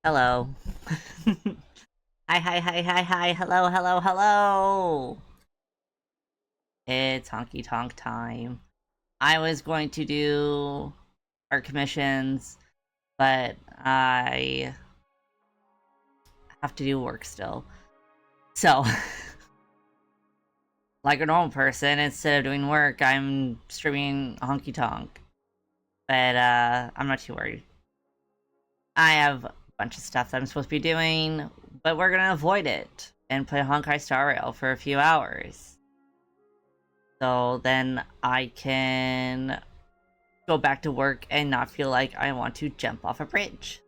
Hello. Hi. Hello. It's honky tonk time. I was going to do our commissions, but I have to do work still. So, like a normal person, instead of doing work, I'm streaming honky tonk. But I'm not too worried. I have a bunch of stuff that I'm supposed to be doing, but we're gonna avoid it and play Honkai Star Rail for a few hours. So then I can go back to work and not feel like I want to jump off a bridge.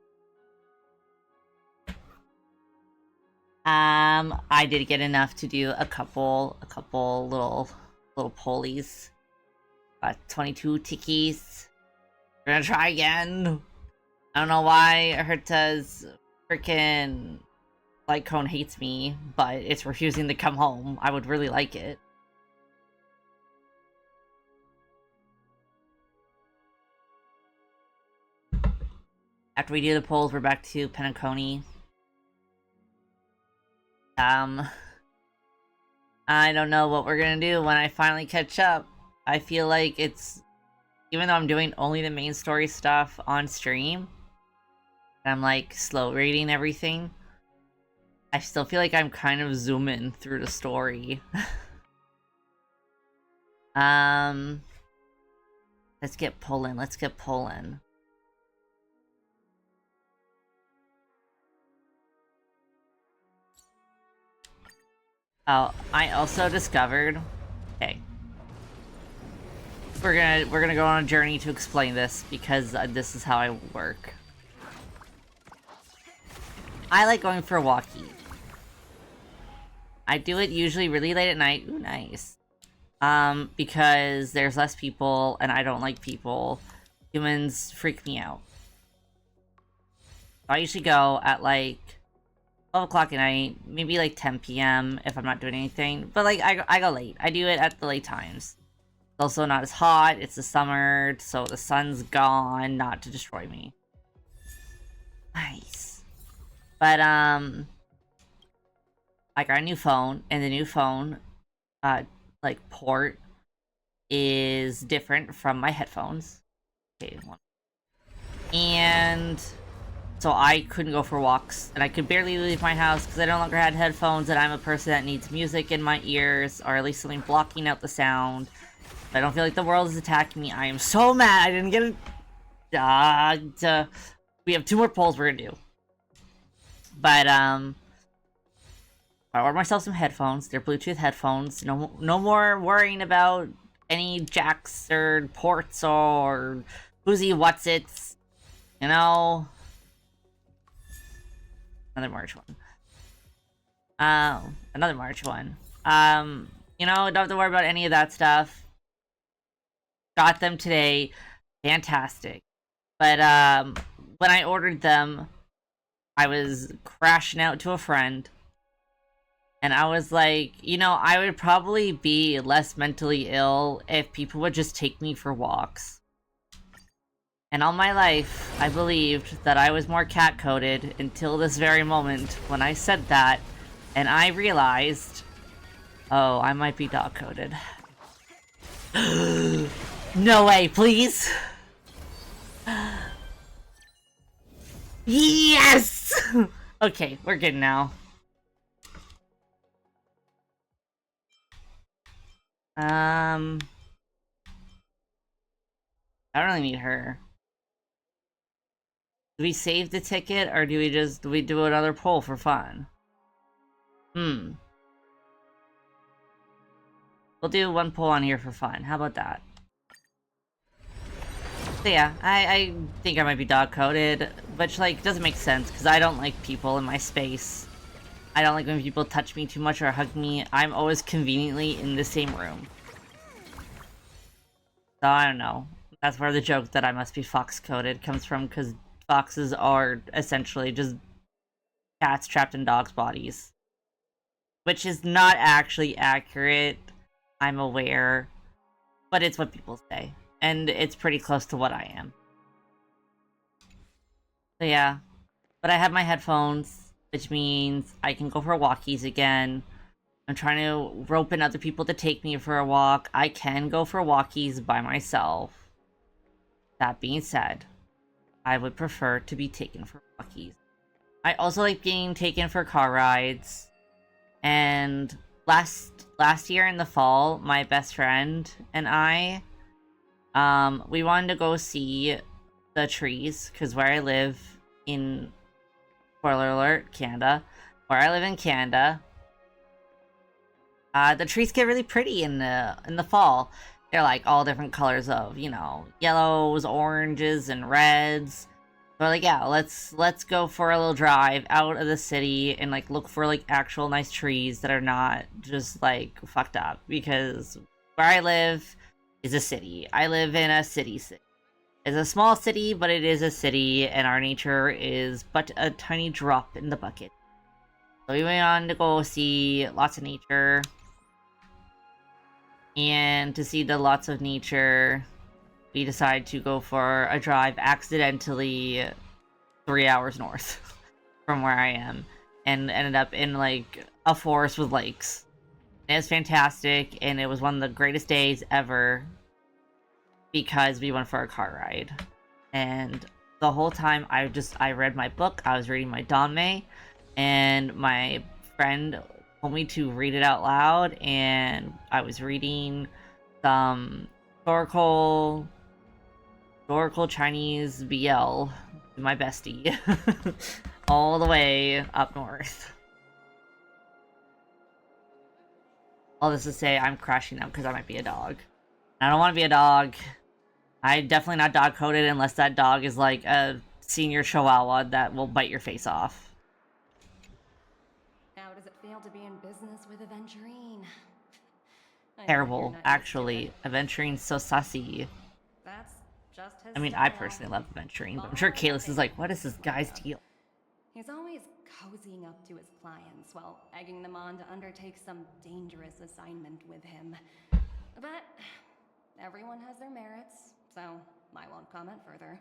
I did get enough to do a couple little pulleys. 22 tickies. We're gonna try again. I don't know why Herta's freaking light cone hates me, but it's refusing to come home. I would really like it. After we do the polls, we're back to Penacony. I don't know what we're gonna do when I finally catch up. I feel like it's... Even though I'm doing only the main story stuff on stream, and I'm like slow reading everything, I still feel like I'm kind of zooming through the story. Let's get pulling. Oh, I also discovered... Okay. We're gonna go on a journey to explain this, because this is how I work. I like going for a walkie. I do it usually really late at night. Ooh, nice. Because there's less people, and I don't like people. Humans freak me out. I usually go at like 12 o'clock at night, maybe like 10 p.m. if I'm not doing anything. But like I go late. I do it at the late times. It's also not as hot. It's the summer, so the sun's gone, not to destroy me. Nice. But I got a new phone, and the new phone, like port is different from my headphones. Okay, and so I couldn't go for walks, and I could barely leave my house because I no longer had headphones, and I'm a person that needs music in my ears, or at least something blocking out the sound. I don't feel like the world is attacking me. I am so mad I didn't get it. We have 2 more polls we're gonna do. But, I ordered myself some headphones. They're Bluetooth headphones. No more worrying about any jacks or ports or whoosy what's-its. You know? Another March one. Another March one. You know, don't have to worry about any of that stuff. Got them today. Fantastic. But, when I ordered them, I was crashing out to a friend. And I was like, you know, I would probably be less mentally ill if people would just take me for walks. And all my life, I believed that I was more cat-coded until this very moment when I said that, and I realized, oh, I might be dog-coded. No way, please! Yes! Okay, we're good now. I don't really need her. Do we save the ticket, or do we do another poll for fun? We'll do one poll on here for fun. How about that? So yeah, I think I might be dog-coded, which, like, doesn't make sense, because I don't like people in my space. I don't like when people touch me too much or hug me. I'm always conveniently in the same room. So I don't know. That's where the joke that I must be fox-coded comes from, because foxes are essentially just cats trapped in dogs' bodies. Which is not actually accurate, I'm aware, but it's what people say. And it's pretty close to what I am. So yeah. But I have my headphones, which means I can go for walkies again. I'm trying to rope in other people to take me for a walk. I can go for walkies by myself. That being said, I would prefer to be taken for walkies. I also like being taken for car rides. And last year in the fall, my best friend and I, we wanted to go see the trees, because where I live in, spoiler alert, Canada, where I live in Canada, the trees get really pretty in the fall. They're like all different colors of, you know, yellows, oranges, and reds. So like, yeah, let's go for a little drive out of the city and like look for like actual nice trees that are not just like fucked up, because where I live is a city. I live in a city. It's a small city, but it is a city, and our nature is but a tiny drop in the bucket. So we went on to go see lots of nature. And to see the lots of nature, we decided to go for a drive accidentally 3 hours north from where I am, and ended up in like a forest with lakes. And it was fantastic, and it was one of the greatest days ever because we went for a car ride. And the whole time I read my book, I was reading my Danmei, and my friend told me to read it out loud, and I was reading some historical Chinese BL to my bestie all the way up north. All this to say, I'm crashing out because I might be a dog. I don't want to be a dog. I'm definitely not dog coded unless that dog is like a senior chihuahua that will bite your face off. How does it feel to be in business with Aventurine? Terrible, actually. Aventurine's so sussy. That's just his I mean, I personally love Aventurine, but I'm sure Kalis is like, what is this guy's deal? He's always cozying up to his clients while egging them on to undertake some dangerous assignment with him. But everyone has their merits, so I won't comment further.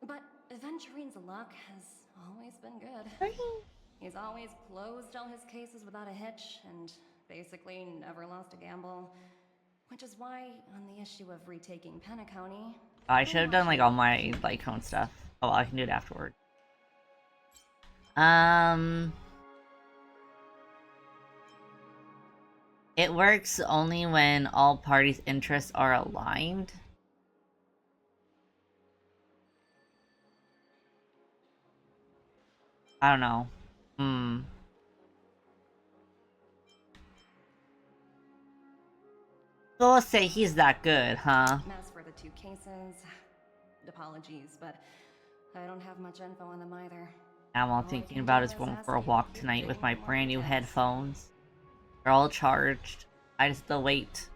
But Aventurine's luck has always been good. He's always closed all his cases without a hitch, and basically never lost a gamble. Which is why, on the issue of retaking Penacony... I should have done like all my Lycone stuff. Oh, well, I can do it afterward. It works only when all parties' interests are aligned. I don't know. So let's say he's that good, huh? As for the two cases, apologies, but I don't have much info on them either. Now all I'm thinking about is going for a walk tonight with my brand new headphones. They're all charged. I just still wait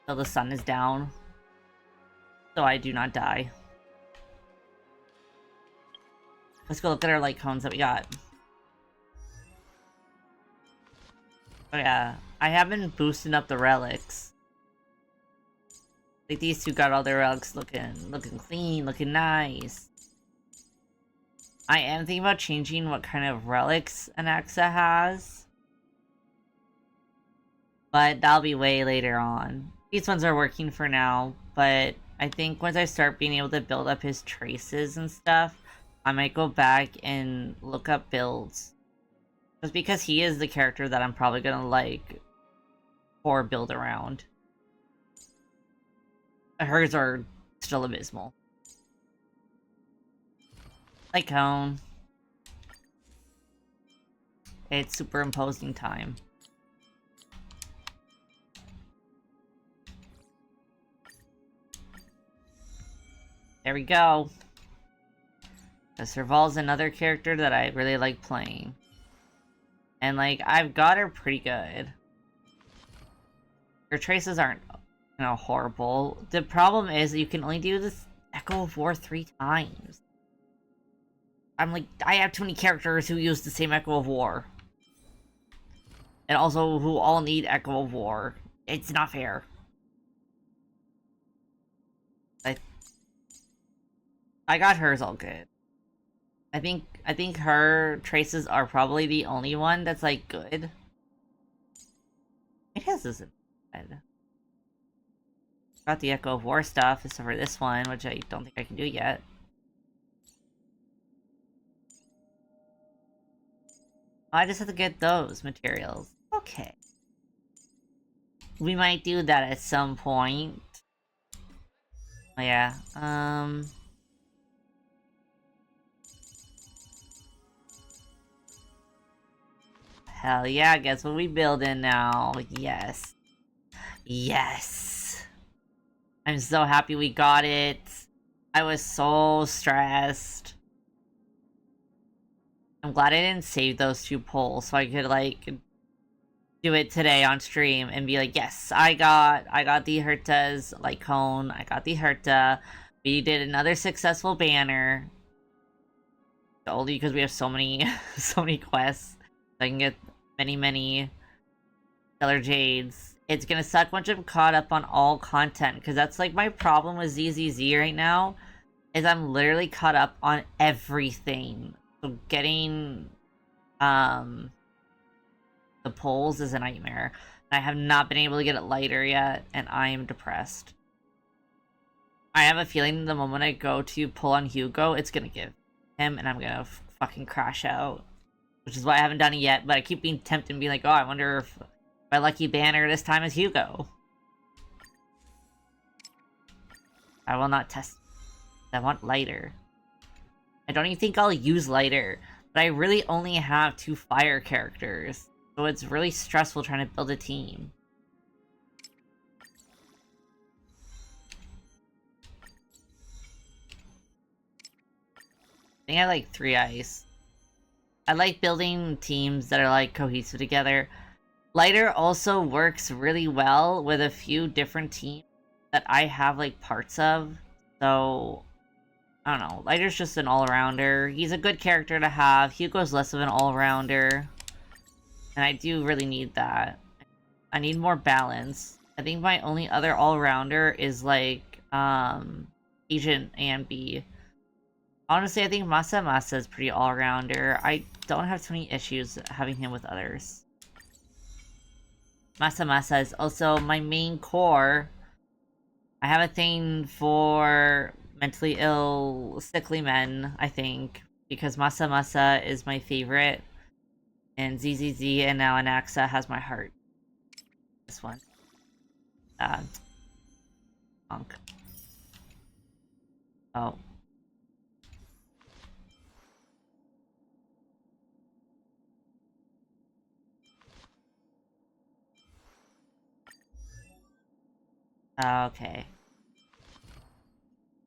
till the sun is down, so I do not die. Let's go look at our light cones that we got. Oh yeah, I have been boosting up the relics. Like these two got all their relics looking clean, looking nice. I am thinking about changing what kind of relics an Axa has, but that'll be way later on. These ones are working for now, but I think once I start being able to build up his traces and stuff, I might go back and look up builds. Just because he is the character that I'm probably gonna like or build around. Hers are still abysmal. Like cone. It's superimposing time. There we go. Serval's another character that I really like playing. And like, I've got her pretty good. Her traces aren't, you know, horrible. The problem is you can only do this Echo of War 3 times. I'm like, I have too many characters who use the same Echo of War. And also who all need Echo of War. It's not fair. I got hers all good. I think her traces are probably the only one that's like good. It has this bad. Got the Echo of War stuff, except for this one, which I don't think I can do yet. I just have to get those materials. Okay. We might do that at some point. Oh, yeah. Hell yeah, guess what we building now? Yes. Yes! I'm so happy we got it. I was so stressed. I'm glad I didn't save those 2 polls so I could, like, do it today on stream and be like, yes, I got the Herta's, like, cone. I got the Herta. We did another successful banner. Only because we have so many, so many quests. So I can get many Stellar Jades. It's gonna suck once I'm caught up on all content, because that's, like, my problem with ZZZ right now, is I'm literally caught up on everything. So getting, the polls is a nightmare. I have not been able to get it lighter yet, and I am depressed. I have a feeling the moment I go to pull on Hugo, it's gonna give him, and I'm gonna fucking crash out. Which is why I haven't done it yet, but I keep being tempted and being like, oh, I wonder if my lucky banner this time is Hugo. I will not test. I want lighter. I don't even think I'll use lighter, but I really only have 2 fire characters, so it's really stressful trying to build a team. I think I like 3 ice. I like building teams that are, like, cohesive together. Lighter also works really well with a few different teams that I have, like, parts of. So, I don't know. Lighter's just an all-rounder. He's a good character to have. Hugo's less of an all-rounder. And I do really need that. I need more balance. I think my only other all-rounder is, like, Agent Ambi. Honestly, I think Masa is pretty all-rounder. I don't have too many issues having him with others. Masa is also my main core. I have a thing for mentally ill, sickly men, I think, because Masa is my favorite, and ZZZ and now Anaxa has my heart. This one. Punk. Oh. Okay.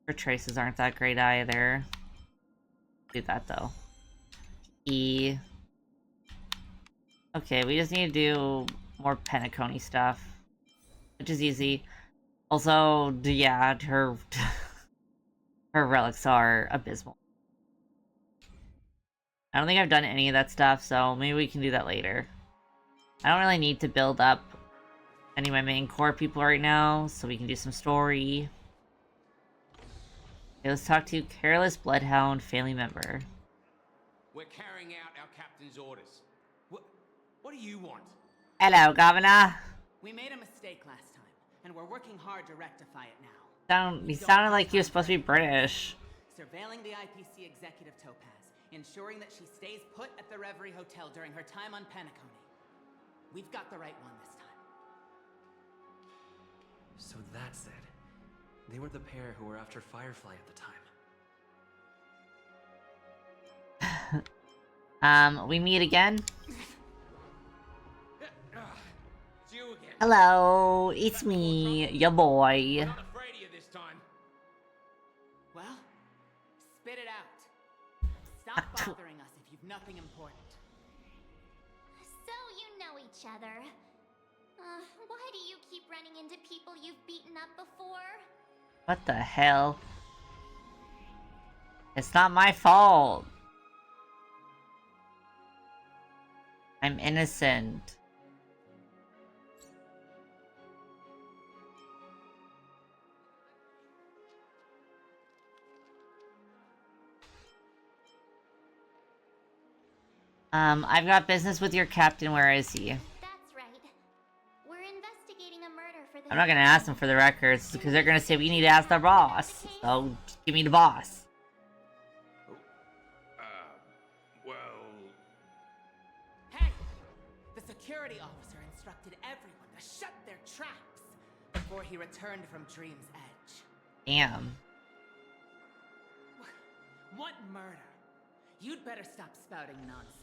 Her traces aren't that great either. Do that though. E. Okay, we just need to do more Penacony stuff, which is easy. Also, yeah, her her relics are abysmal. I don't think I've done any of that stuff, so maybe we can do that later. I don't really need to build up any of my main core people right now, so we can do some story. Okay, let's talk to Careless Bloodhound family member. We're carrying out our captain's orders. What do you want? Hello, Governor. We made a mistake last time, and we're working hard to rectify it now. He sounded like he was supposed to be British. Surveilling the IPC executive Topaz, ensuring that she stays put at the Reverie Hotel during her time on Penacony. We've got the right one this time. So that's it. They were the pair who were after Firefly at the time. We meet again? It's you again. Hello, it's me, your boy. I'm not afraid of you this time. Well, spit it out. Stop bothering us if you've nothing important. So you know each other. Why do you keep running into people you've beaten up before? What the hell? It's not my fault. I'm innocent. I've got business with your captain. Where is he? That's right. We're investigating a murder for the... I'm not gonna ask them for the records, because they're gonna say we need to ask the boss. So, just give me the boss. Well... Hey! The security officer instructed everyone to shut their traps before he returned from Dream's Edge. Damn. What murder? You'd better stop spouting nonsense.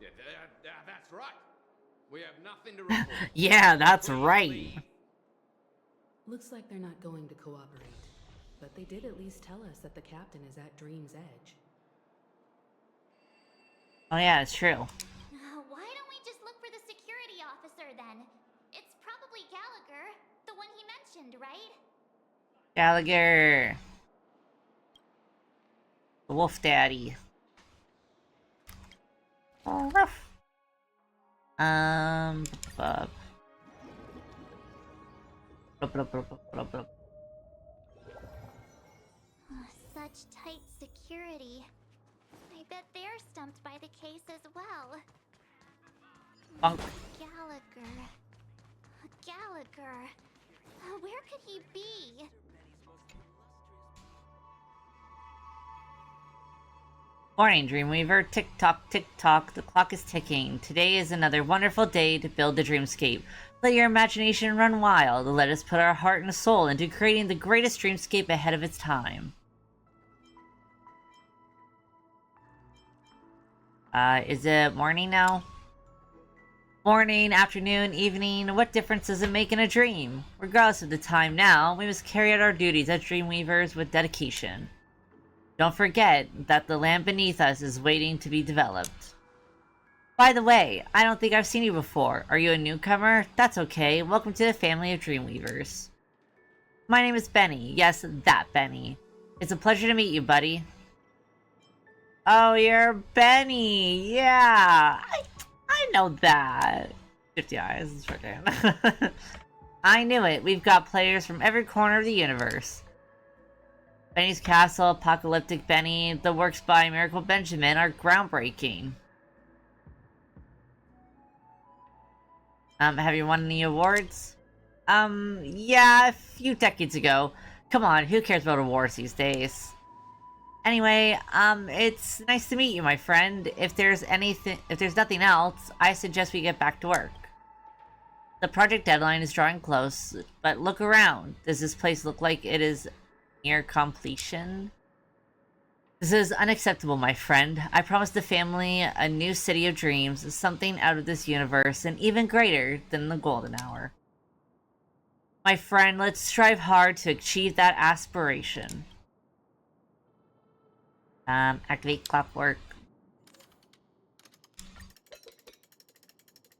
Yeah, that's right. We have nothing to report. Yeah, that's Please right. leave. Looks like they're not going to cooperate, but they did at least tell us that the captain is at Dream's Edge. Oh yeah, it's true. Why don't we just look for the security officer then? It's probably Gallagher, the one he mentioned, right? Gallagher. The Wolf Daddy. Oh, rough. Uh, Such tight security. I bet they're stumped by the case as well. Bunk. Gallagher. Gallagher. Where could he be? Morning, Dreamweaver. Tick tock, tick tock. The clock is ticking. Today is another wonderful day to build the dreamscape. Let your imagination run wild. Let us put our heart and soul into creating the greatest dreamscape ahead of its time. Is it morning now? Morning, afternoon, evening, what difference does it make in a dream? Regardless of the time now, we must carry out our duties as Dreamweavers with dedication. Don't forget that the land beneath us is waiting to be developed. By the way, I don't think I've seen you before. Are you a newcomer? That's okay. Welcome to the family of Dreamweavers. My name is Benny. Yes, that Benny. It's a pleasure to meet you, buddy. Oh, you're Benny. Yeah. I know that. 50 eyes. It's freaking. I knew it. We've got players from every corner of the universe. Benny's Castle, Apocalyptic Benny, the works by Miracle Benjamin are groundbreaking. Have you won any awards? Yeah, a few decades ago. Come on, who cares about awards these days? Anyway, it's nice to meet you, my friend. If there's nothing else, I suggest we get back to work. The project deadline is drawing close, but look around. Does this place look like it is near completion? This is unacceptable, my friend. I promised the family a new city of dreams, something out of this universe, and even greater than the golden hour. My friend, let's strive hard to achieve that aspiration. Activate clockwork.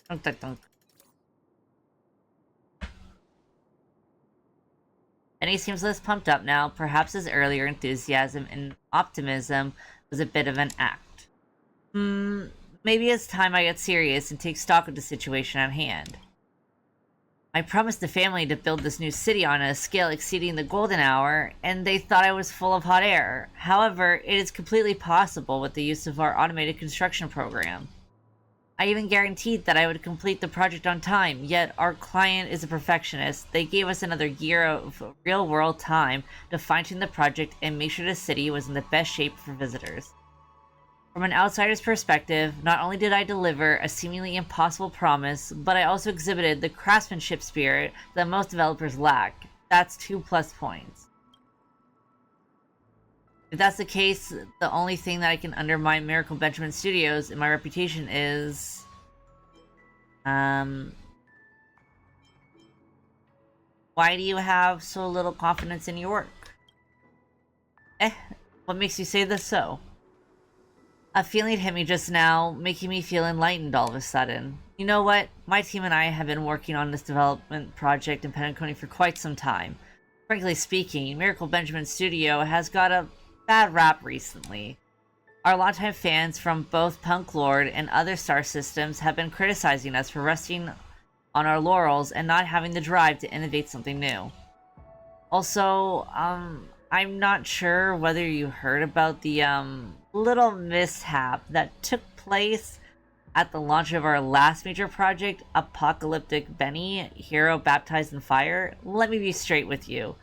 Dunk, dunk, dunk. Benny seems less pumped up now. Perhaps his earlier enthusiasm and optimism was a bit of an act. Maybe it's time I get serious and take stock of the situation at hand. I promised the family to build this new city on a scale exceeding the golden hour, and they thought I was full of hot air. However, it is completely possible with the use of our automated construction program. I even guaranteed that I would complete the project on time, yet our client is a perfectionist. They gave us another year of real-world time to fine-tune the project and make sure the city was in the best shape for visitors. From an outsider's perspective, not only did I deliver a seemingly impossible promise, but I also exhibited the craftsmanship spirit that most developers lack. That's 2 plus points. If that's the case, the only thing that I can undermine Miracle Benjamin Studios and my reputation is... Why do you have so little confidence in your work? What makes you say this so? A feeling hit me just now, making me feel enlightened all of a sudden. You know what? My team and I have been working on this development project in Penacony for quite some time. Frankly speaking, Miracle Benjamin Studio has got a bad rap recently. Our longtime fans from both Punk Lord and other star systems have been criticizing us for resting on our laurels and not having the drive to innovate something new. Also, I'm not sure whether you heard about the little mishap that took place at the launch of our last major project, Apocalyptic Benny, Hero Baptized in Fire. Let me be straight with you.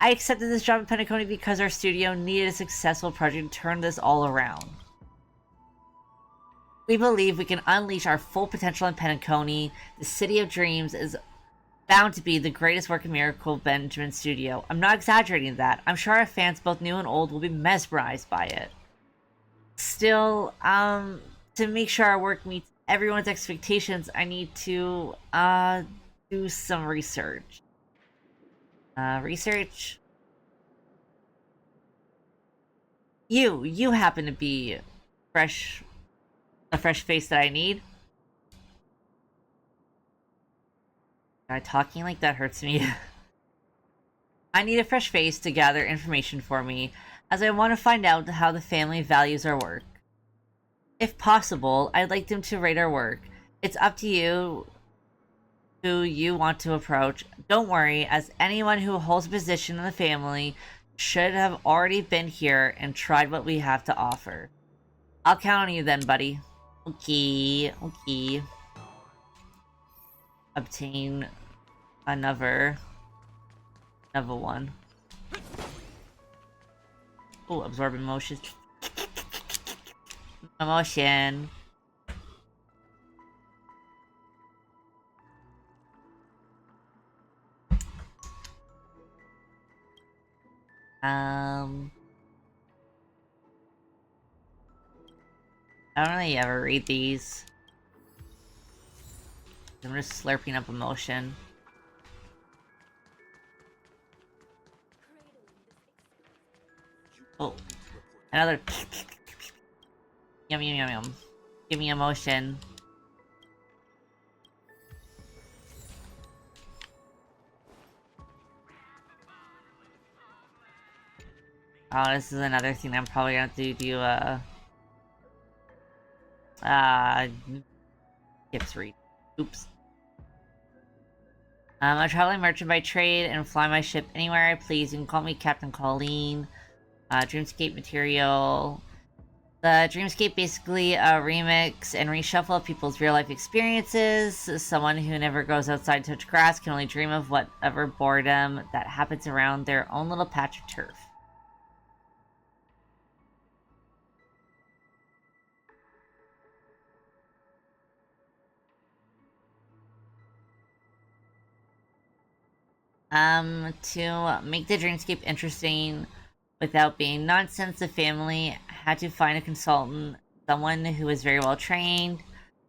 I accepted this job at Penacony because our studio needed a successful project to turn this all around. We believe we can unleash our full potential in Penacony. The City of Dreams is bound to be the greatest work in Miracle Benjamin Studio. I'm not exaggerating that. I'm sure our fans, both new and old, will be mesmerized by it. Still, to make sure our work meets everyone's expectations, I need to, do some research. Research? You happen to be a fresh face that I need. Talking like that hurts me. I need a fresh face to gather information for me, as I want to find out how the family values our work. If possible, I'd like them to rate our work. It's up to you who you want to approach. Don't worry, as anyone who holds a position in the family should have already been here and tried what we have to offer. I'll count on you then, buddy. Okay. Obtain another one. Oh, absorb emotion. Emotion. I don't really ever read these. I'm just slurping up emotion. Oh, another. Yum. Give me emotion. Oh, this is another thing I'm probably gonna have to do, Gips read. Oops. I'm a traveling merchant by trade and fly my ship anywhere I please. You can call me Captain Colleen. Dreamscape material. The Dreamscape basically a remix and reshuffle of people's real-life experiences. Someone who never goes outside to touch grass can only dream of whatever boredom that happens around their own little patch of turf. To make the Dreamscape interesting without being nonsense, the family had to find a consultant, someone who was very well trained.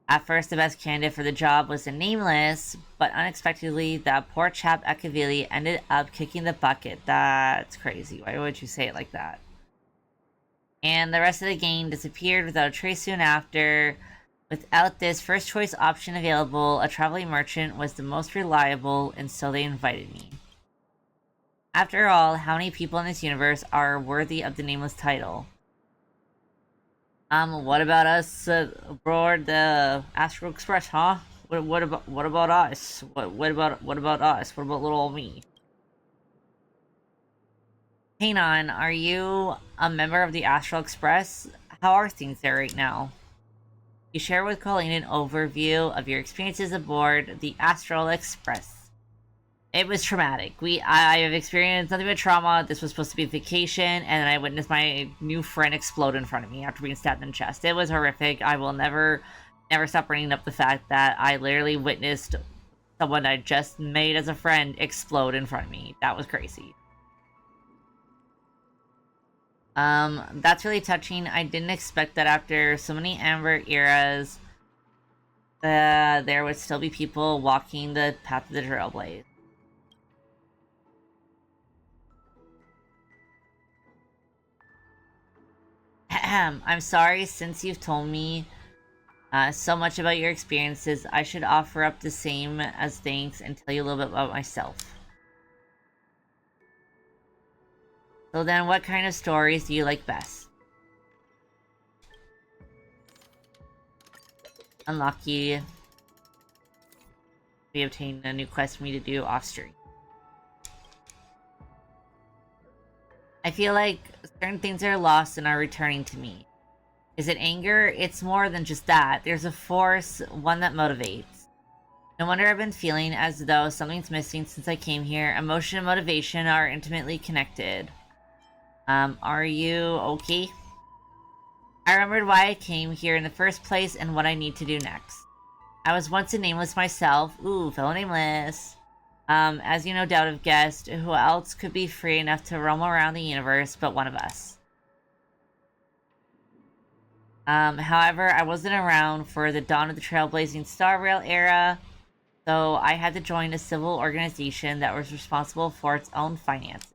At first, the best candidate for the job was a Nameless, but unexpectedly, that poor chap Akavili ended up kicking the bucket. That's crazy. Why would you say it like that? And the rest of the gang disappeared without a trace soon after. Without this first choice option available, a traveling merchant was the most reliable, and so they invited me. After all, how many people in this universe are worthy of the Nameless title? What about us aboard the Astral Express, huh? What about us? What about us? What about little old me? Kanon, are you a member of the Astral Express? How are things there right now? You share with Colleen an overview of your experiences aboard the Astral Express. It was traumatic. I have experienced nothing but trauma. This was supposed to be a vacation, and then I witnessed my new friend explode in front of me after being stabbed in the chest. It was horrific. I will never stop bringing up the fact that I literally witnessed someone I just made as a friend explode in front of me. That was crazy. That's really touching. I didn't expect that after so many Amber eras, there would still be people walking the path of the Trailblaze. I'm sorry, since you've told me so much about your experiences, I should offer up the same as thanks and tell you a little bit about myself. So then, what kind of stories do you like best? Unlucky. We obtained a new quest for me to do off stream. I feel like certain things are lost and are returning to me. Is it anger? It's more than just that. There's a force, one that motivates. No wonder I've been feeling as though something's missing since I came here. Emotion and motivation are intimately connected. Are you okay? I remembered why I came here in the first place and what I need to do next. I was once a nameless myself. Ooh, fellow nameless. As you no doubt have guessed, who else could be free enough to roam around the universe but one of us? However, I wasn't around for the dawn of the trailblazing Star Rail era, so I had to join a civil organization that was responsible for its own finances.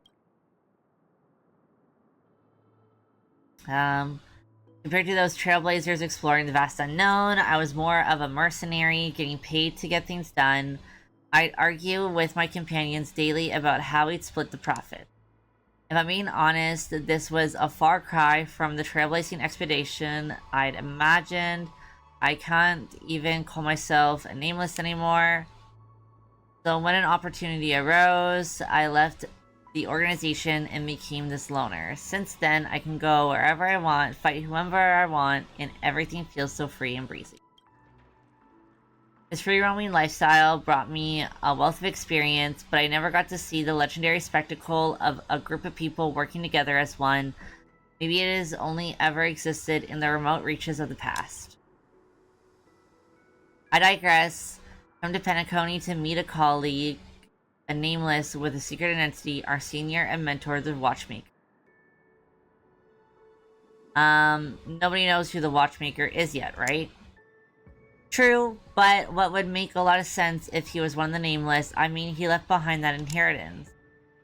Compared to those trailblazers exploring the vast unknown, I was more of a mercenary, getting paid to get things done. I'd argue with my companions daily about how we'd split the profit. If I'm being honest, this was a far cry from the trailblazing expedition I'd imagined. I can't even call myself a nameless anymore. So when an opportunity arose, I left the organization and became this loner. Since then, I can go wherever I want, fight whoever I want, and everything feels so free and breezy. This free-roaming lifestyle brought me a wealth of experience, but I never got to see the legendary spectacle of a group of people working together as one. Maybe it has only ever existed in the remote reaches of the past. I digress. Come to Penacony to meet a colleague, a nameless with a secret identity, our senior and mentor, the Watchmaker. Nobody knows who the Watchmaker is yet, right? True, but what would make a lot of sense if he was one of the nameless? I mean, he left behind that inheritance.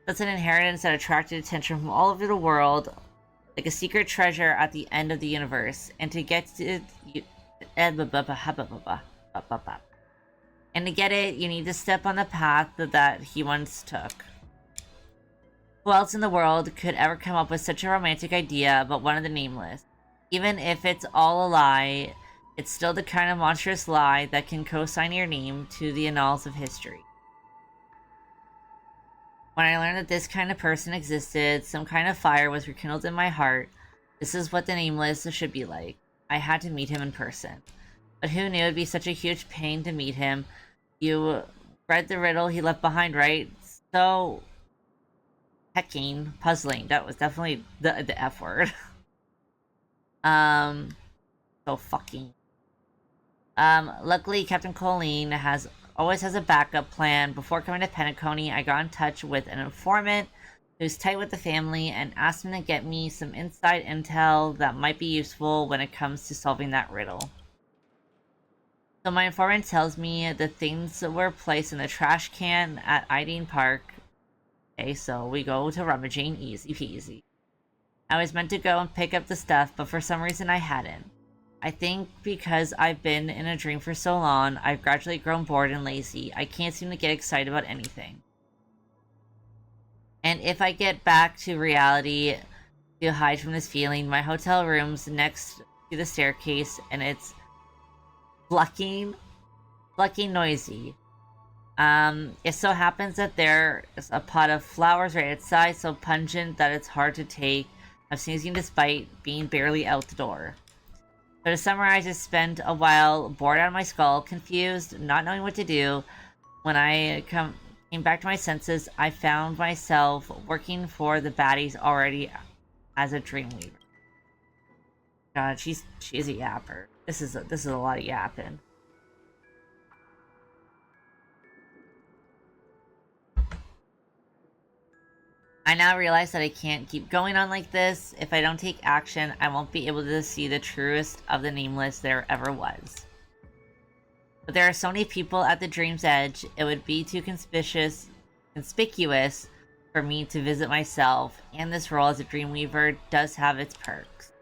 That's an inheritance that attracted attention from all over the world, like a secret treasure at the end of the universe. And to get to and to get it, you need to step on the path that he once took. Who else in the world could ever come up with such a romantic idea but one of the nameless? Even if it's all a lie, it's still the kind of monstrous lie that can co-sign your name to the annals of history. When I learned that this kind of person existed, some kind of fire was rekindled in my heart. This is what the nameless should be like. I had to meet him in person. But who knew it'd be such a huge pain to meet him? You read the riddle he left behind, right? So hecking, puzzling. That was definitely the F word. So fucking. Luckily, Captain Colleen always has a backup plan. Before coming to Penacony, I got in touch with an informant who's tight with the family and asked him to get me some inside intel that might be useful when it comes to solving that riddle. So my informant tells me the things were placed in the trash can at Ideen Park. Okay, so we go to rummaging, easy peasy. I was meant to go and pick up the stuff, but for some reason I hadn't. I think because I've been in a dream for so long, I've gradually grown bored and lazy. I can't seem to get excited about anything. And if I get back to reality to hide from this feeling, my hotel room's next to the staircase, and it's plucking noisy. It so happens that there's a pot of flowers right outside, so pungent that it's hard to take. I'm sneezing despite being barely out the door. So to summarize, I spent a while bored out of my skull, confused, not knowing what to do. When I came back to my senses, I found myself working for the baddies already as a dreamweaver. God, she's a yapper. This is a lot of yapping. I now realize that I can't keep going on like this. If I don't take action, I won't be able to see the truest of the nameless there ever was. But there are so many people at the dream's edge, it would be too conspicuous for me to visit myself, and this role as a dreamweaver does have its perks.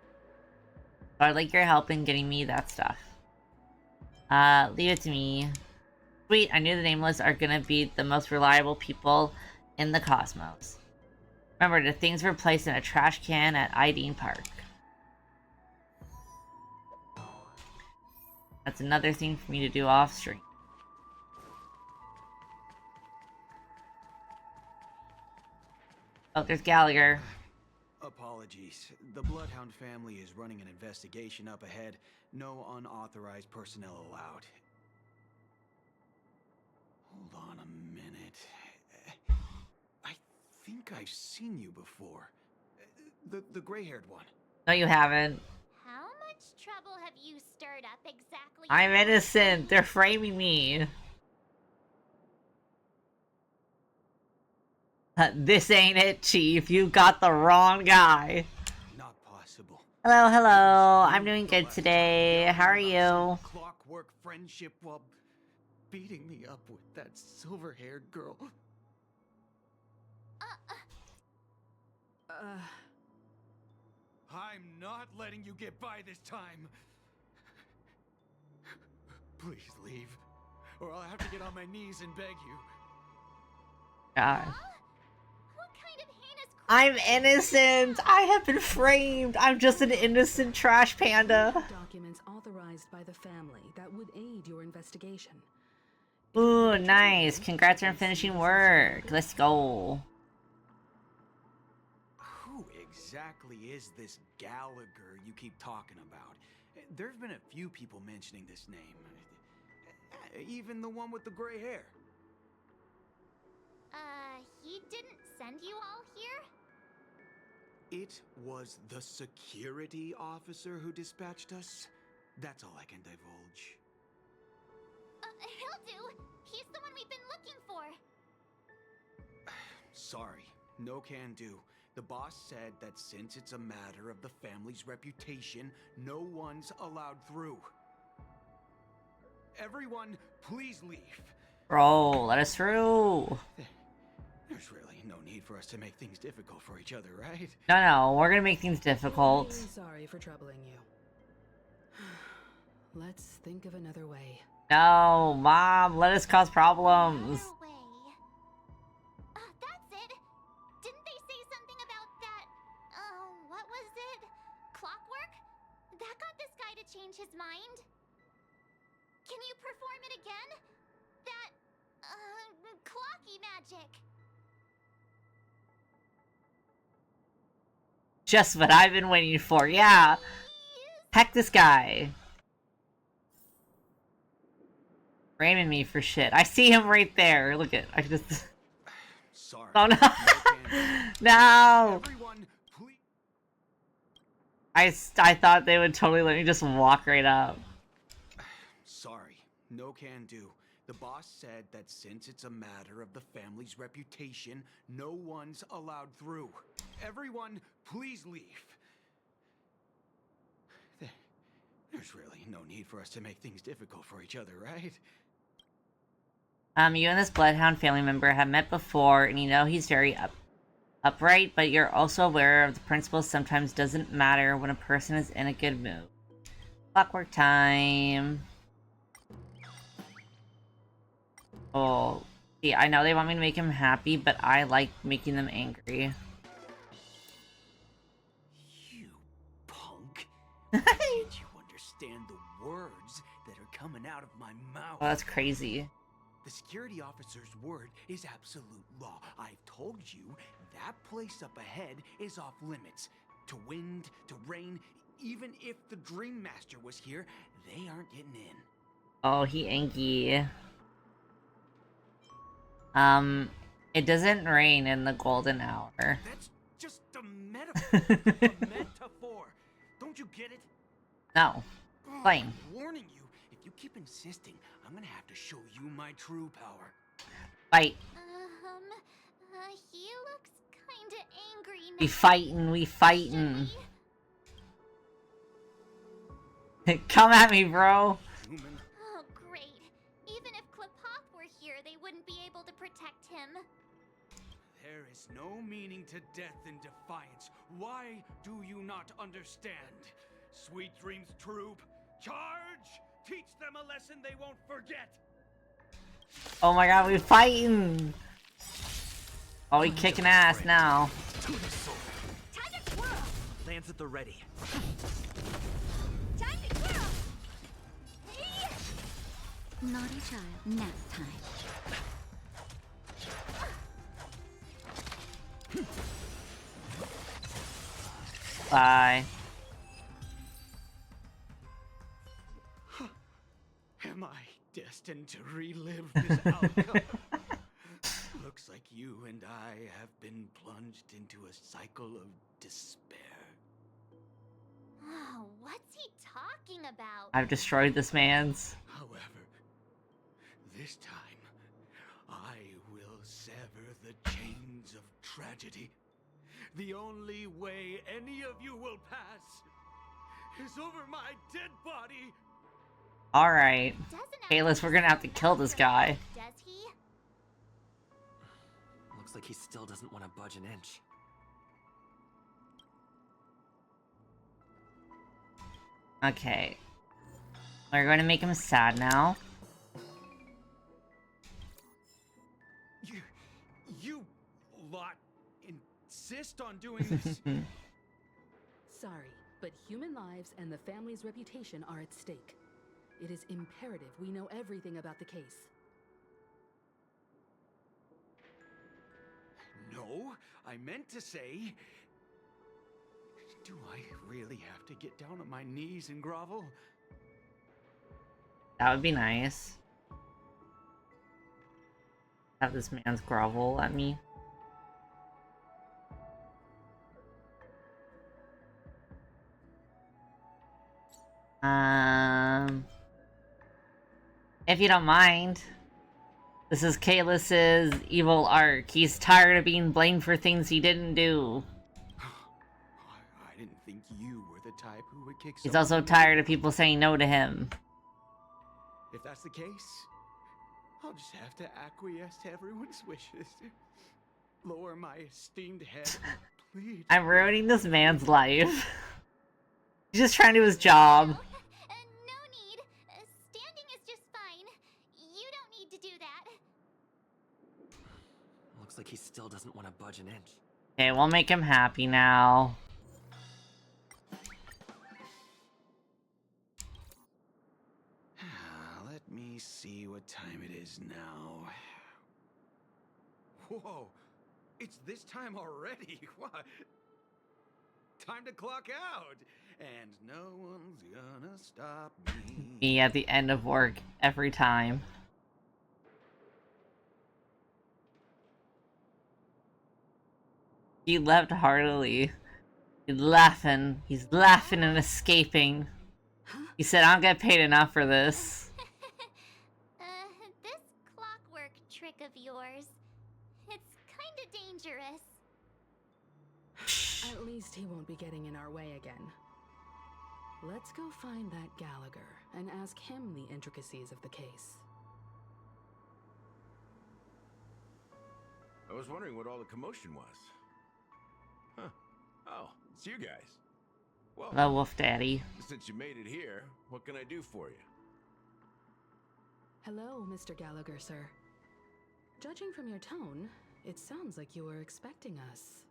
So I'd like your help in getting me that stuff. Leave it to me. Sweet, I knew the nameless are gonna be the most reliable people in the cosmos. Remember, the things were placed in a trash can at Ideen Park. That's another thing for me to do off stream. Oh, there's Gallagher. Apologies. The Bloodhound family is running an investigation up ahead. No unauthorized personnel allowed. Hold on a minute. I think I've seen you before. The gray-haired one. No, you haven't. How much trouble have you stirred up exactly? I'm innocent. They're framing me. This ain't it, Chief. You got the wrong guy. Not possible. Hello, hello. I'm doing good today. How are you? Clockwork friendship while beating me up with that silver-haired girl. I'm not letting you get by this time. Please leave, or I'll have to get on my knees and beg you. God. What kind of heinous I'm innocent. I have been framed. I'm just an innocent trash panda. Documents authorized by the family that would aid your investigation. Ooh, nice. Congrats on finishing work. Let's go. Who exactly is this Gallagher you keep talking about? There've been a few people mentioning this name. Even the one with the gray hair. He didn't send you all here? It was the security officer who dispatched us. That's all I can divulge. He'll do. He's the one we've been looking for. Sorry, no can do. The boss said that since it's a matter of the family's reputation, no one's allowed through. Everyone, please leave. Bro, let us through. There's really no need for us to make things difficult for each other, right? No, we're gonna make things difficult. Really sorry for troubling you. Let's think of another way. No, Mom, let us cause problems. No way. That's it. Didn't they say something about that? What was it? Clockwork? That got this guy to change his mind? Can you perform it again? That, clocky magic. Just what I've been waiting for, yeah. Heck this guy. Framing me for shit. I see him right there. Look at, I just... Sorry. Oh no. No! Everyone, please. I thought they would totally let me just walk right up. Sorry, no can do. The boss said that since it's a matter of the family's reputation, no one's allowed through. Everyone, please leave. There's really no need for us to make things difficult for each other, right? You and this Bloodhound family member have met before, and you know he's very upright, but you're also aware of the principle sometimes doesn't matter when a person is in a good mood. Clockwork time. Oh, see, I know they want me to make him happy, but I like making them angry. You punk. Can't you understand the words that are coming out of my mouth? Oh, that's crazy. The security officer's word is absolute law. I've told you that place up ahead is off limits. To wind, to rain, even if the Dream Master was here, they aren't getting in. Oh, he angry. It doesn't rain in the golden hour. That's just a metaphor. A metaphor. Don't you get it? No. Plain. I'm warning you, if you keep insisting, I'm gonna have to show you my true power. Fight. He looks kinda angry now. We fightin'. Come at me, bro. Human. Oh, great. Even if Klipop were here, they wouldn't be able to protect him. There is no meaning to death and defiance. Why do you not understand? Sweet Dreams Troop, charge! Teach them a lesson they won't forget! Oh my god, we fighting. Oh, we kicking ass now. Time to twirl! Lands at the ready. Time to twirl! Hey! Naughty child, nap time. Bye. Am I destined to relive this outcome? Looks like you and I have been plunged into a cycle of despair. Oh, what's he talking about? I've destroyed this man's. However, this time, I will sever the chains of tragedy. The only way any of you will pass is over my dead body. Alright. Doesn't Kalis, we're gonna have to kill this guy. Does he? Looks like he still doesn't want to budge an inch. Okay. We're going to make him sad now. You lot insist on doing this. Sorry, but human lives and the family's reputation are at stake. It is imperative we know everything about the case. No, I meant to say... Do I really have to get down on my knees and grovel? That would be nice. Have this man's grovel at me. If you don't mind, this is Kalis's evil arc. He's tired of being blamed for things he didn't do. I didn't think you were the type who would kick He's someone also in the tired of dick. people saying no to him. If that's the case, I'll just have to acquiesce to everyone's wishes. Lower my esteemed head and plead. I'm ruining this man's life. He's just trying to do his job. No need. Standing is just fine. You don't need to do that. Looks like he still doesn't want to budge an inch. Okay, we'll make him happy now. Let me see what time it is now. Whoa, it's this time already. What? Time to clock out. And no one's gonna stop me. Me at the end of work every time. He left heartily. He's laughing and escaping. He said, I don't get paid enough for this. This clockwork trick of yours, it's kinda dangerous. At least he won't be getting in our way again. Let's go find that Gallagher and ask him the intricacies of the case. I was wondering what all the commotion was. Huh. Oh, it's you guys. Well, The Wolf Daddy. since you made it here, what can I do for you? Hello, Mr. Gallagher, sir. Judging from your tone, it sounds like you were expecting us.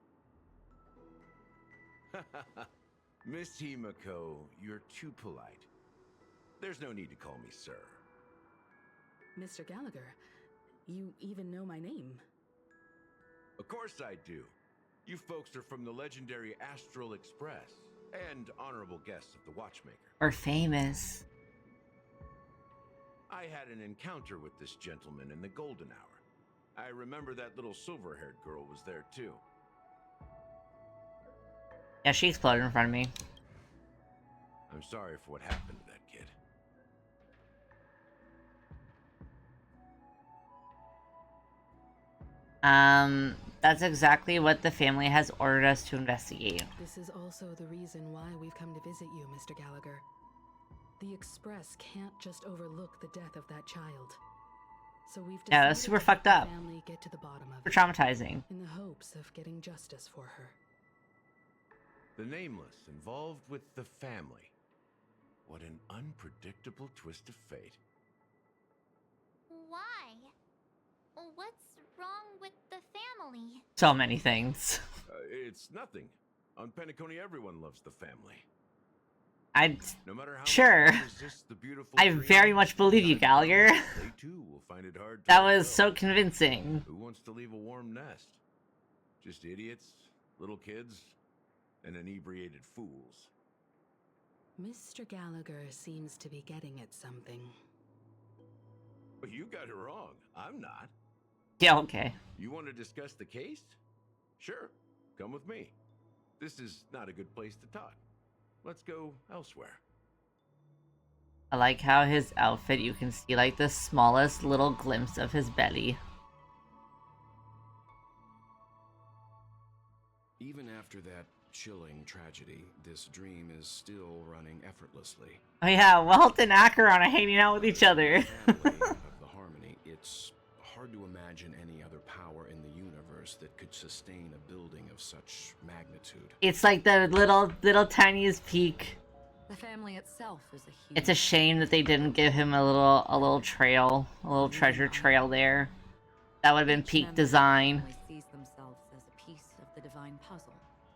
Miss Himiko, you're too polite. There's no need to call me sir. Mr. Gallagher, you even know my name. Of course I do. You folks are from the legendary Astral Express and honorable guests of the Watchmaker. We're famous. I had an encounter with this gentleman in the golden hour. I remember that little silver-haired girl was there too. Yeah, she exploded in front of me. I'm sorry for what happened to that kid. That's exactly what the family has ordered us to investigate. This is also the reason why we've come to visit you, Mr. Gallagher. The Express can't just overlook the death of that child. So we've Yeah, that's decided super to fucked help up. the family get to the bottom of For it, traumatizing. in the hopes of getting justice for her. The Nameless involved with the family. What an unpredictable twist of fate. Why? What's wrong with the family? So many things. It's nothing. On Penacony, everyone loves the family. I No matter how Sure. much they resist the beautiful I dream, very much believe you, Gallagher. They too will find it hard to That let was go. so convincing. Who wants to leave a warm nest? Just idiots, little kids, and inebriated fools. Mr. Gallagher seems to be getting at something. But you got it wrong. I'm not. Yeah, okay. You want to discuss the case? Sure. Come with me. This is not a good place to talk. Let's go elsewhere. I like how his outfit, you can see like the smallest little glimpse of his belly. Even after that chilling tragedy, this dream is still running effortlessly. Oh yeah, Walt and Acheron are hanging out with each other. Family of the Harmony, it's hard to imagine any other power in the universe that could sustain a building of such magnitude. It's like the little tiniest peak. The family itself is a huge... It's a shame that they didn't give him a little trail, a little treasure trail there. That would have been peak design. Sees themselves as a piece of the divine puzzle,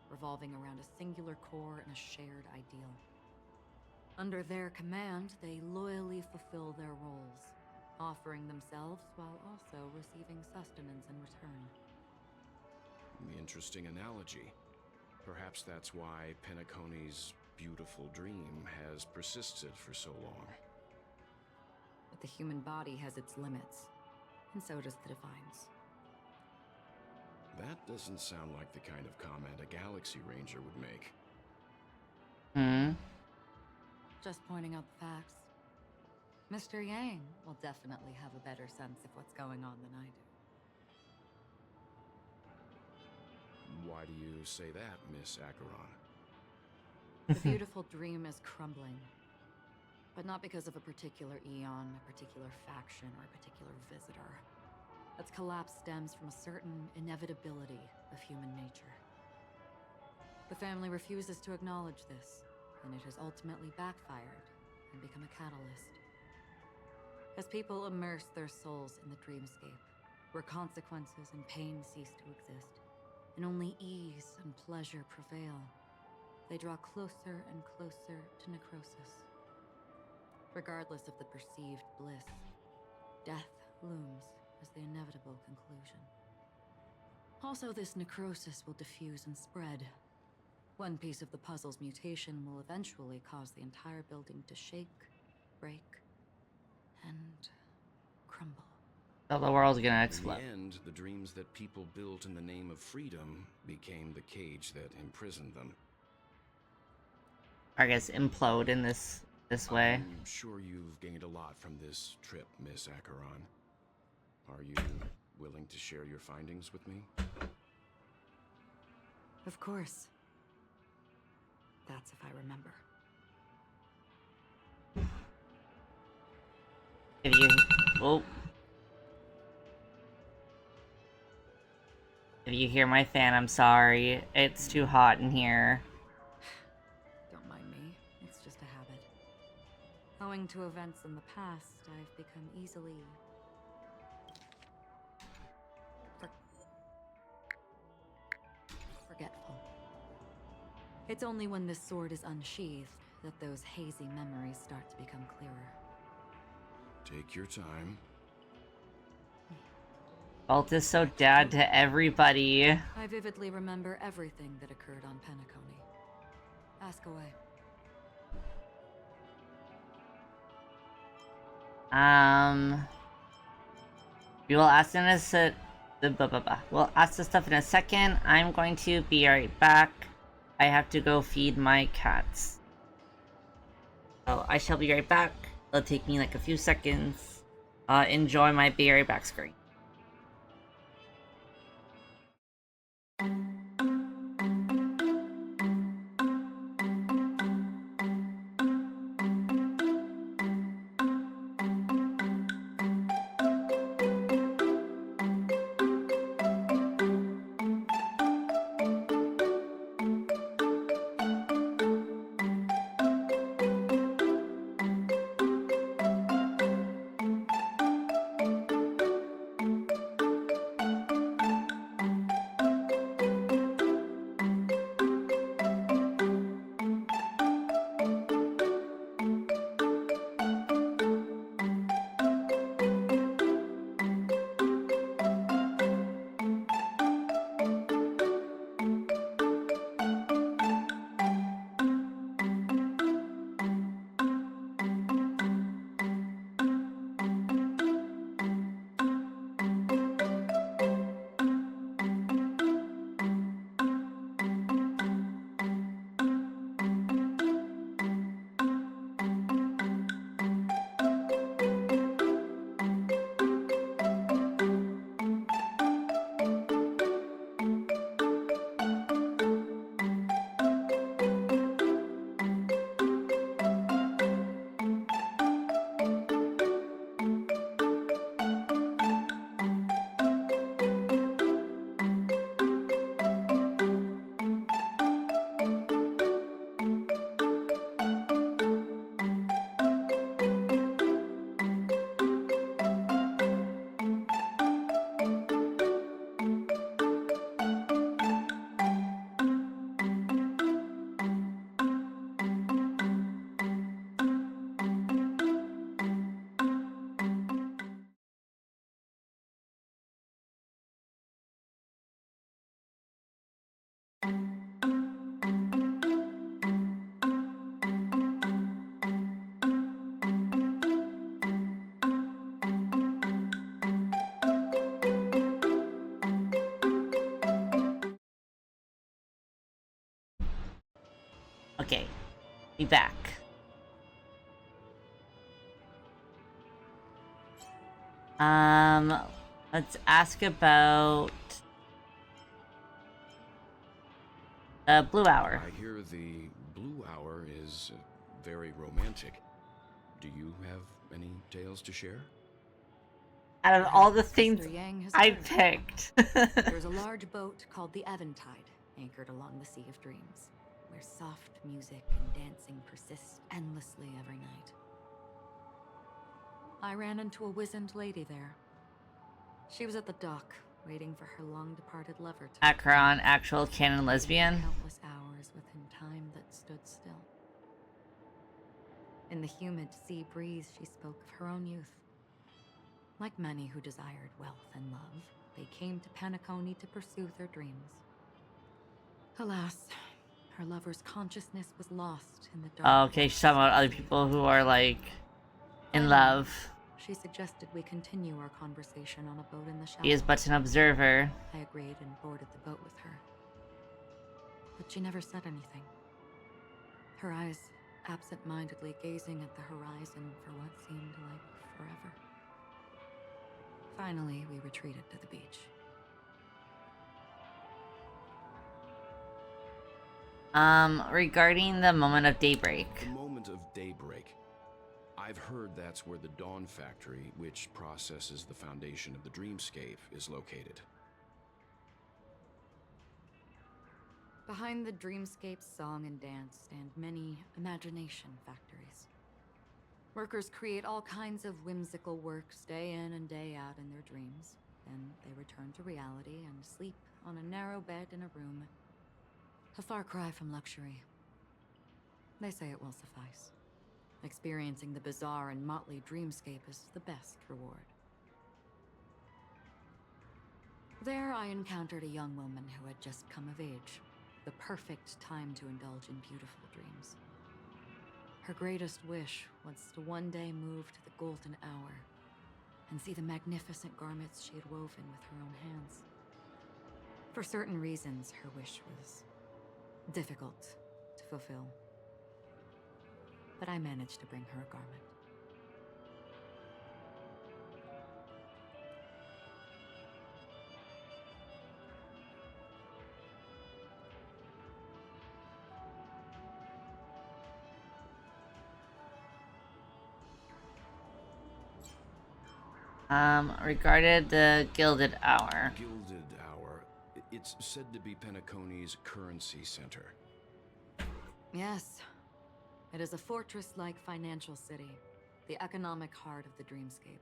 revolving around a singular core and a shared ideal. Under their command, they loyally fulfill their roles, offering themselves while also receiving sustenance in return. Interesting analogy. Perhaps that's why Penacony's beautiful dream has persisted for so long. But the human body has its limits, and so does the divine's. That doesn't sound like the kind of comment a Galaxy Ranger would make. Just pointing out the facts. Mr. Yang will definitely have a better sense of what's going on than I do. Why do you say that, Miss Acheron? The beautiful dream is crumbling. But not because of a particular eon, a particular faction, or a particular visitor. Its collapse stems from a certain inevitability of human nature. The family refuses to acknowledge this, and it has ultimately backfired and become a catalyst. As people immerse their souls in the dreamscape, where consequences and pain cease to exist, and only ease and pleasure prevail, they draw closer and closer to necrosis. Regardless of the perceived bliss, death looms as the inevitable conclusion. Also, this necrosis will diffuse and spread. One piece of the puzzle's mutation will eventually cause the entire building to shake, break, and crumble. So the world's gonna explode. In the end, the dreams that people built in the name of freedom became the cage that imprisoned them. I guess implode in this way. I'm sure you've gained a lot from this trip, Miss Acheron. Are you willing to share your findings with me? Of course. That's if I remember. If you hear my fan, I'm sorry. It's too hot in here. Don't mind me. It's just a habit. Owing to events in the past, I've become easily... forgetful. It's only when this sword is unsheathed that those hazy memories start to become clearer. Take your time. Walt is so dad to everybody. I vividly remember everything that occurred on Penacony. Ask away. We will ask in a we'll ask this stuff in a second. I'm going to be right back. I have to go feed my cats. So I shall be right back. It'll take me like a few seconds. Enjoy my be right back screen. Okay, be back. Let's ask about the Blue Hour. I hear the Blue Hour is very romantic. Do you have any tales to share? Out of all the things Mr. Yang has I heard. picked. There's a large boat called the Eventide, anchored along the Sea of Dreams, where soft music and dancing persist endlessly every night. I ran into a wizened lady there. She was at the dock, waiting for her long-departed lover to Akron, actual canon lesbian. countless hours within time that stood still. In the humid sea breeze, she spoke of her own youth. Like many who desired wealth and love, they came to Penacony to pursue their dreams. Alas, her lover's consciousness was lost in the dark. Oh, okay, she's talking about other people who are, like, in love. She suggested we continue our conversation on a boat in the shallows. He is but an observer. I agreed and boarded the boat with her. But she never said anything. Her eyes absent-mindedly gazing at the horizon for what seemed like forever. Finally, we retreated to the beach. Regarding the moment of daybreak. The moment of daybreak. I've heard that's where the Dawn Factory, which processes the foundation of the dreamscape, is located. Behind the dreamscape's song and dance stand many imagination factories. Workers create all kinds of whimsical works day in and day out in their dreams. Then they return to reality and sleep on a narrow bed in a room. A far cry from luxury. They say it will suffice. Experiencing the bizarre and motley dreamscape is the best reward. There I encountered a young woman who had just come of age. The perfect time to indulge in beautiful dreams. Her greatest wish was to one day move to the golden hour and see the magnificent garments she had woven with her own hands. For certain reasons, her wish was difficult to fulfill. But I managed to bring her a garment. Regarded the Gilded Hour. Gilded Hour. It's said to be Penacony's currency center. Yes. It is a fortress-like financial city, the economic heart of the dreamscape.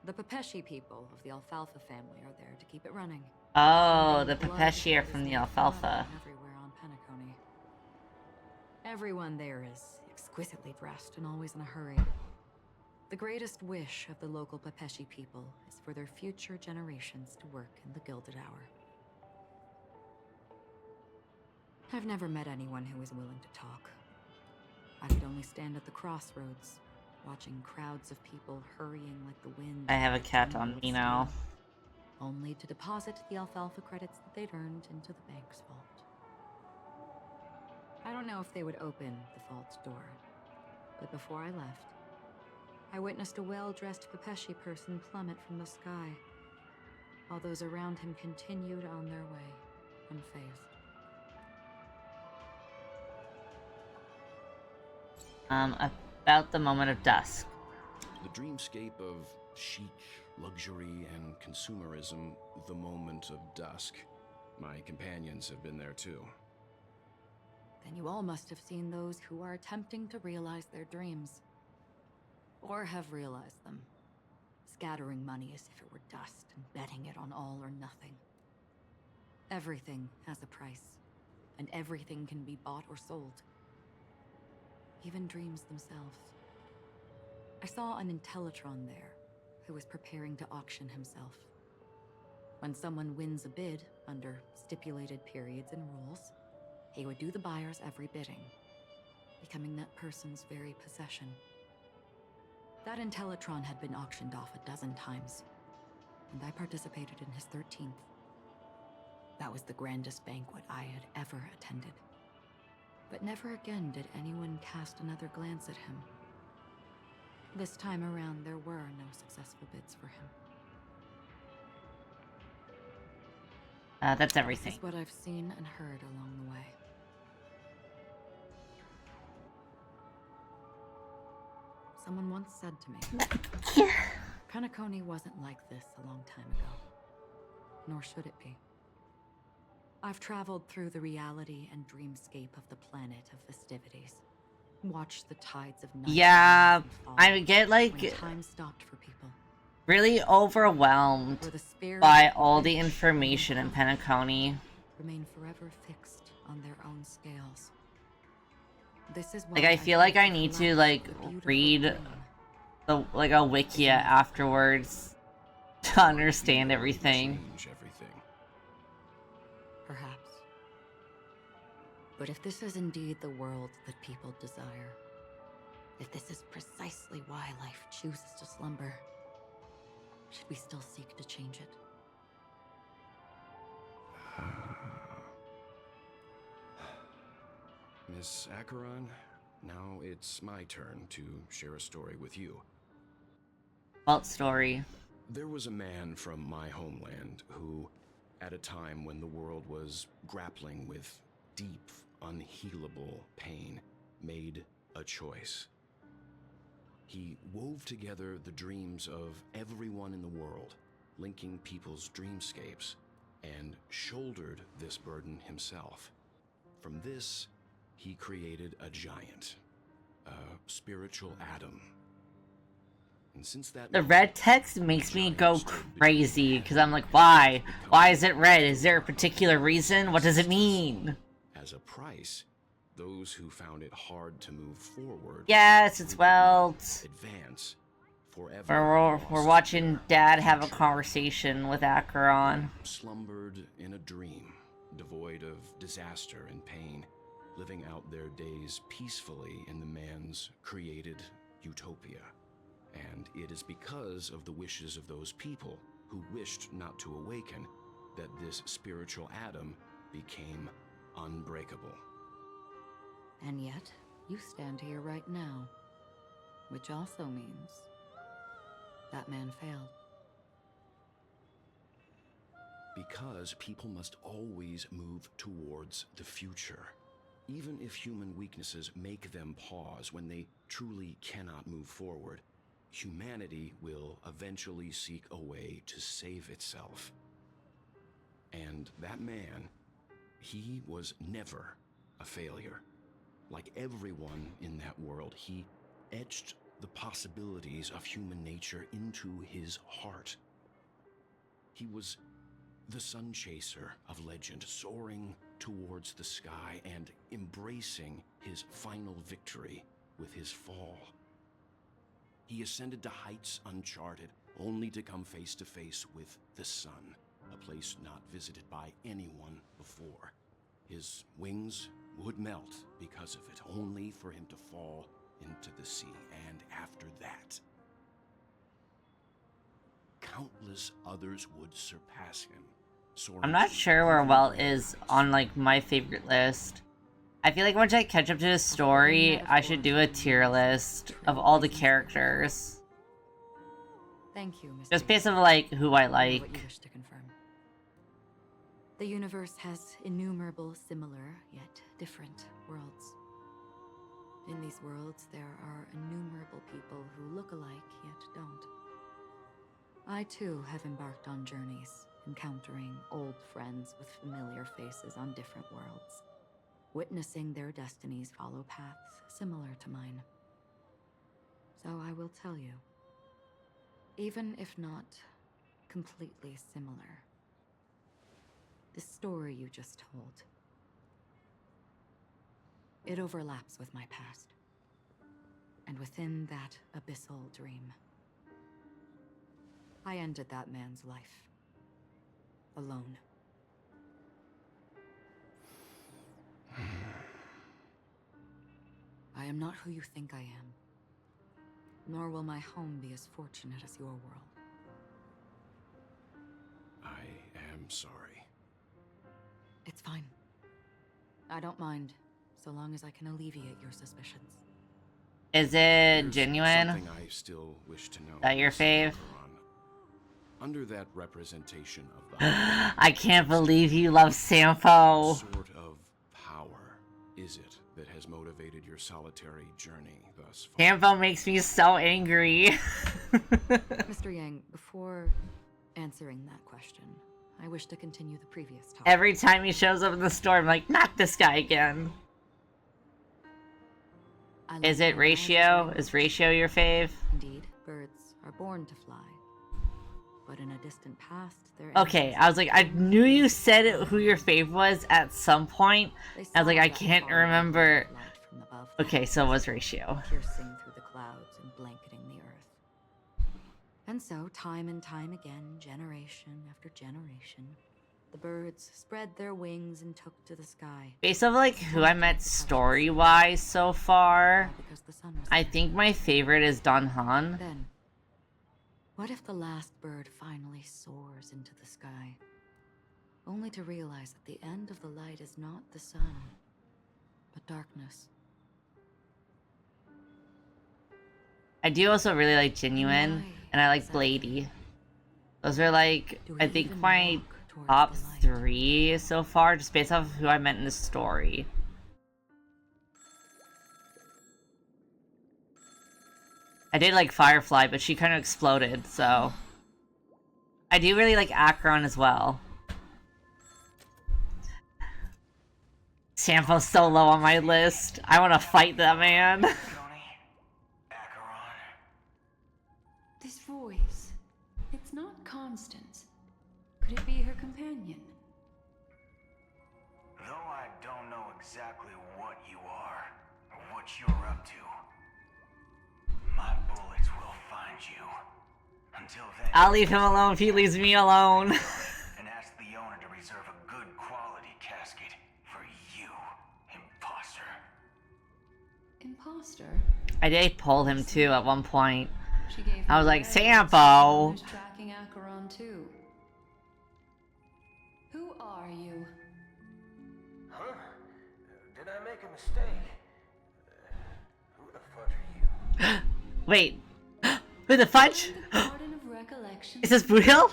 The Pepeshi people of the Alfalfa family are there to keep it running. Oh, the Pepeshi are from the Alfalfa. Everywhere on Penacony. Everyone there is exquisitely dressed and always in a hurry. The greatest wish of the local Pepeshi people is for their future generations to work in the Gilded Hour. I've never met anyone who is willing to talk. I could only stand at the crossroads, watching crowds of people hurrying like the wind. I have a cat on me now. Only to deposit the alfalfa credits that they'd earned into the bank's vault. I don't know if they would open the vault's door, but before I left, I witnessed a well-dressed Pepeshi person plummet from the sky, while those around him continued on their way, unfazed. About the moment of dusk. The dreamscape of chic, luxury, and consumerism, the moment of dusk. My companions have been there too. Then you all must have seen those who are attempting to realize their dreams. Or have realized them. Scattering money as if it were dust and betting it on all or nothing. Everything has a price, and everything can be bought or sold. Even dreams themselves. I saw an Intellitron there, who was preparing to auction himself. When someone wins a bid under stipulated periods and rules, he would do the buyer's every bidding, becoming that person's very possession. That Intellitron had been auctioned off a dozen times, and I participated in his 13th. That was the grandest banquet I had ever attended. But never again did anyone cast another glance at him. This time around, there were no successful bids for him. That's everything. This is what I've seen and heard along the way. Someone once said to me, Penacony wasn't like this a long time ago. Nor should it be. I've traveled through the reality and dreamscape of the planet of festivities. Watched the tides of night. Yeah, I would get like when time stopped for people. Really overwhelmed by all the information in Penacony. Remain forever fixed on their own scales. This is Like I feel like I need to like read the like a wikia afterwards to understand everything. Perhaps. But if this is indeed the world that people desire, if this is precisely why life chooses to slumber, should we still seek to change it? Miss Acheron, now it's my turn to share a story with you. What story? There was a man from my homeland who, at a time when the world was grappling with deep, unhealable pain, made a choice. He wove together the dreams of everyone in the world, linking people's dreamscapes, and shouldered this burden himself. From this, he created a giant, a spiritual atom. And since that the red text makes me go crazy, because I'm like, why? Why is it red? Is there a particular reason? What does it mean? As a price, those who found it hard to move forward. Yes, it's advance forever. We're watching Dad have a conversation with Acheron. Slumbered in a dream, devoid of disaster and pain, living out their days peacefully in the man's created utopia. And it is because of the wishes of those people who wished not to awaken that this spiritual atom became unbreakable. And yet, you stand here right now, which also means that man failed. Because people must always move towards the future. Even if human weaknesses make them pause when they truly cannot move forward, humanity will eventually seek a way to save itself. And that man, he was never a failure. Like everyone in that world, he etched the possibilities of human nature into his heart. He was the sun chaser of legend, soaring towards the sky and embracing his final victory with his fall. He ascended to heights uncharted, only to come face to face with the sun, a place not visited by anyone before. His wings would melt because of it, only for him to fall into the sea. And after that, countless others would surpass him. I'm not sure where Welt is on like my favorite list. I feel like once I catch up to the story, I should do a tier list of all the characters. Thank you, Mr. Just based on like who I like. What you wish to confirm. The universe has innumerable similar yet different worlds. In these worlds, there are innumerable people who look alike yet don't. I too have embarked on journeys, encountering old friends with familiar faces on different worlds, witnessing their destinies follow paths similar to mine. So I will tell you, even if not completely similar, the story you just told, it overlaps with my past, and within that abyssal dream, I ended that man's life. alone. I am not who you think I am, nor will my home be as fortunate as your world. I am sorry. It's fine. I don't mind, so long as I can alleviate your suspicions. Is it There's genuine? something I still wish to know. That your Miss fave? Acheron. Under that representation of the I can't believe you love Sampo. what sort of power is it that has motivated your solitary journey thus far? Sampo makes me so angry. Mr. Yang, before answering that question, I wish to continue the previous topic. Every time he shows up in the store, I'm like, not this guy again. Is it Ratio? Is Ratio your fave? Indeed, birds are born to fly. But in a distant past, their Okay, I was like, I knew you said it, who your fave was at some point. I was like, I can't remember. Okay, so it was Ratio. Piercing through the clouds and blanketing the earth. And so, time and time again, generation after generation, the birds spread their wings and took to the sky. Based off like who I met story-wise so far, Because the sun was I think my favorite is Don Han. Then, what if the last bird finally soars into the sky, only to realize that the end of the light is not the sun, but darkness? I do also really like Genuine, and I like Blady. Those are like, Do we I think even my walk towards top the light? 3 so far, just based off of who I met in the story. I did like Firefly, but she kind of exploded, so... I do really like Acheron as well. Sampo's so low on my list. I want to fight that man. This voice, it's not Constance. Could it be her companion? Though I don't know exactly what you are, or what you're up to, my bullets will find you. Until then, I'll leave him alone if he leaves me alone. and ask the owner to reserve a good quality casket for you, imposter. Imposter? I did pull him too at one point. She gave I was him like, away. Sampo! Who's tracking Acheron too? Who are you? Huh? Did I make a mistake? Who the fudge are you? Wait. Who the fudge? The Garden of Recollection. Is this Boot Hill?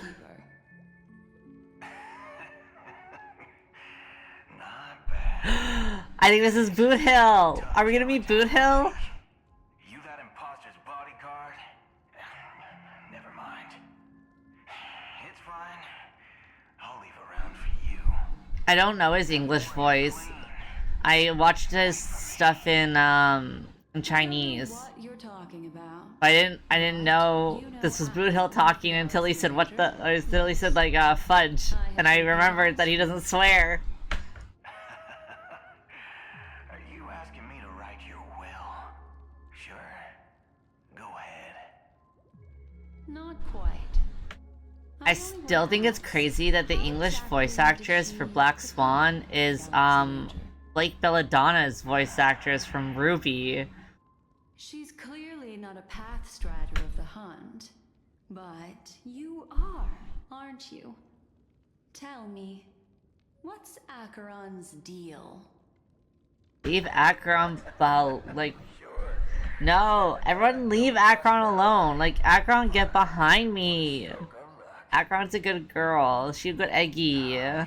Not bad. I think this is Boot Hill. Are we gonna meet Boot Hill? You that imposter's bodyguard? Never mind. It's fine. I'll leave around for you. I don't know his English voice. I watched his stuff in Chinese. What you're talking about? I didn't know this was Boot Hill talking until he said what the, or until he said like fudge, and I remembered that he doesn't swear. Are you asking me to write your will? Sure. Go ahead. Not quite. I still think it's crazy that the English voice actress for Black Swan is Blake Belladonna's voice actress from Ruby. She's clearly not a path strider of the hunt, but you are, aren't you? Tell me, what's Acheron's deal? Leave Acheron, like, no, everyone leave Acheron alone. Like, Acheron, get behind me. Acheron's a good girl. She's a good Eggy. I'll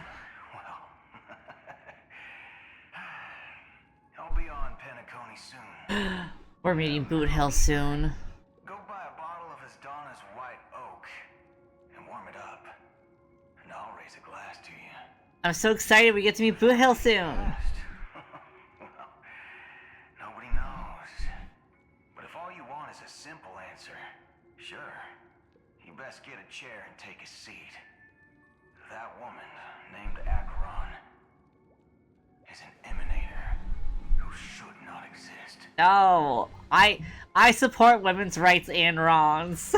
be on Penacony soon. We're meeting Boot Hill soon. Go buy a bottle of his Donna's White Oak and warm it up. And I'll raise a glass to you. I'm so excited we get to meet Boot Hill soon. Well, nobody knows. But if all you want is a simple answer, sure. You best get a chair and take a seat. That woman, named Acheron, is an emanator who should not exist. No, I support women's rights and wrongs.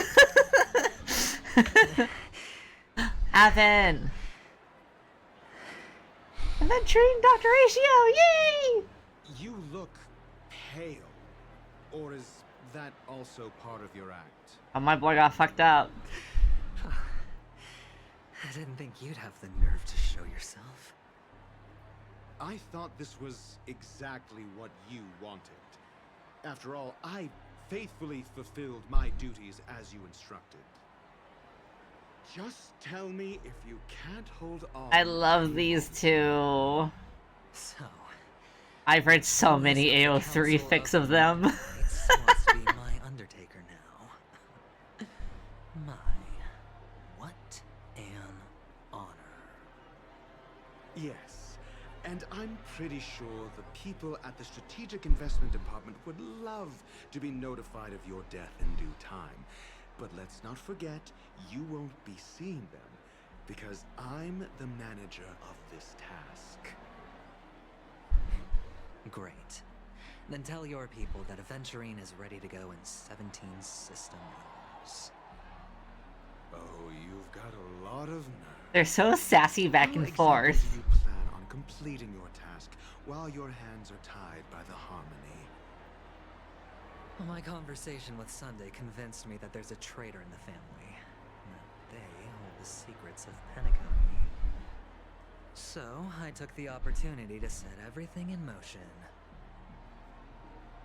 Evan, Venturing Dr. Ratio, yay! You look pale. Or is that also part of your act? Oh, my boy got fucked up. I didn't think you'd have the nerve to show yourself. I thought this was exactly what you wanted. After all, I faithfully fulfilled my duties as you instructed. Just tell me if you can't hold on. I love these two. So, I've read so many AO3 fics of them. wants to be my Undertaker now. My, what an honor. Yes, and I'm pretty sure the people at the Strategic Investment Department would love to be notified of your death in due time. But let's not forget, you won't be seeing them, because I'm the manager of this task. Great. Then tell your people that Aventurine is ready to go in 17 system hours. Oh, you've got a lot of nerve. They're so sassy back and How forth. exactly do you plan on completing your task while your hands are tied by the harmony? Well, my conversation with Sunday convinced me that there's a traitor in the family. And that they hold the secrets of Penacony. So, I took the opportunity to set everything in motion.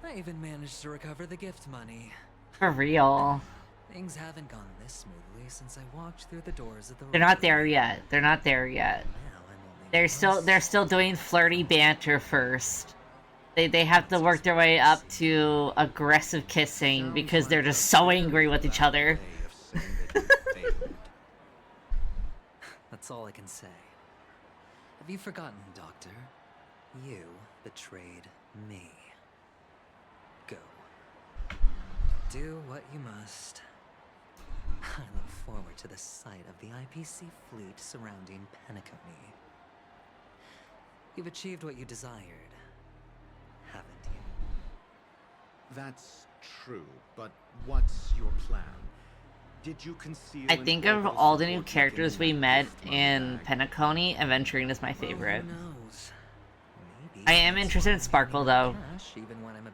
I even managed to recover the gift money. For real. Things haven't gone this smoothly since I walked through the doors of the They're not there yet. They're not there yet. They're still doing flirty banter first. They have to work their way up to aggressive kissing because they're just so angry with each other. That's all I can say. Have you forgotten, Doctor? You betrayed me. Go. Do what you must. I look forward to the sight of the IPC fleet surrounding Penacony. You've achieved what you desired, haven't you? That's true, but what's your plan? Did you conceal? I think of all the new characters we met in Penacony, Aventurine is my favorite. I am interested in Sparkle though.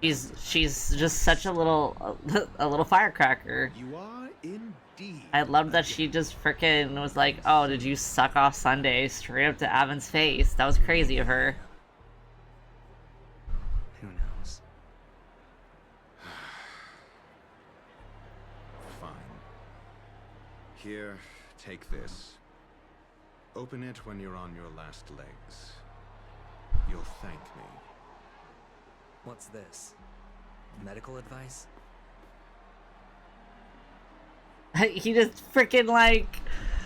She's just such a little firecracker. You are indeed. I love that she just frickin' was like, "Oh, did you suck off Sunday?" straight up to Avon's face. That was crazy of her. Who knows? Fine. Here, take this. Open it when you're on your last legs. You'll thank me. What's this? Medical advice? He just frickin' like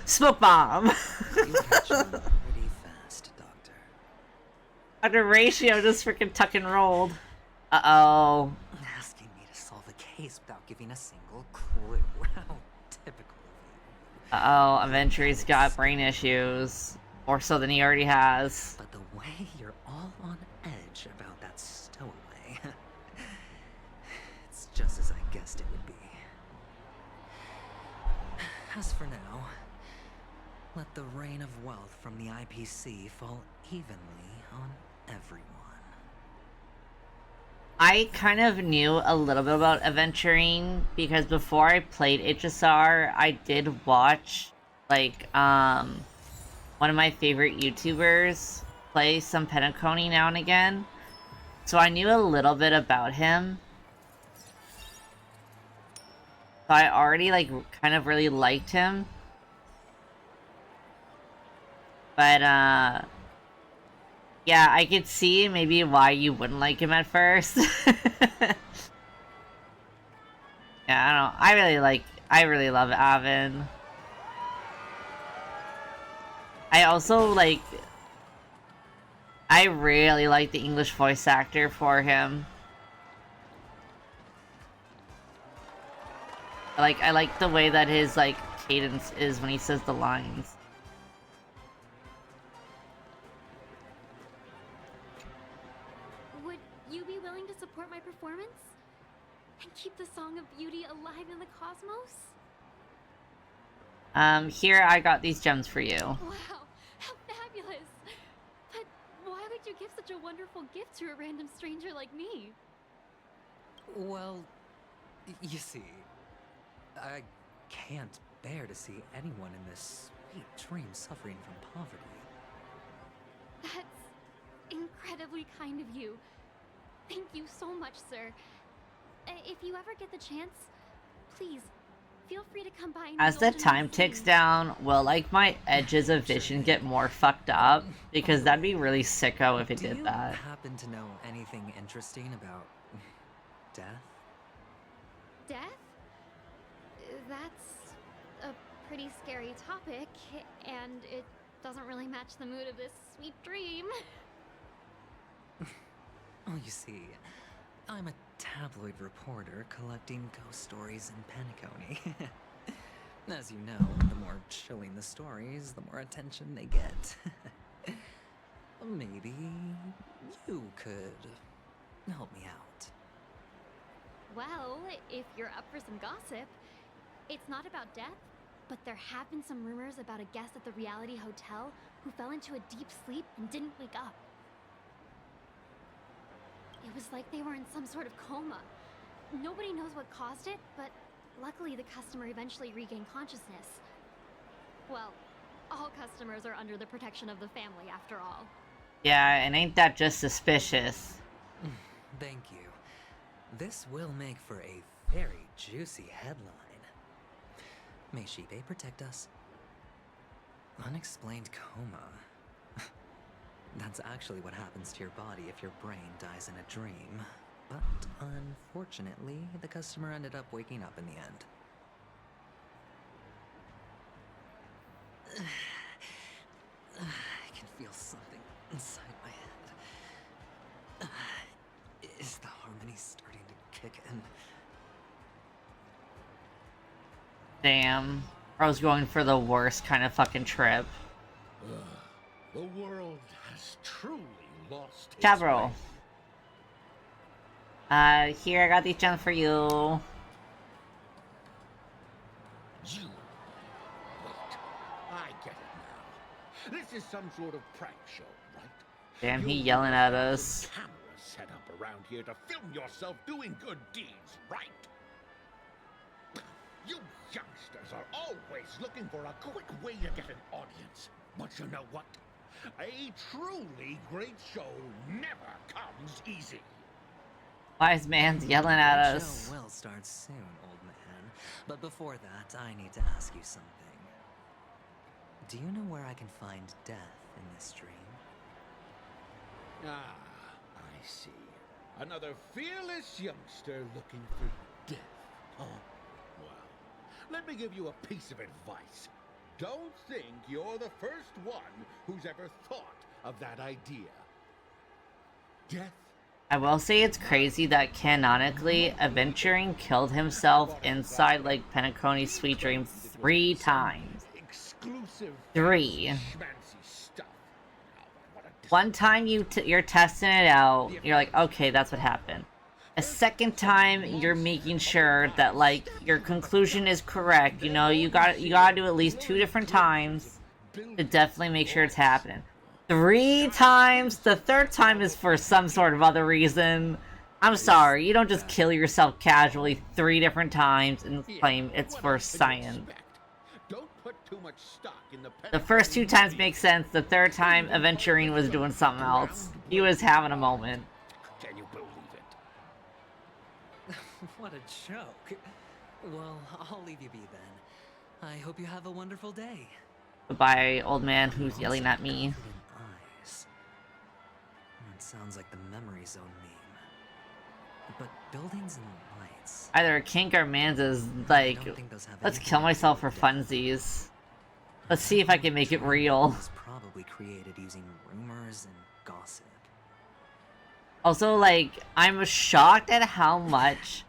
smoke bomb. You catch on pretty fast, Doctor. Under ratio just frickin' tuck and rolled. Uh-oh. Asking me to solve a case without giving a single clue. How typical of you. Uh-oh, Aventurine's got brain issues. More so than he already has. But the way you're all on edge about that stowaway, it's just as I guessed it would be. As for now, let the rain of wealth from the IPC fall evenly on everyone. I kind of knew a little bit about Aventurine because before I played HSR, I did watch, like, one of my favorite YouTubers play some Penacony now and again. So I knew a little bit about him. So I already, like, kind of really liked him. But, yeah, I could see maybe why you wouldn't like him at first. Yeah, I don't know. I really love Avon. I also, like, I really like the English voice actor for him. I like the way that his, like, cadence is when he says the lines. Would you be willing to support my performance? And keep the Song of Beauty alive in the cosmos? Here, I got these gems for you. Wow, how fabulous! But you give such a wonderful gift to a random stranger like me? Well, you see, I can't bear to see anyone in this sweet dream suffering from poverty. That's incredibly kind of you. Thank you so much, sir. If you ever get the chance, please, feel free to come by and As the indulge in time my ticks singing. down, will like my edges of vision get more fucked up? Because that'd be really sicko if it Do did you that. happen to know anything interesting about death? Death? That's a pretty scary topic, and it doesn't really match the mood of this sweet dream. Oh, you see, I'm a tabloid reporter collecting ghost stories in Penacony. As you know, the more chilling the stories, the more attention they get. Maybe you could help me out. Well, if you're up for some gossip, it's not about death, but there have been some rumors about a guest at the reality hotel who fell into a deep sleep and didn't wake up. It was like they were in some sort of coma. Nobody knows what caused it, but luckily the customer eventually regained consciousness. Well, all customers are under the protection of the family after all. Yeah, and ain't that just suspicious? Thank you. This will make for a very juicy headline. May Shibe protect us. Unexplained coma. That's actually what happens to your body if your brain dies in a dream. But unfortunately, the customer ended up waking up in the end. I can feel something inside my head. Is the harmony starting to kick in? Damn. I was going for the worst kind of fucking trip. The world has truly lost its Chabro. way. Here, I got these gems for you. You. Wait. I get it now. This is some sort of prank show, right? Damn, he You yelling at have us. cameras set up around here to film yourself doing good deeds, right? You youngsters are always looking for a quick way to get an audience. But you know what? A truly great show never comes easy. Wise man's yelling at The us. show will start soon, old man. But before that, I need to ask you something. Do you know where I can find death in this dream? Ah, I see. Another fearless youngster looking for death. Oh, well. Let me give you a piece of advice. Don't think you're the first one who's ever thought of that idea. Death. I will say it's crazy that canonically, Aventuring killed himself inside like Penacony's Sweet Dream 3 times. Exclusive 3. schmancy stuff. One time you're testing it out, you're like, okay, that's what happened. A second time, you're making sure that like your conclusion is correct. You know, you gotta do at least 2 different times to definitely make sure it's happening. 3 times? The 3rd time is for some sort of other reason. I'm sorry, you don't just kill yourself casually 3 different times and claim it's for science. Don't put too much stock in The first 2 times make sense. The 3rd time, Aventuring was doing something else. He was having a moment. Can you believe it? What a joke. Well, I'll leave you be then. I hope you have a wonderful day. Goodbye, old man who's yelling at me. Eyes. It sounds like the memory zone meme. But buildings and lights. Either Kink or Manza's like, let's kill myself for funsies. Let's see if I can make it real. Was probably created using rumors and gossip. Also, like, I'm shocked at how much,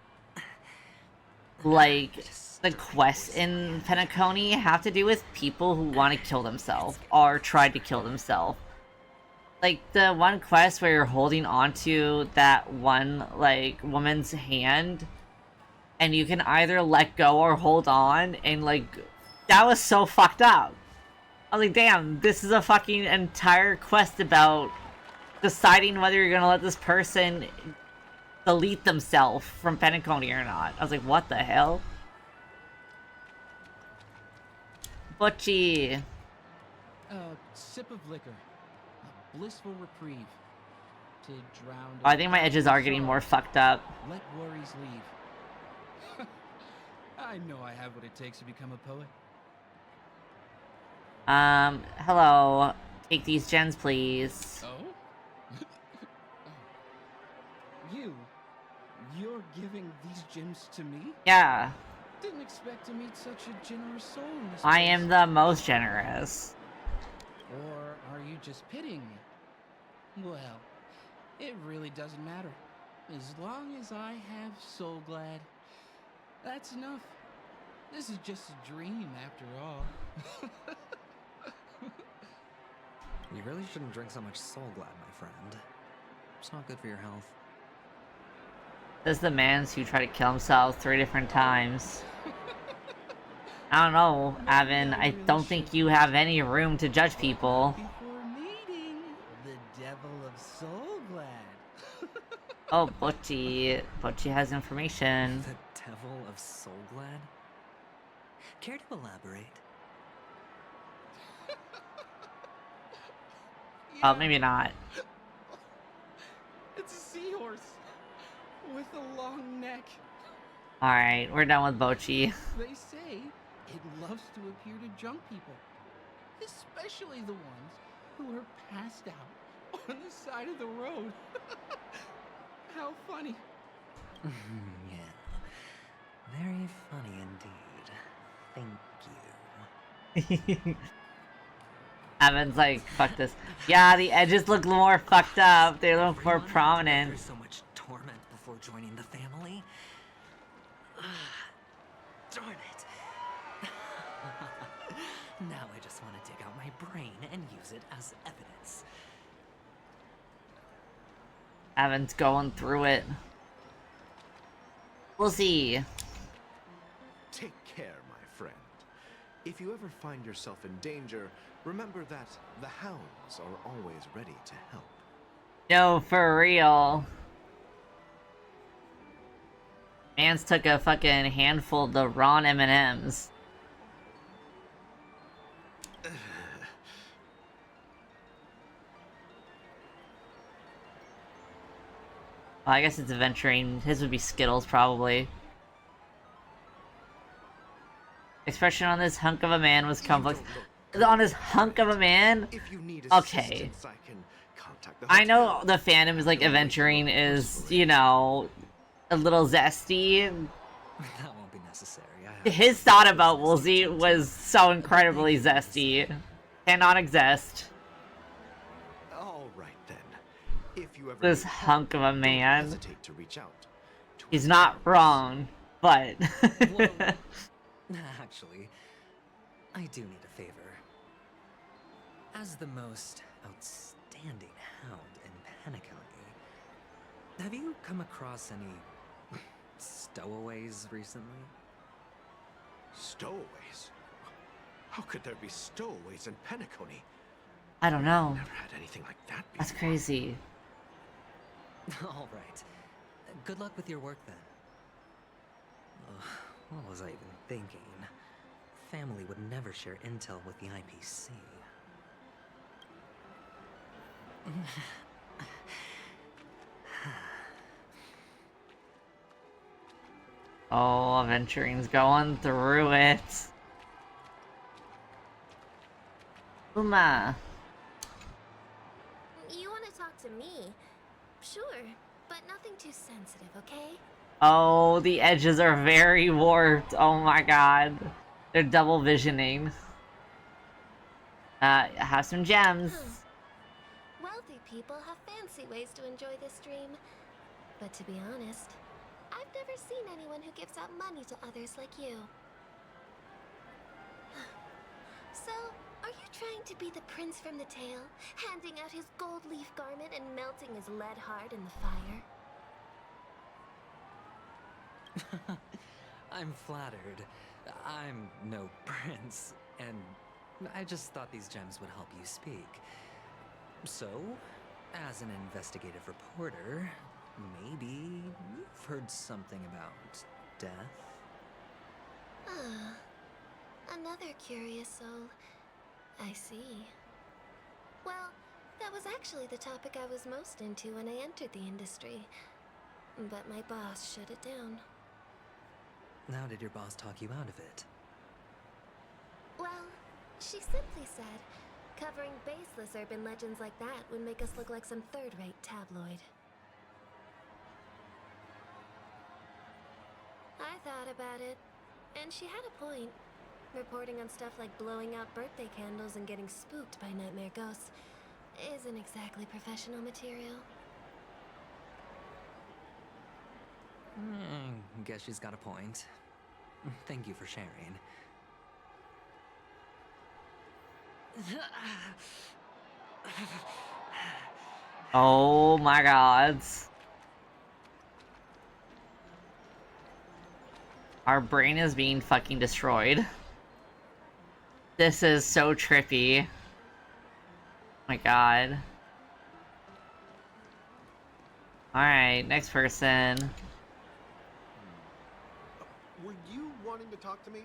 like, the quests in Penacony have to do with people who want to kill themselves or tried to kill themselves. Like, the one quest where you're holding onto that one, like, woman's hand, and you can either let go or hold on, and, like, that was so fucked up. I was like, damn, this is a fucking entire quest about deciding whether you're gonna let this person delete themselves from Penacony or not. I was like, what the hell? Butchie. A sip of liquor. A blissful reprieve. To drown... Oh, I think my edges are getting more fucked up. Let worries leave. I know I have what it takes to become a poet. Hello. Take these gens, please. Oh? You're giving these gems to me? Yeah. Didn't expect to meet such a generous soul in this I place. am the most generous. Or are you just pitying me? Well, it really doesn't matter. As long as I have Soul Glad, that's enough. This is just a dream after all. You really shouldn't drink so much Soul Glad, my friend. It's not good for your health. This is the man who tried to kill himself 3 different times. I don't know, Avin. I don't think you have any room to judge people. Before meeting the devil of Soul Glad. Oh, Butchie. Butchie has information. The devil of Soul Glad? Care to elaborate? Oh, maybe not. It's a seahorse with a long neck. Alright, we're done with Bocchi. They say it loves to appear to drunk people, especially the ones who are passed out on the side of the road. How funny. Yeah, very funny indeed. Thank you. Evan's like, fuck this. Yeah, the edges look more fucked up. They look more prominent. There's so much torment before joining the family. Darn it. Now I just want to dig out my brain and use it as evidence. Evan's going through it. We'll see. Take care, my friend. If you ever find yourself in danger, remember that the hounds are always ready to help. No, for real. Mans took a fucking handful of the raw M&Ms. Well, I guess it's adventuring. His would be Skittles, probably. Expression on this hunk of a man was complex. On this hunk of a man? Okay. I know the fandom is like adventuring is, you know, a little zesty. That won't be necessary. His thought about Woolsey was so incredibly zesty. Cannot exist. All right then. If you ever This need hunk of a don't man. hesitate to reach out. He's not wrong, but... Actually, I do need a favor. As the most outstanding hound in Penacony, have you come across any stowaways recently? Stowaways? How could there be stowaways in Penacony? I don't know. Never had anything like that before. That's crazy. All right. Good luck with your work then. What was I even thinking? Family would never share intel with the IPC. Oh, adventuring's going through it. Uma. You want to talk to me? Sure, but nothing too sensitive, okay? Oh, the edges are very warped. Oh my god. They're double visioning. Have some gems. Wealthy people have fancy ways to enjoy this dream. But to be honest, I've never seen anyone who gives out money to others like you. So, are you trying to be the prince from the tale, handing out his gold leaf garment and melting his lead heart in the fire? I'm flattered. I'm no prince, and I just thought these gems would help you speak. So, As an investigative reporter, maybe you've heard something about death? Ah, another curious soul. I see. Well, that was actually the topic I was most into when I entered the industry. But my boss shut it down. How did your boss talk you out of it? Well, she simply said, covering baseless urban legends like that would make us look like some third-rate tabloid. I thought about it, and she had a point. Reporting on stuff like blowing out birthday candles and getting spooked by nightmare ghosts isn't exactly professional material. Guess she's got a point. Thank you for sharing. Oh my god. Our brain is being fucking destroyed. This is so trippy. Oh my god. Alright, next person. Were you wanting to talk to me?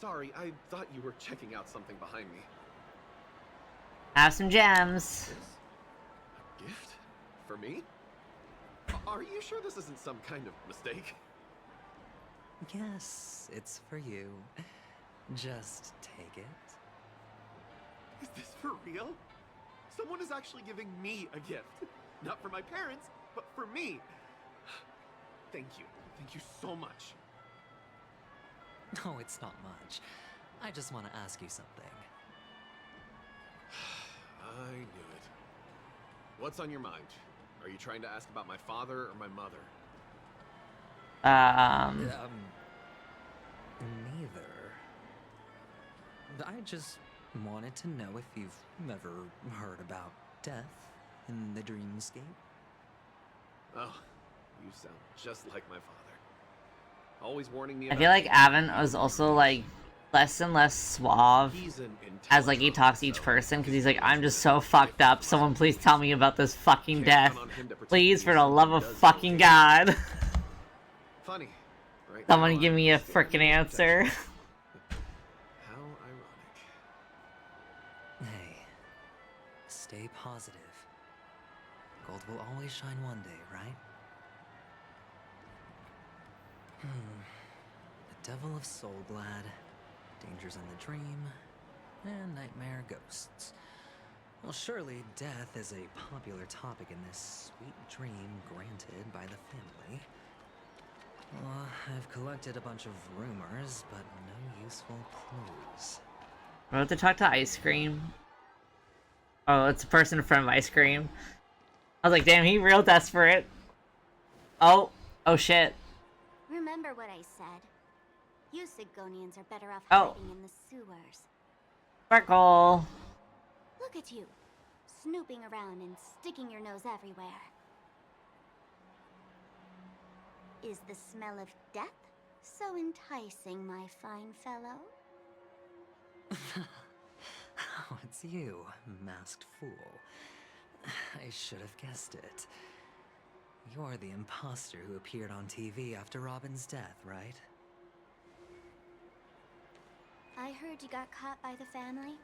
Sorry, I thought you were checking out something behind me. Have some gems. A gift? For me? Are you sure this isn't some kind of mistake? Yes, it's for you. Just take it. Is this for real? Someone is actually giving me a gift. Not for my parents, but for me. Thank you. Thank you so much. No, it's not much. I just want to ask you something. I knew it. What's on your mind? Are you trying to ask about my father or my mother? Neither. I just wanted to know if you've ever heard about death in the dreamscape. Oh, you sound just like my father. Always warning me I about feel like Avon was also like less and less suave as like he talks to each person because he's like, I'm just so fucked up. Someone please tell me about this fucking death. Please, for the love of fucking God. Funny, right? Someone give me a frickin' answer. How ironic. Hey, stay positive. Gold will always shine one day, right? The Devil of Soulglad, Dangers in the Dream, and Nightmare Ghosts. Well, surely death is a popular topic in this sweet dream granted by the family. Well, I've collected a bunch of rumors, but no useful clues. I want to talk to Ice Cream. Oh, it's a person in front of Ice Cream. I was like, damn, he real desperate. Oh shit. Remember what I said. You Sigonians are better off Oh. hiding in the sewers. Sparkle. Look at you, snooping around and sticking your nose everywhere. Is the smell of death so enticing, my fine fellow? Oh, it's you, masked fool. I should have guessed it. You're the imposter who appeared on TV after Robin's death, right? I heard you got caught by the family.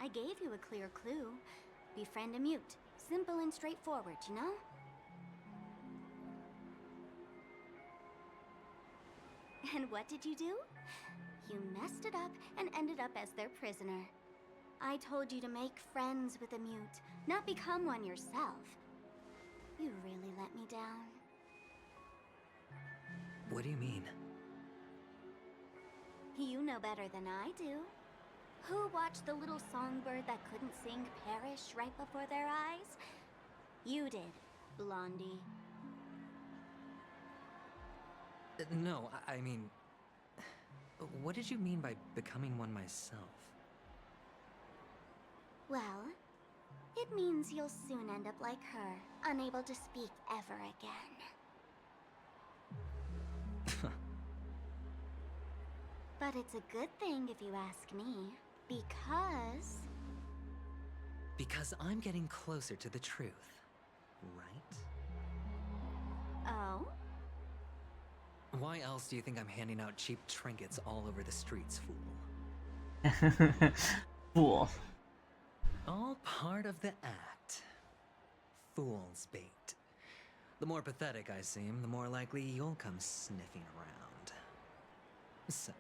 I gave you a clear clue. Befriend a mute. Simple and straightforward, you know? And what did you do? You messed it up and ended up as their prisoner. I told you to make friends with a mute, not become one yourself. You really let me down. What do you mean? You know better than I do. Who watched the little songbird that couldn't sing perish right before their eyes? You did, Blondie. No, I mean... What did you mean by becoming one myself? Well, it means you'll soon end up like her, unable to speak ever again. But it's a good thing if you ask me, because... Because I'm getting closer to the truth, right? Oh? Why else do you think I'm handing out cheap trinkets all over the streets, fool? Fool. All part of the act. Fool's bait. The more pathetic I seem, the more likely you'll come sniffing around. So,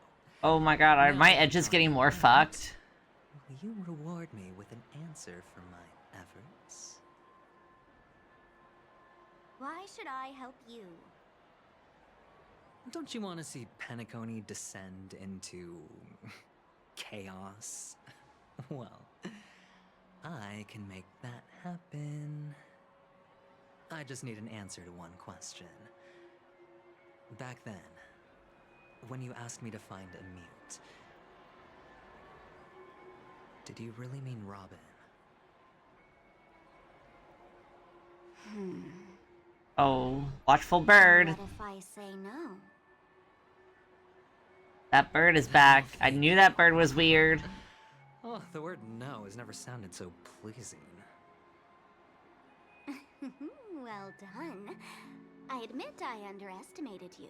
Oh my god, are now my that we've edges drawn getting the more line, fucked? Will you reward me with an answer for my efforts? Why should I help you? Don't you want to see Penacony descend into chaos? Well, I can make that happen. I just need an answer to one question. Back then, when you asked me to find a mute, did you really mean Robin? Oh, watchful bird. What if I say no? That bird is back. I knew that bird was weird. Oh, the word no has never sounded so pleasing. Well done. I admit I underestimated you,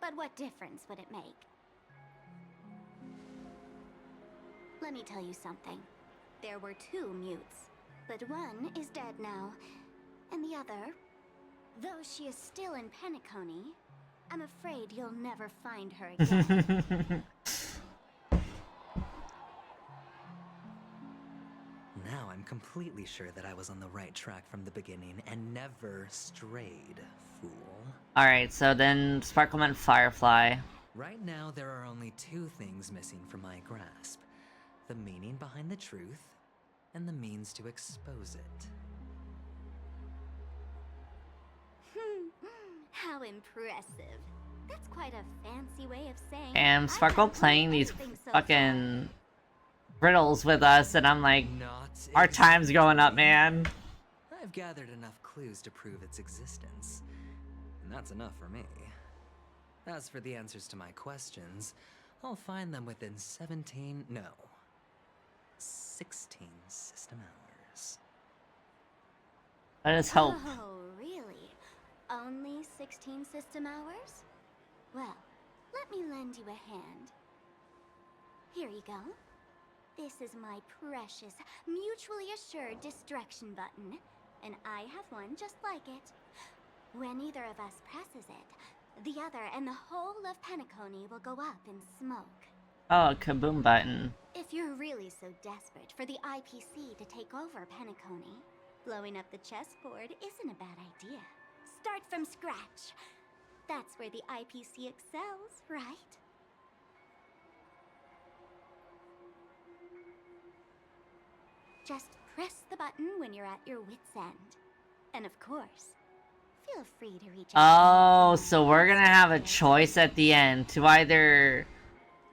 but what difference would it make? Let me tell you something. There were 2 mutes, but one is dead now, and the other, though she is still in Penacony, I'm afraid you'll never find her again. Now I'm completely sure that I was on the right track from the beginning and never strayed, fool. Alright, so then Sparkle meant Firefly. Right now, there are only 2 things missing from my grasp. The meaning behind the truth, and the means to expose it. How impressive. That's quite a fancy way of saying. And Sparkle playing these fucking riddles with us, and I'm like, our time's going up, man. I've gathered enough clues to prove its existence, and that's enough for me. As for the answers to my questions, I'll find them within 16 system hours. Let us hope. Oh, really? Only 16 system hours? Well, let me lend you a hand. Here you go. This is my precious, mutually assured distraction button, and I have one just like it. When either of us presses it, the other and the whole of Penacony will go up in smoke. Oh, a kaboom button. If you're really so desperate for the IPC to take over Penacony, blowing up the chessboard isn't a bad idea. Start from scratch. That's where the IPC excels, right? Just press the button when you're at your wit's end. And of course, feel free to reach out. Oh, so we're gonna have a choice at the end to either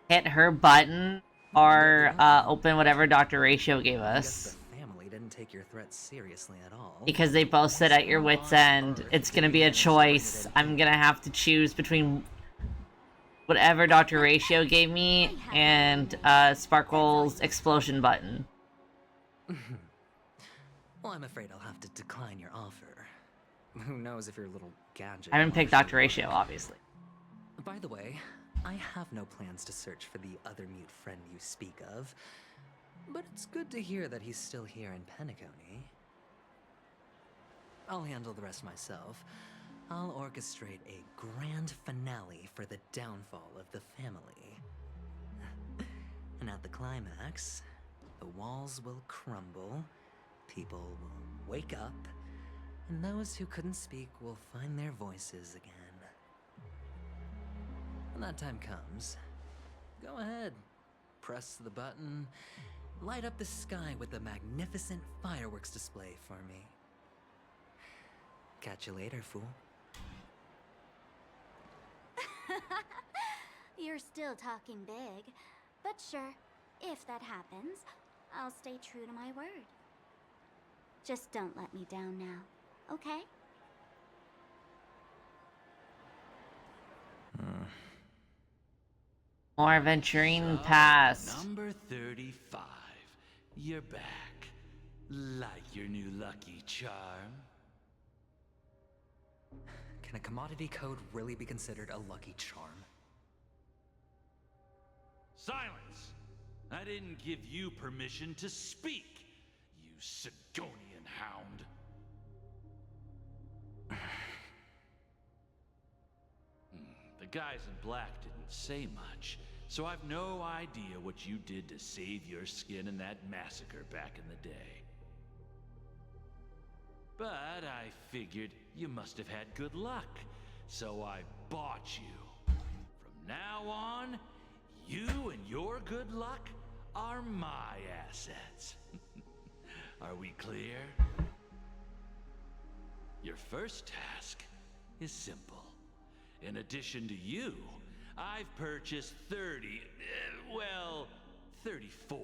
hit her button or open whatever Dr. Ratio gave us. The family didn't take your threats seriously at all. Because they both said at your wit's end, it's gonna be a choice. I'm gonna have to choose between whatever Dr. Ratio gave me and Sparkle's explosion button. Well, I'm afraid I'll have to decline your offer. Who knows if your little gadget... I haven't picked Dr. Ratio, obviously. By the way, I have no plans to search for the other mute friend you speak of, but it's good to hear that he's still here in Penacony. I'll handle the rest myself. I'll orchestrate a grand finale for the downfall of the family. And at the climax, the walls will crumble, people will wake up, and those who couldn't speak will find their voices again. When that time comes, go ahead, press the button, light up the sky with a magnificent fireworks display for me. Catch you later, fool. You're still talking big, but sure, if that happens, I'll stay true to my word. Just don't let me down now, okay? More venturing pass. Number 35. You're back. Like your new lucky charm? Can a commodity code really be considered a lucky charm? Silence! I didn't give you permission to speak, you Sigonian hound. The guys in black didn't say much, so I've no idea what you did to save your skin in that massacre back in the day. But I figured you must have had good luck, so I bought you. From now on, you and your good luck are my assets. Are we clear? Your first task is simple. In addition to you, I've purchased 34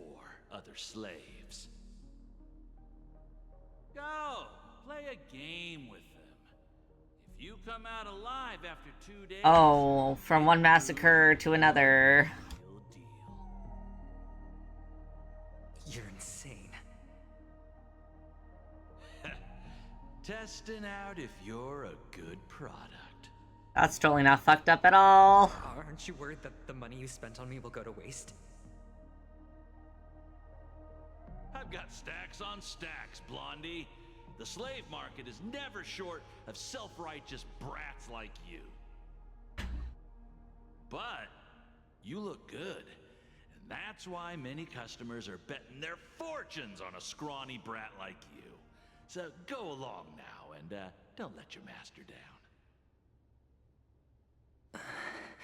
other slaves. Go, play a game with them. If you come out alive after 2 days... Oh, from one massacre to another. You're insane. Testing out if you're a good product. That's totally not fucked up at all. Aren't you worried that the money you spent on me will go to waste? I've got stacks on stacks, Blondie. The slave market is never short of self-righteous brats like you. But you look good, and that's why many customers are betting their fortunes on a scrawny brat like you. So go along now and don't let your master down.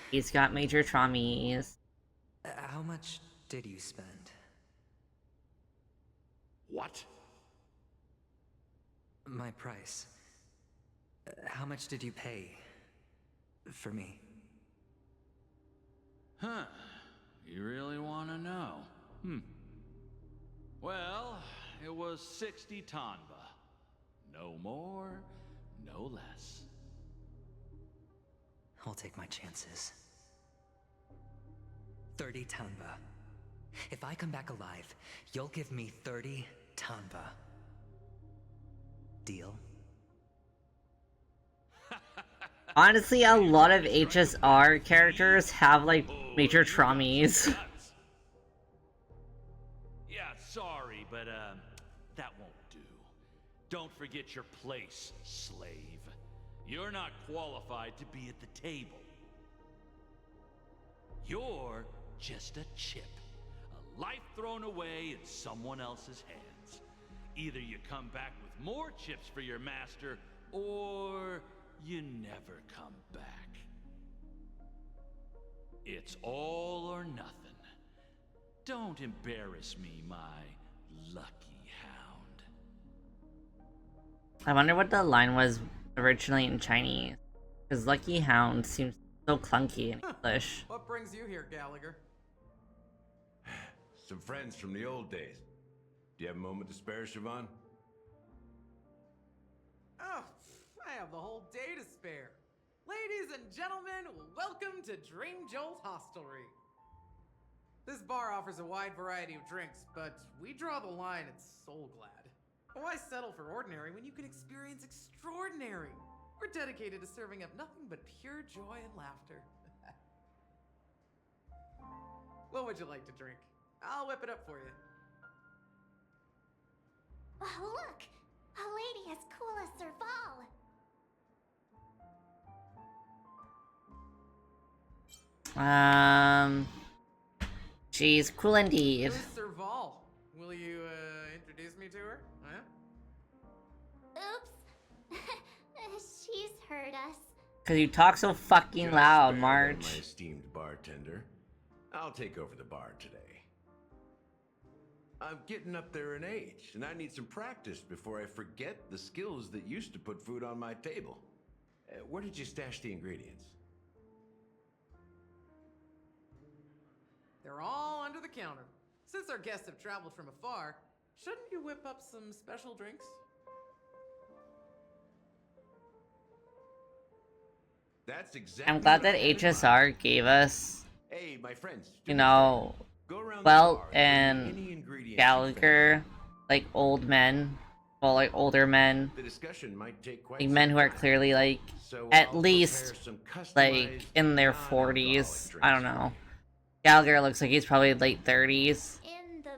He's got major traumies. How much did you spend? What? My price. How much did you pay for me? Huh. You really want to know? Well, it was 60 tanba. No more, no less. I'll take my chances. 30 tanba. If I come back alive, you'll give me 30 tanba. Deal? Honestly, a lot of HSR characters have, like, major traumies. Yeah, sorry, but, that won't do. Don't forget your place, slave. You're not qualified to be at the table. You're just a chip. A life thrown away in someone else's hands. Either you come back with more chips for your master, or you never come back. It's all or nothing. Don't embarrass me, my lucky hound. I wonder what the line was originally in Chinese. Because Lucky Hound seems so clunky in English. What brings you here, Gallagher? Some friends from the old days. Do you have a moment to spare, Siobhan? Oh, I have the whole day to spare. Ladies and gentlemen, welcome to Dream Jolt Hostelry. This bar offers a wide variety of drinks, but we draw the line at Soul Glad. Why settle for ordinary when you can experience extraordinary? We're dedicated to serving up nothing but pure joy and laughter. What would you like to drink? I'll whip it up for you. Oh, look! A lady as cool as Serval! She's cool indeed. Who's Serval? Will you, introduce me to her? Huh? Oops. She's heard us. Cause you talk so fucking Just loud, spare Marge. them, my esteemed bartender. I'll take over the bar today. I'm getting up there in age, and I need some practice before I forget the skills that used to put food on my table. Where did you stash the ingredients? They're all under the counter. Since our guests have traveled from afar, shouldn't you whip up some special drinks? That's exactly. I'm glad what that I had in mind. HSR gave us, Hey, my friends. you know, Go around the Welt bar, and any ingredients you Gallagher like old men, well, like older men, The discussion might take quite like some men who are time. clearly like So at I'll least prepare some like customized in their non-alcoholic 40s. I drinks don't for know. you. Gallagher looks like he's probably late 30s In the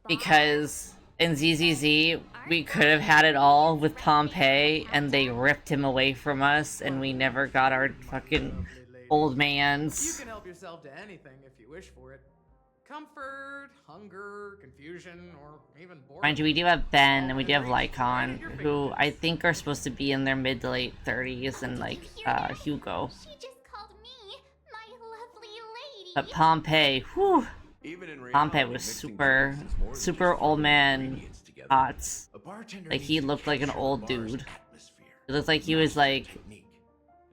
because in ZZZ we could have had it all with Pompeii and they ripped him away from us and we never got our fucking old You mans. can help yourself to anything if you wish for it. Comfort, hunger, confusion, or even boredom. Mind you, we do have Ben and we do have Lycon, who I think are supposed to be in their mid to late 30s, and like Hugo. She just called me my lovely lady. But Pompeii, whew. Even in Pompeii reality, was mixing super, drinks is more than super just old throwing man ingredients together. hots. A bartender Like he needs to looked like an capture old the bar's dude. atmosphere, He looked like he was master like technique,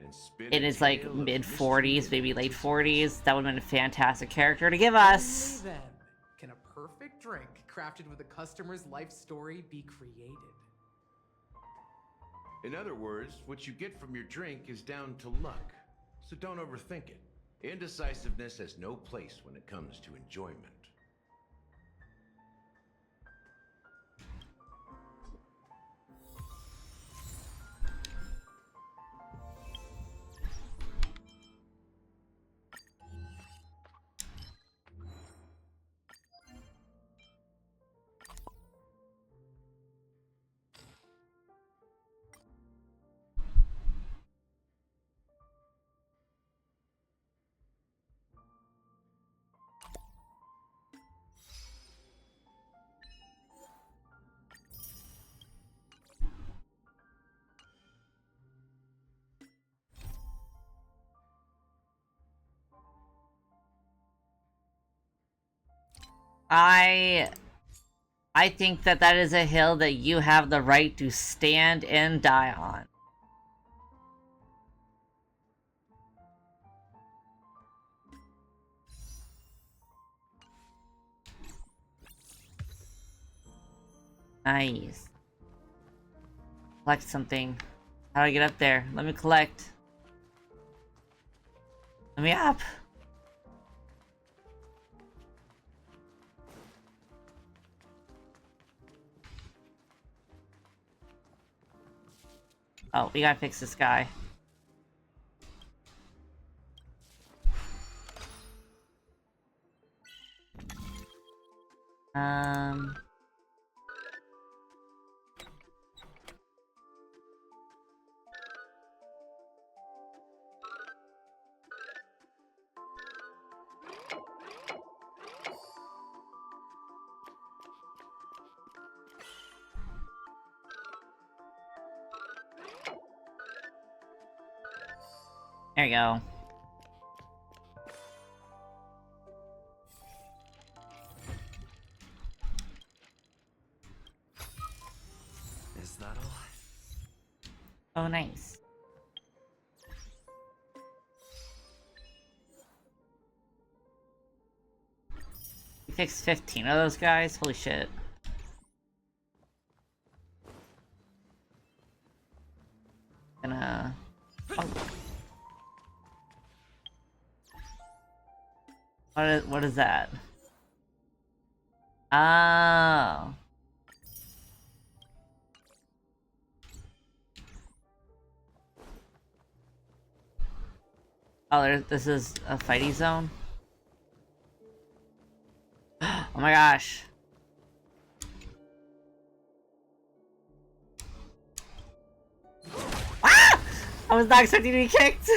and spin in a his like tale of mid mystery 40s, and maybe late anticipation. 40s. That would have been a fantastic character to give us. Only then can a perfect drink crafted with a customer's life story be created. In other words, what you get from your drink is down to luck, so don't overthink it. Indecisiveness has no place when it comes to enjoyment. I think that that is a hill that you have the right to stand and die on. Nice. Collect something. How do I get up there? Let me collect. Let me up. Oh, we gotta fix this guy. There you go. Is that all? Oh, nice. We fixed 15 of those guys? Holy shit. Gonna... Oh. What is that? Oh. Oh, this is a fighting zone? Oh my gosh. Ah! I was not expecting to be kicked.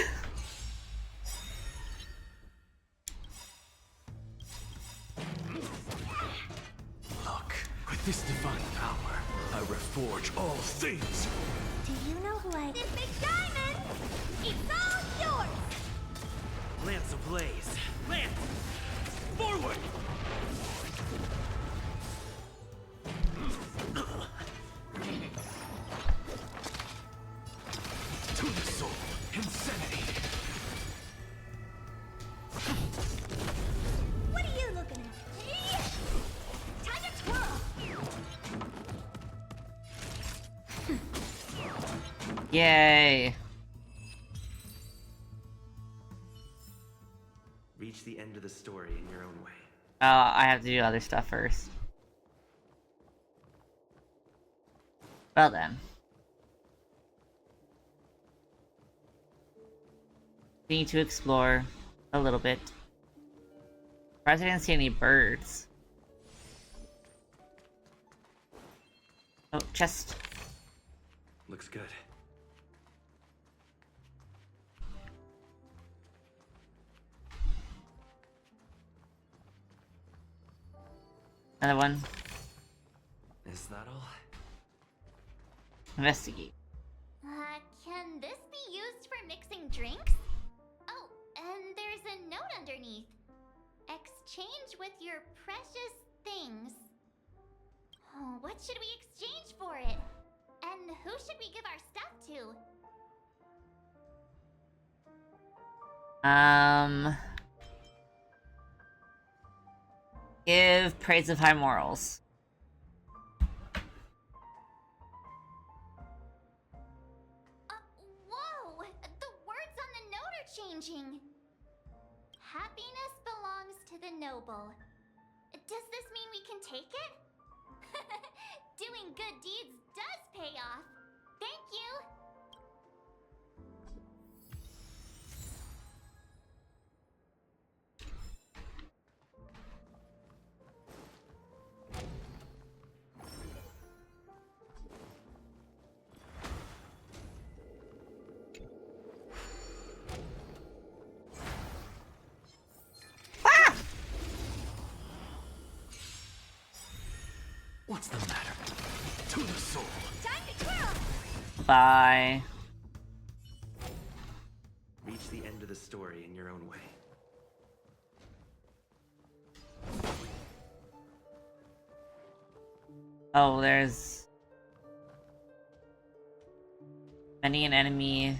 Look, with this divine power, I reforge all things. Do you know who I... This big diamond! It's all yours! Lance ablaze! Lance! Forward! To the soul, insanity. What are you looking at? Time to twirl! Yay. Reach the end of the story in your own way. I have to do other stuff first. Well then. We need to explore a little bit. I didn't see any birds. Oh, chest. Looks good. Another one. Is that all? Investigate. Can this be used for mixing drinks? Oh, and there's a note underneath. Exchange with your precious things. Oh, what should we exchange for it? And who should we give our stuff to? Give praise of high morals. Whoa! The words on the note are changing. Happiness belongs to the noble. Does this mean we can take it? Doing good deeds does pay off. Thank you. What's the matter? To the soul. Time to twirl. Bye. Reach the end of the story in your own way. Oh, there's many an enemy.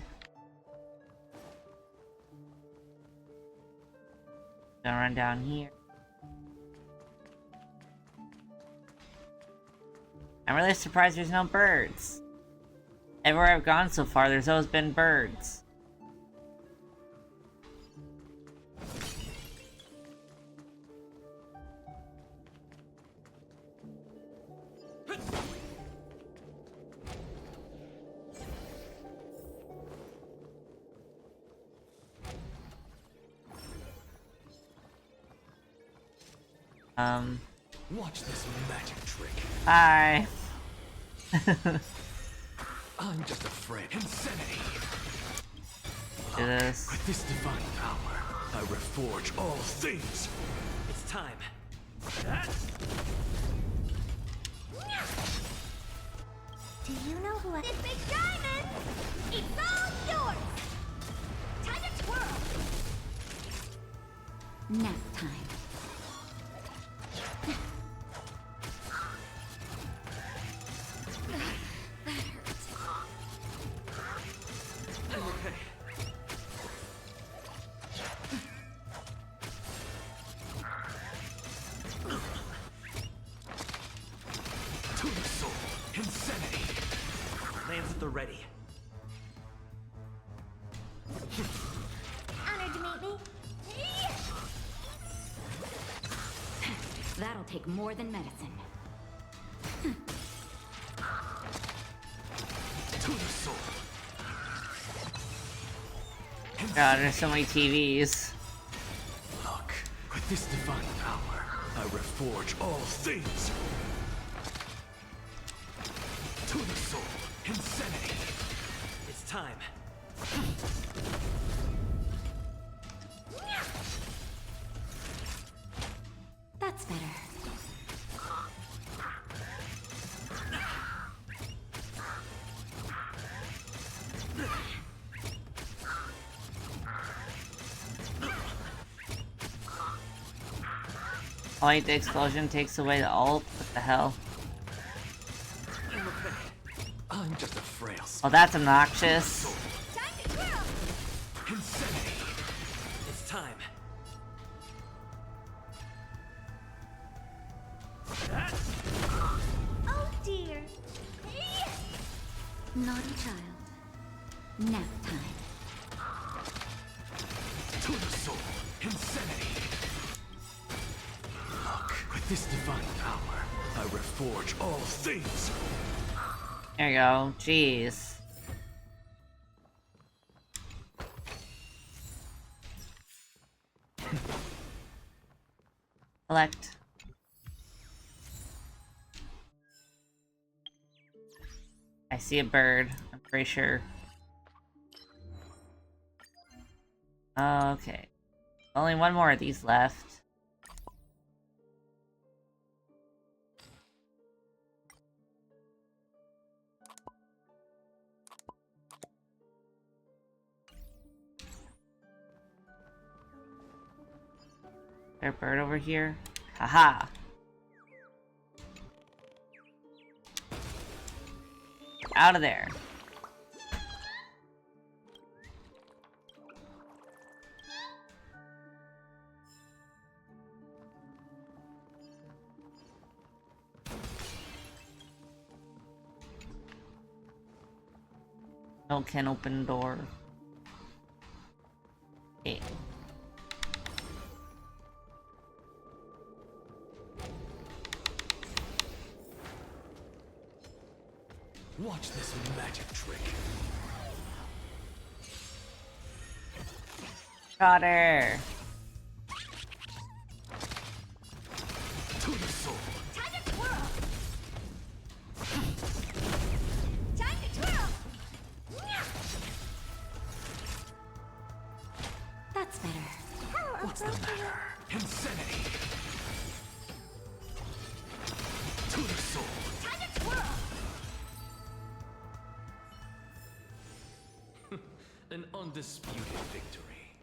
Gonna run down here. I'm really surprised there's no birds. Everywhere I've gone so far, there's always been birds. Watch this magic trick. Hi. I'm just afraid. Insanity. Do this. With this divine power, I reforge all things. It's time. Do you know who I... This big diamond! It's all yours! Time to twirl! Nap time. Ready. Honored to meet me. That'll take more than medicine. To the soul. God, there's so many TVs. Look, with this divine power, I reforge all things. To the soul. Insanity. It's time. That's better. Oh wait, the explosion takes away the ult? What the hell? I'm just a frail. Oh, that's obnoxious. Time to twirl. Insanity. It's time. Oh dear. Naughty child. Nap time. To the soul. Insanity. Look, with this divine power, I reforge all things. There you go. Jeez. Select. I see a bird. I'm pretty sure. Okay. Only one more of these left. Is there a bird over here? Haha! Out of there. No can open door. Okay. Watch this magic trick. Got her. To the soul. Time to twirl! Time to twirl! That's better. What's the matter? Insanity. To the soul. Time to twirl! An undisputed victory.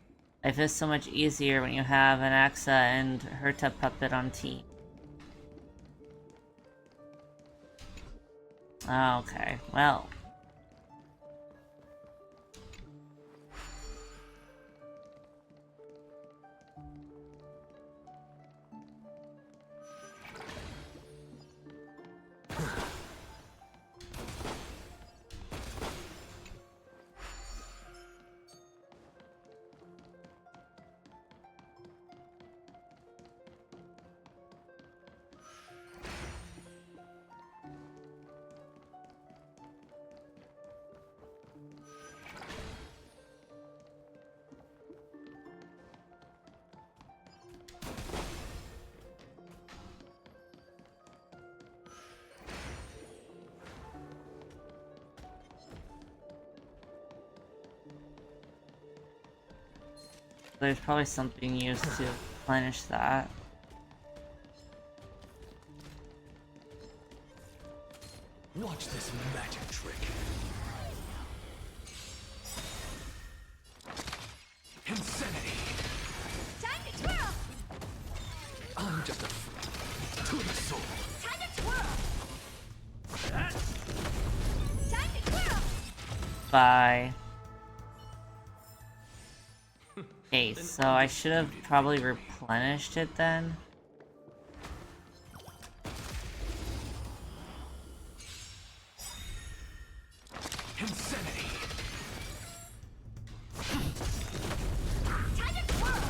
Life is so much easier when you have an Axa and Herta puppet on team. Okay, well. There's probably something used to replenish that. Watch this magic trick. Insanity. Time to twirl! I'm just a fool. To the soul. Time to twirl! Time to twirl! Bye. Okay, so I should have probably replenished it then. Insanity. Time to twirl!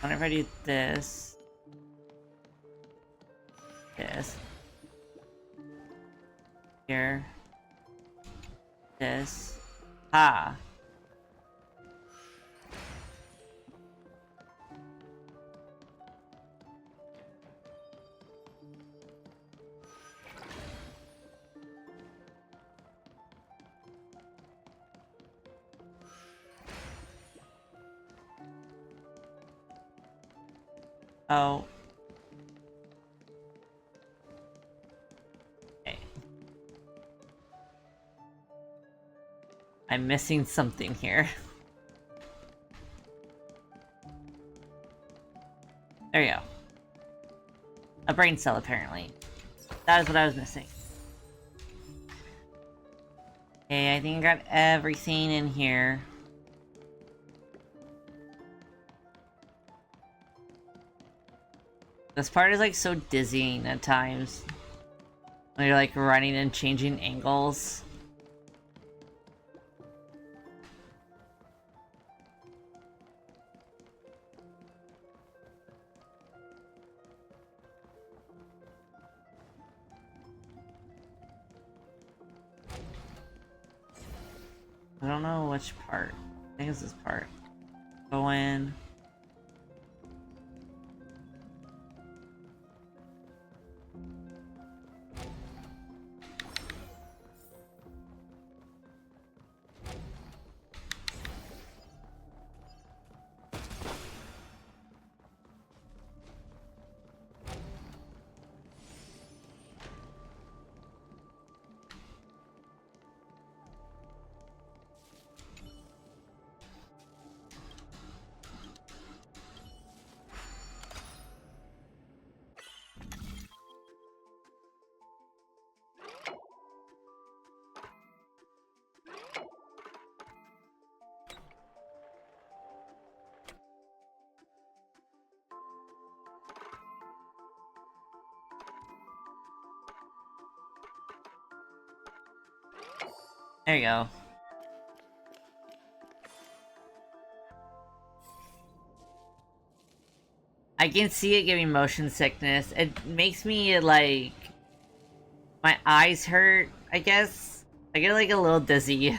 Whenever I do this, here, this, ah. Oh. Okay. I'm missing something here. There you go. A brain cell, apparently. That is what I was missing. Okay, I think I got everything in here. This part is like so dizzying at times. When you're like running and changing angles. I don't know which part. I think it's this part. Go in. There you go. I can see it giving motion sickness. It makes me like my eyes hurt, I guess. I get like a little dizzy.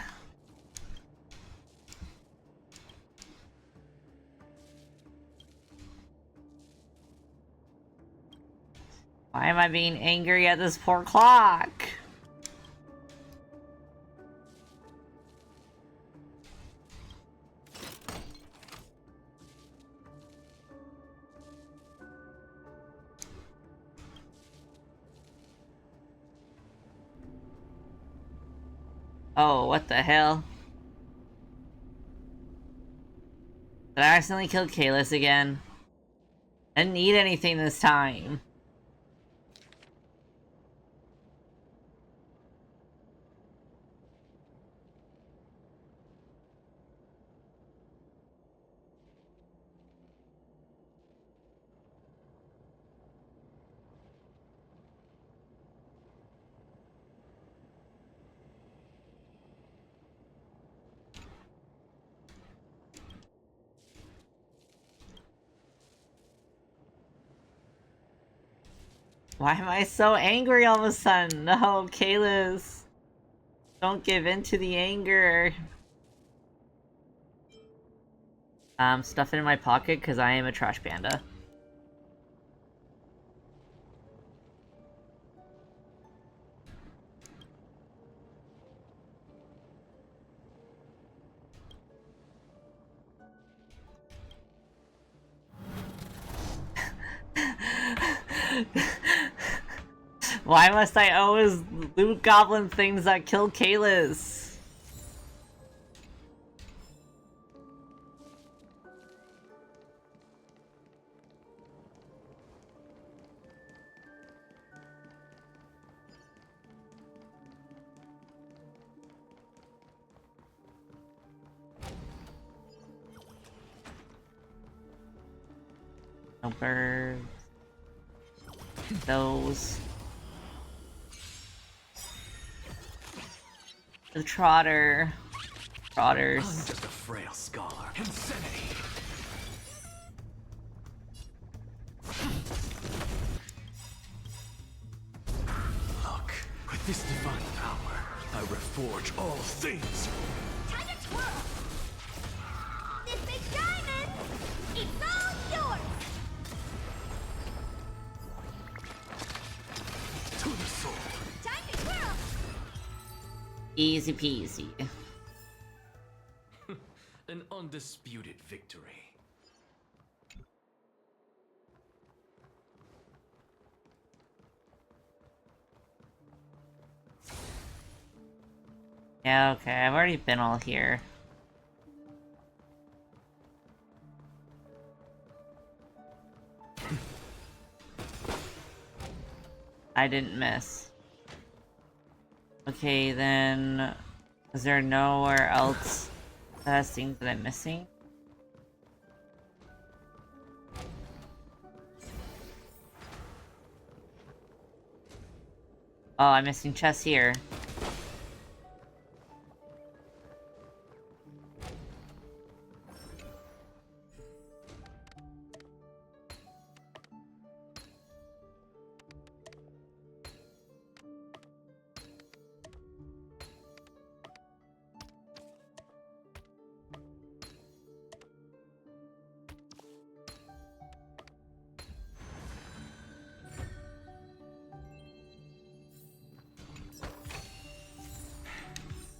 Why am I being angry at this poor clock? Oh, what the hell? Did I accidentally kill Kalis again? I didn't need anything this time. Why am I so angry all of a sudden? No, Kalis. Don't give in to the anger. Stuff it in my pocket because I am a trash panda. Why must I always loot goblin things that kill Kalis? No birds. Those. The trotter. Trotters. I'm just a frail scholar. Insanity. Look, with this divine power, I reforge all things. Time to twirl! This big diamond, it's all yours! To the soul. Time to twirl! Easy peasy. An undisputed victory. Yeah, okay, I've already been all here. I didn't miss. Okay, then... Is there nowhere else that has things that I'm missing? Oh, I'm missing chests here.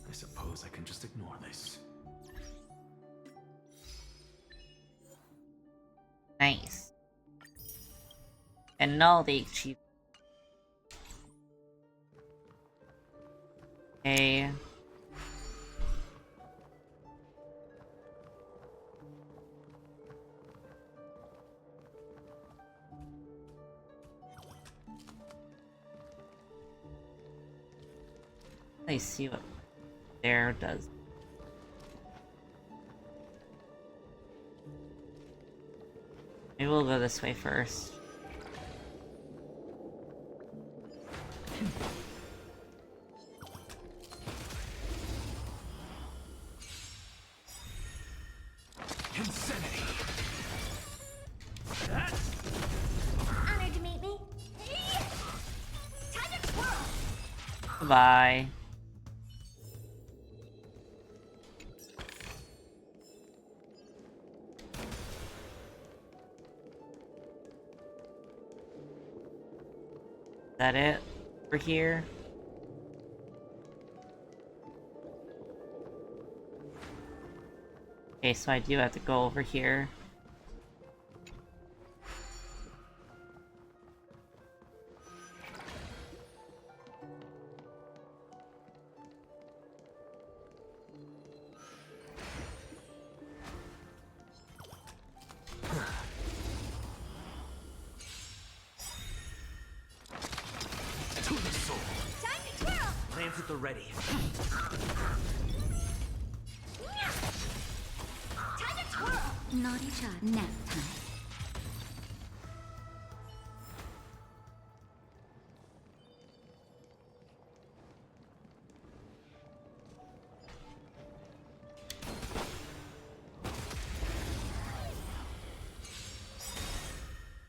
I suppose I can just ignore this. Nice. And all the achievements. Okay. I see what there does. Maybe we'll go this way first. Insanity! Honored to meet me. Time to twirl. Bye. Is that it? Over here? Okay, so I do have to go over here. To the soul! Time to twirl. Plans at the ready. Time to twirl. Naughty child. Nap time.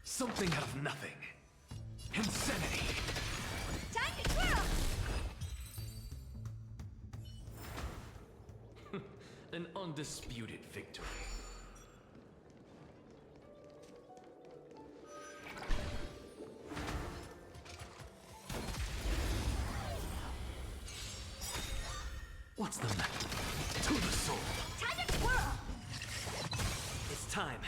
Something out of nothing. Insanity! Time to twirl. An undisputed victory. What's the matter? To the soul! Time to twirl. It's time.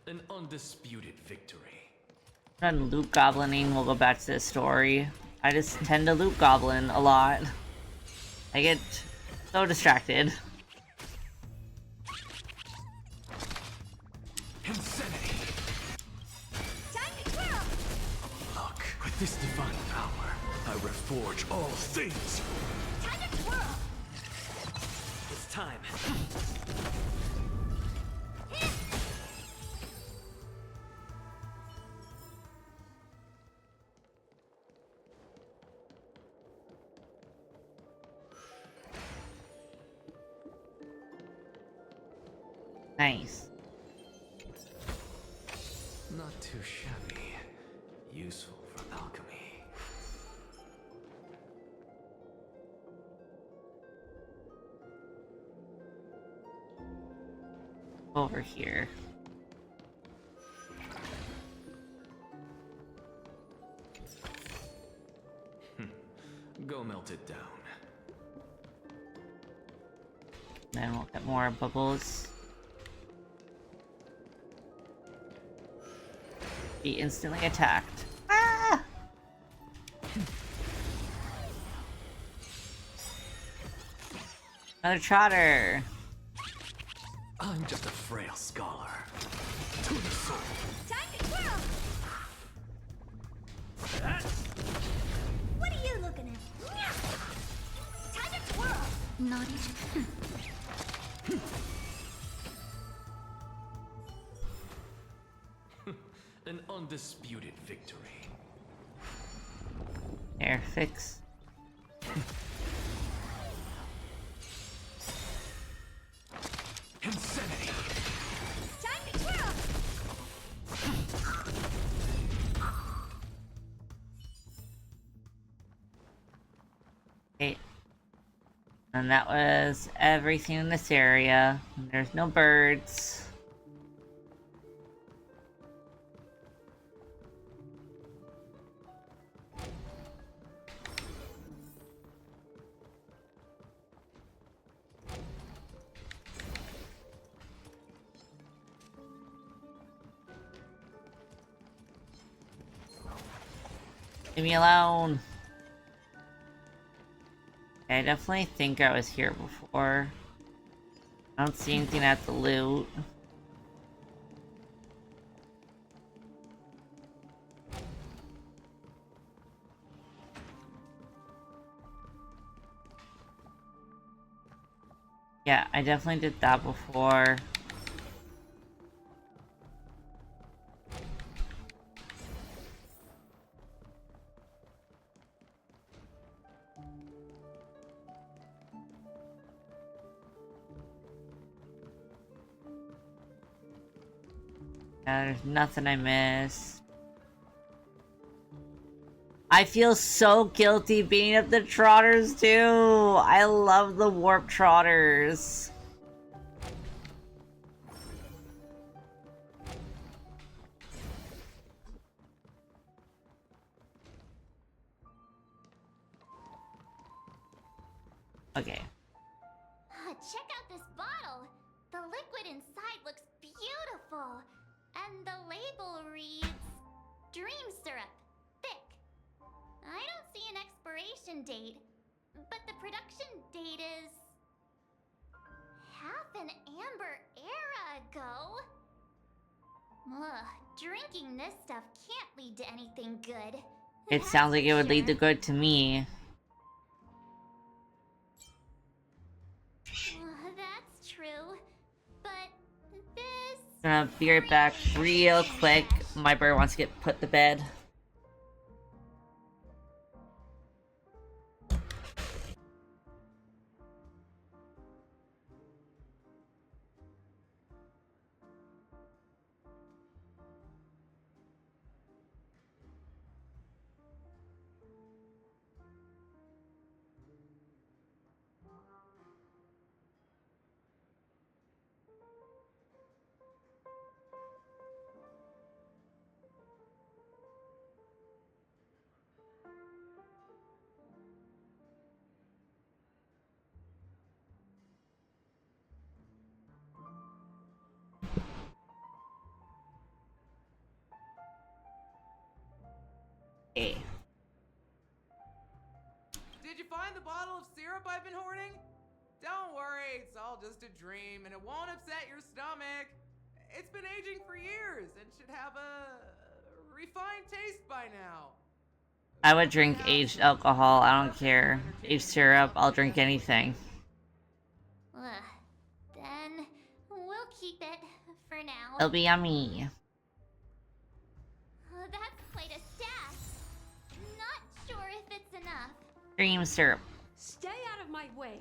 An undisputed victory. Done loot goblining, we'll go back to the story. I just tend to loot goblin a lot. I get so distracted. Insanity! Time to twirl. Look, with this divine power, I reforge all things! Time to twirl. It's time. Nice. Not too shabby. Useful for alchemy. Over here. Go melt it down. Then we'll get more bubbles. Be instantly attacked. Ah! Another trotter. I'm just a frail scholar. To the soul. Time to twirl. What are you looking at? Time to twirl. Naughty. undisputed victory. Air fix. Insanity. Time to twirl! Okay. And that was everything in this area. There's no birds. Leave me alone. I definitely think I was here before. I don't see anything at the loot. Yeah, I definitely did that before. Yeah, there's nothing I missed. I feel so guilty beating up the trotters too. I love the warp trotters. Okay. Check out this bottle. The liquid inside looks beautiful. And the label reads Dream Syrup, thick. I don't see an expiration date, but the production date is half an amber era ago. Ugh, drinking this stuff can't lead to anything good. It sounds like it would lead to good to me. That's true, but this... Gonna be right back real quick. My bird wants to get put to bed. Okay. Did you find the bottle of syrup I've been hoarding? Don't worry, it's all just a dream and it won't upset your stomach. It's been aging for years and should have a refined taste by now. I would drink aged alcohol. I don't care. Aged syrup. I'll drink anything. Then we'll keep it for now. It'll be yummy. That's quite a stash. Not sure if it's enough. Dream syrup. Stay out of my way.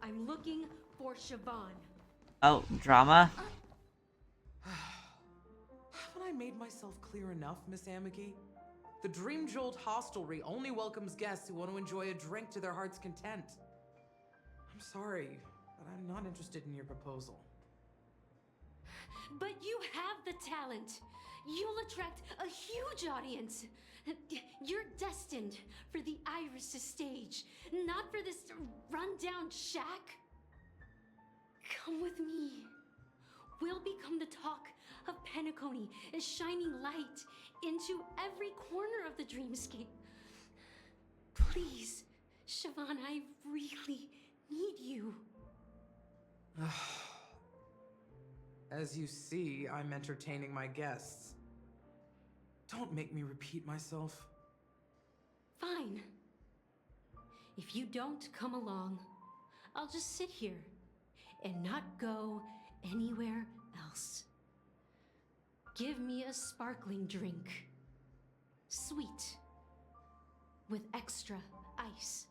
I'm looking for Siobhan. Oh, drama? Haven't I made myself clear enough, Miss Amiki? The Dream Jolt Hostelry only welcomes guests who want to enjoy a drink to their heart's content. I'm sorry, but I'm not interested in your proposal. But you have the talent. You'll attract a huge audience. You're destined for the Iris' stage, not for this rundown shack. Come with me. We'll become the talk of Penacony, a shining light into every corner of the dreamscape. Please, Siobhan, I really need you. As you see, I'm entertaining my guests. Don't make me repeat myself. Fine. If you don't come along, I'll just sit here and not go anywhere else. Give me a sparkling drink. Sweet. With extra ice.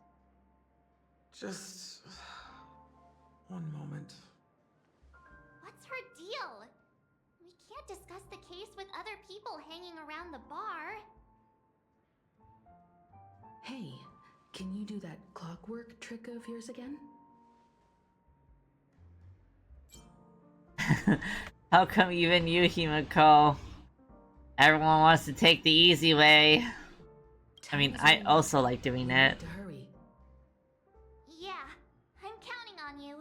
Just one moment. What's her deal? We can't discuss the case with other people hanging around the bar. Hey, can you do that clockwork trick of yours again? How come even you, Himiko? Everyone wants to take the easy way. I mean, I also like doing it. To hurry. Yeah, I'm counting on you.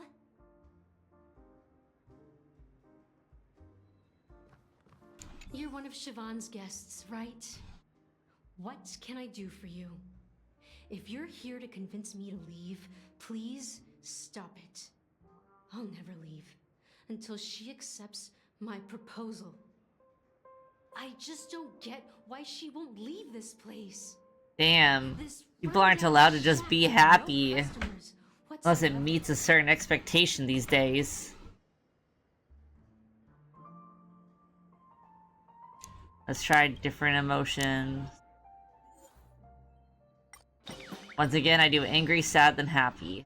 You're one of Siobhan's guests, right? What can I do for you? If you're here to convince me to leave, please stop it. I'll never leave until she accepts my proposal. I just don't get why she won't leave this place. Damn. People aren't allowed to just be happy. Unless it meets a certain expectation these days. Let's try different emotions. Once again, I do angry, sad, then happy.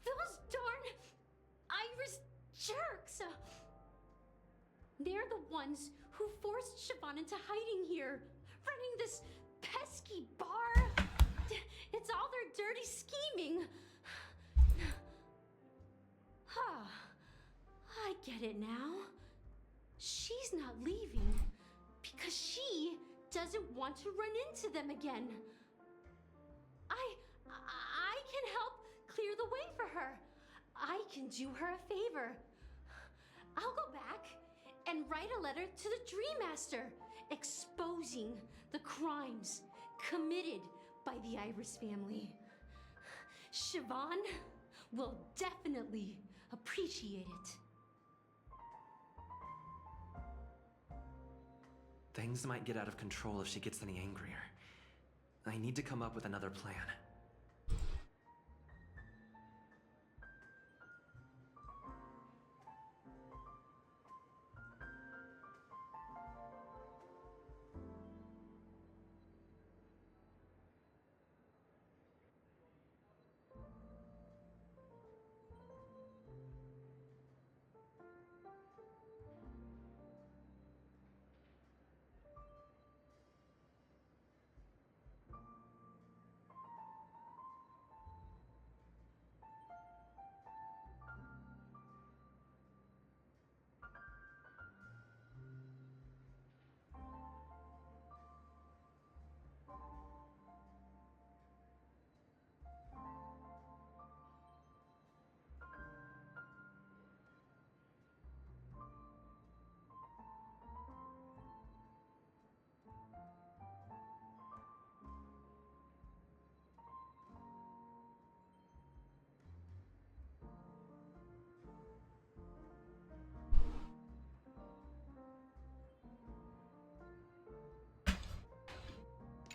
Those darn Irish jerks! They're the ones who forced Siobhan into hiding here, running this pesky bar. It's all their dirty scheming. I get it now. She's not leaving because she doesn't want to run into them again. I can help clear the way for her. I can do her a favor. I'll go back and write a letter to the Dream Master exposing the crimes committed by the Iris family. Siobhan will definitely appreciate it. Things might get out of control if she gets any angrier. I need to come up with another plan.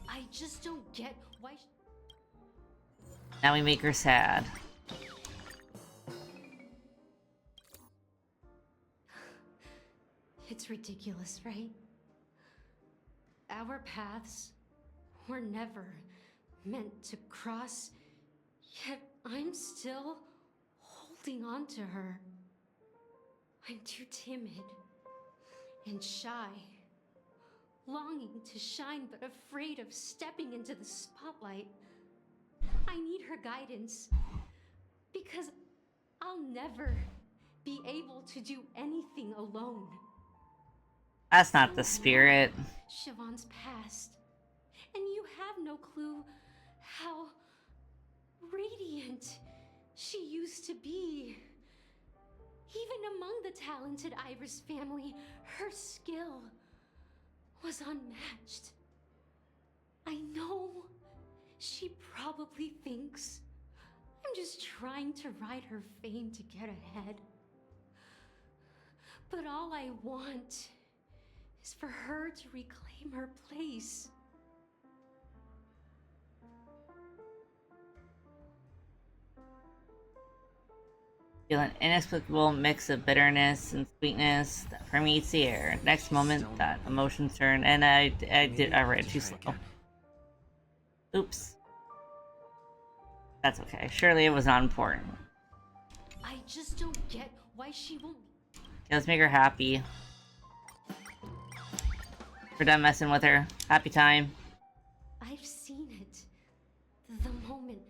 I just don't get why. Now we make her sad. It's ridiculous, right? Our paths were never meant to cross, yet I'm still holding on to her. I'm too timid and shy, longing to shine but afraid of stepping into the spotlight. I need her guidance because I'll never be able to do anything alone. That's not the spirit. Siobhan's past, and you have no clue how radiant she used to be. Even among the talented Iris family, her skill was unmatched. I know she probably thinks I'm just trying to ride her fame to get ahead. But all I want is for her to reclaim her place. Feel an inexplicable mix of bitterness and sweetness that permeates the air. Next moment, that emotions turn, and I read it too slow. Oops. That's okay. Surely it was not important. I just don't get why she won't. Yeah, let's make her happy. We're done messing with her. Happy time. I've seen it. The moment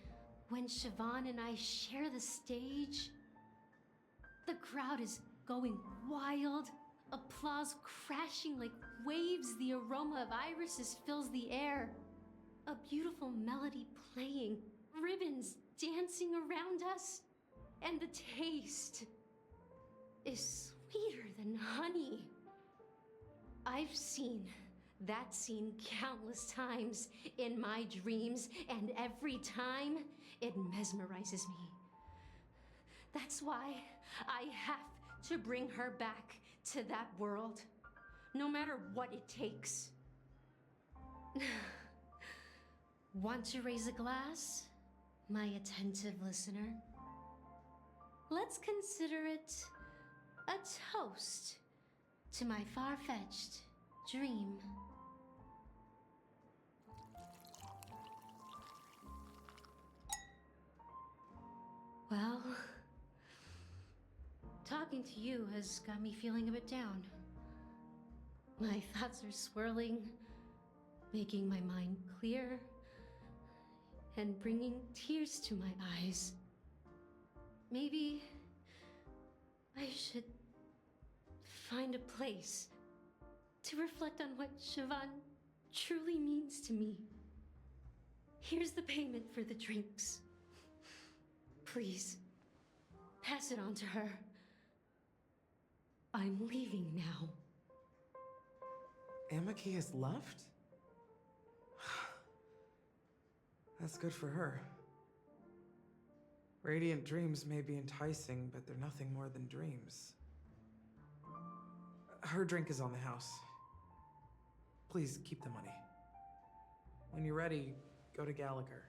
when Siobhan and I share the stage. The crowd is going wild. Applause crashing like waves. The aroma of irises fills the air. A beautiful melody playing. Ribbons dancing around us. And the taste is sweeter than honey. I've seen that scene countless times in my dreams, and every time it mesmerizes me. That's why I have to bring her back to that world, no matter what it takes. Want to raise a glass, my attentive listener? Let's consider it a toast to my far-fetched dream. Well, talking to you has got me feeling a bit down. My thoughts are swirling, making my mind clear, and bringing tears to my eyes. Maybe I should find a place to reflect on what Siobhan truly means to me. Here's the payment for the drinks. Please, pass it on to her. I'm leaving now. Amaki has left? That's good for her. Radiant dreams may be enticing, but they're nothing more than dreams. Her drink is on the house. Please keep the money. When you're ready, go to Gallagher.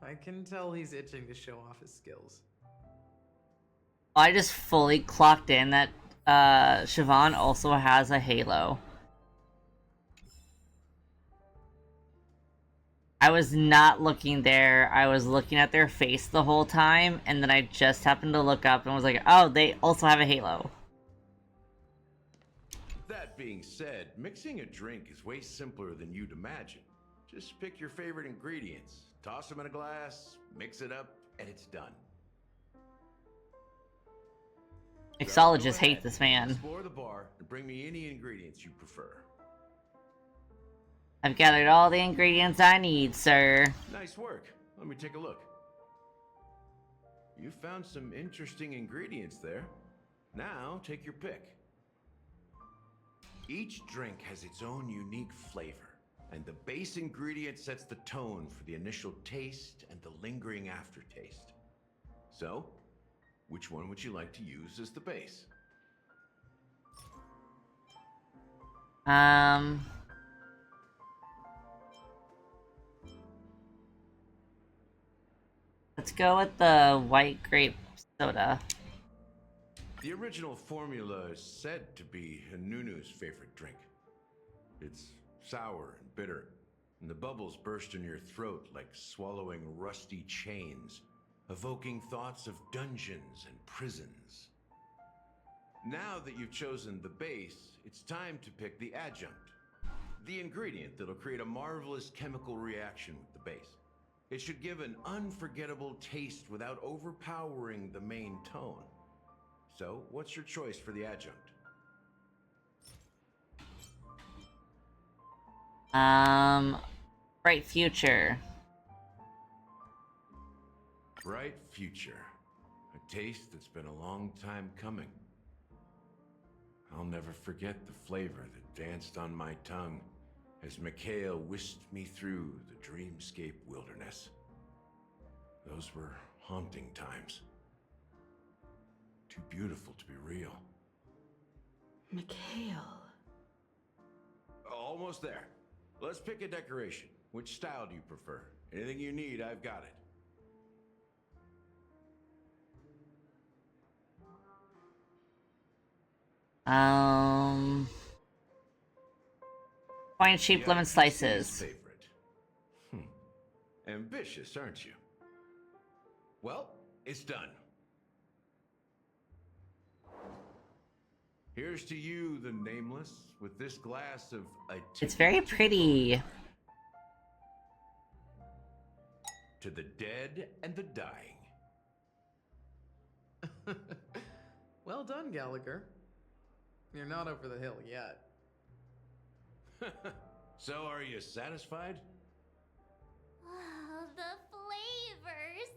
I can tell he's itching to show off his skills. I just fully clocked in that Siobhan also has a halo. I was not looking there. I was looking at their face the whole time, and then I just happened to look up and was like, oh, they also have a halo. That being said, mixing a drink is way simpler than you'd imagine. Just pick your favorite ingredients, toss them in a glass, mix it up, and it's done. Mixologists hate this man. Explore the bar and bring me any ingredients you prefer. I've gathered all the ingredients I need, sir. Nice work. Let me take a look. You found some interesting ingredients there. Now, take your pick. Each drink has its own unique flavor, and the base ingredient sets the tone for the initial taste and the lingering aftertaste. So, which one would you like to use as the base? Let's go with the white grape soda. The original formula is said to be Nunu's favorite drink. It's sour and bitter, and the bubbles burst in your throat like swallowing rusty chains, evoking thoughts of dungeons and prisons. Now that you've chosen the base, it's time to pick the adjunct, the ingredient that'll create a marvelous chemical reaction with the base. It should give an unforgettable taste without overpowering the main tone. So, what's your choice for the adjunct? Bright future. Bright future. A taste that's been a long time coming. I'll never forget the flavor that danced on my tongue as Mikhail whisked me through the dreamscape wilderness. Those were haunting times. Too beautiful to be real. Mikhail. Almost there. Let's pick a decoration. Which style do you prefer? Anything you need, I've got it. Coin-shaped lemon slices. Favorite. Ambitious, aren't you? Well, it's done. Here's to you, the nameless, with this glass of It's very pretty. To the dead and the dying. Well done, Gallagher. You're not over the hill yet. So, are you satisfied? Oh, the flavors!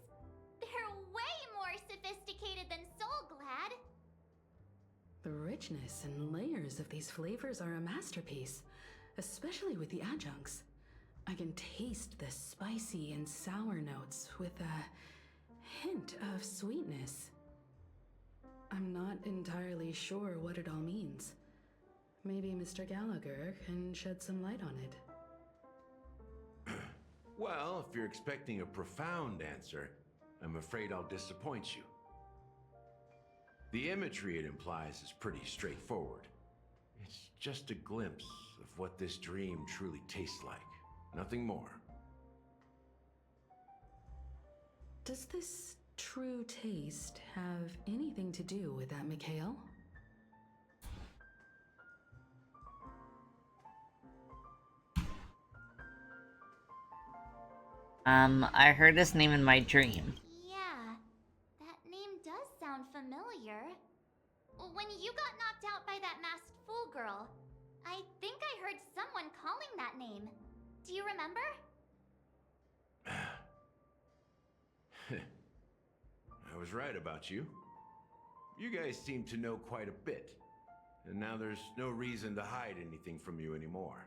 They're way more sophisticated than Soulglad. The richness and layers of these flavors are a masterpiece, especially with the adjuncts. I can taste the spicy and sour notes with a hint of sweetness. I'm not entirely sure what it all means. Maybe Mr. Gallagher can shed some light on it. Well, if you're expecting a profound answer, I'm afraid I'll disappoint you. The imagery it implies is pretty straightforward. It's just a glimpse of what this dream truly tastes like. Nothing more. Does this true taste have anything to do with that Mikhail? I heard his name in my dream. Yeah, that name does sound familiar. When you got knocked out by that masked fool girl, I think I heard someone calling that name. Do you remember? I was right about you. You guys seem to know quite a bit, and now there's no reason to hide anything from you anymore.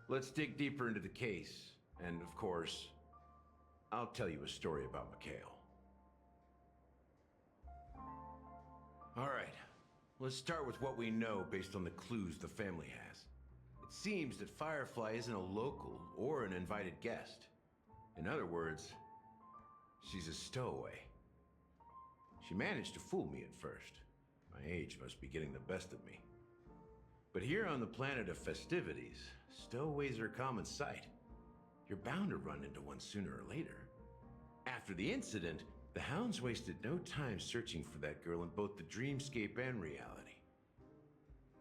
Let's dig deeper into the case, and of course, I'll tell you a story about Mikhail. Alright, let's start with what we know based on the clues the family has. It seems that Firefly isn't a local or an invited guest. In other words, she's a stowaway. She managed to fool me at first. My age must be getting the best of me. But here on the planet of festivities, stowaways are a common sight. You're bound to run into one sooner or later. After the incident, the hounds wasted no time searching for that girl in both the dreamscape and reality.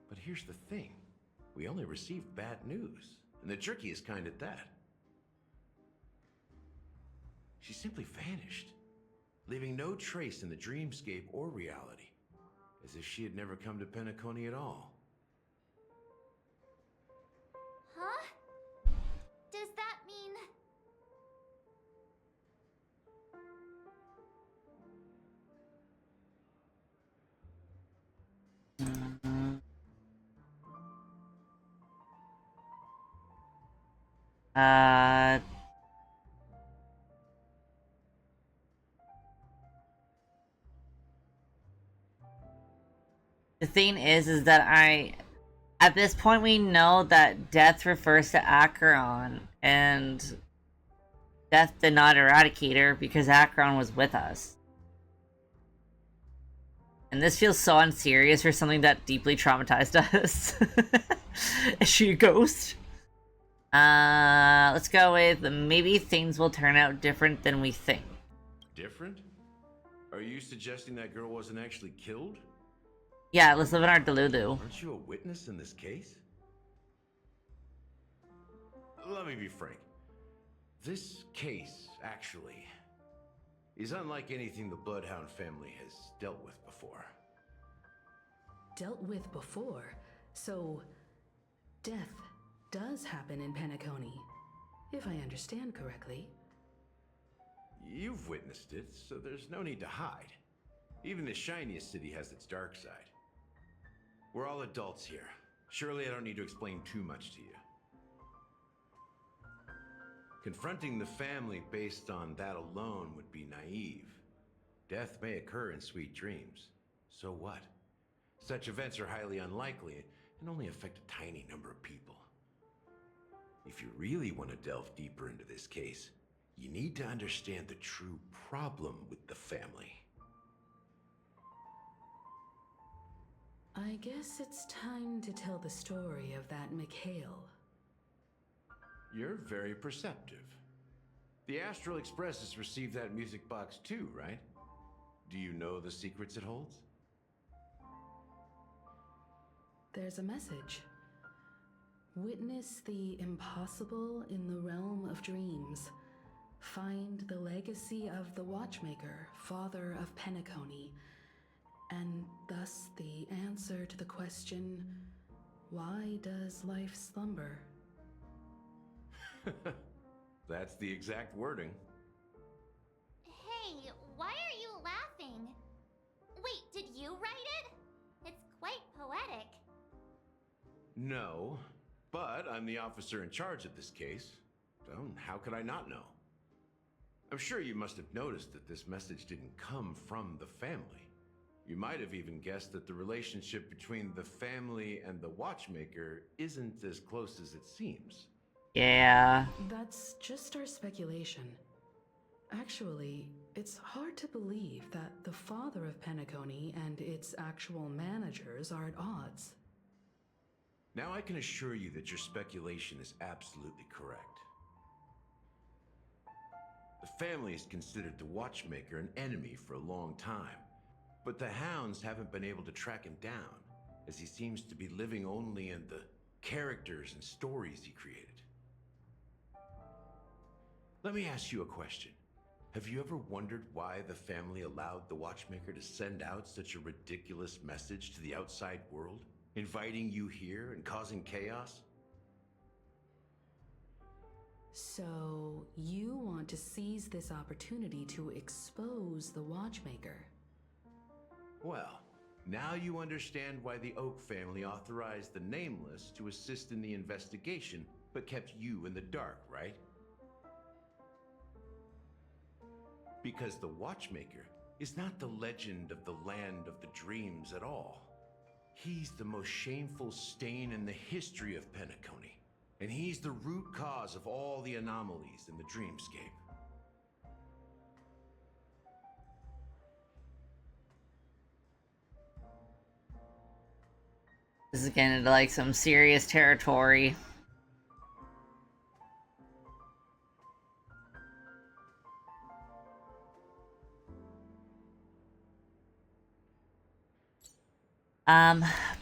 But here's the thing. We only received bad news, and the trickiest kind at that. She simply vanished, leaving no trace in the dreamscape or reality, as if she had never come to Penacony at all. Huh? Does that mean... The thing is that at this point we know that death refers to Acheron, and death did not eradicate her because Acheron was with us. And this feels so unserious for something that deeply traumatized us. Is she a ghost? Let's go with maybe things will turn out different than we think. Different? Are you suggesting that girl wasn't actually killed? Yeah, let's live in our Delulu. Aren't you a witness in this case? Let me be frank. This case, actually, is unlike anything the Bloodhound family has dealt with before. Dealt with before? So, death does happen in Penacony, if I understand correctly. You've witnessed it, so there's no need to hide. Even the shiniest city has its dark side. We're all adults here. Surely I don't need to explain too much to you. Confronting the family based on that alone would be naive. Death may occur in sweet dreams. So what? Such events are highly unlikely and only affect a tiny number of people. If you really want to delve deeper into this case, you need to understand the true problem with the family. I guess it's time to tell the story of that Mikhail. You're very perceptive. The Astral Express has received that music box too, right? Do you know the secrets it holds? There's a message. Witness the impossible in the realm of dreams. Find the legacy of the Watchmaker, father of Penacony, and thus the answer to the question, why does life slumber? That's the exact wording. Hey, why are you laughing? Wait, did you write it? It's quite poetic. No, but I'm the officer in charge of this case, so how could I not know? I'm sure you must have noticed that this message didn't come from the family. You might have even guessed that the relationship between the family and the Watchmaker isn't as close as it seems. Yeah. That's just our speculation. Actually, it's hard to believe that the father of Penacony and its actual managers are at odds. Now I can assure you that your speculation is absolutely correct. The family has considered the Watchmaker an enemy for a long time, but the Hounds haven't been able to track him down, as he seems to be living only in the characters and stories he created. Let me ask you a question. Have you ever wondered why the family allowed the Watchmaker to send out such a ridiculous message to the outside world, inviting you here and causing chaos? So, you want to seize this opportunity to expose the Watchmaker? Well, now you understand why the Oak family authorized the Nameless to assist in the investigation, but kept you in the dark, right? Because the Watchmaker is not the legend of the Land of the Dreams at all. He's the most shameful stain in the history of Penacony, and he's the root cause of all the anomalies in the dreamscape. This is getting into like some serious territory.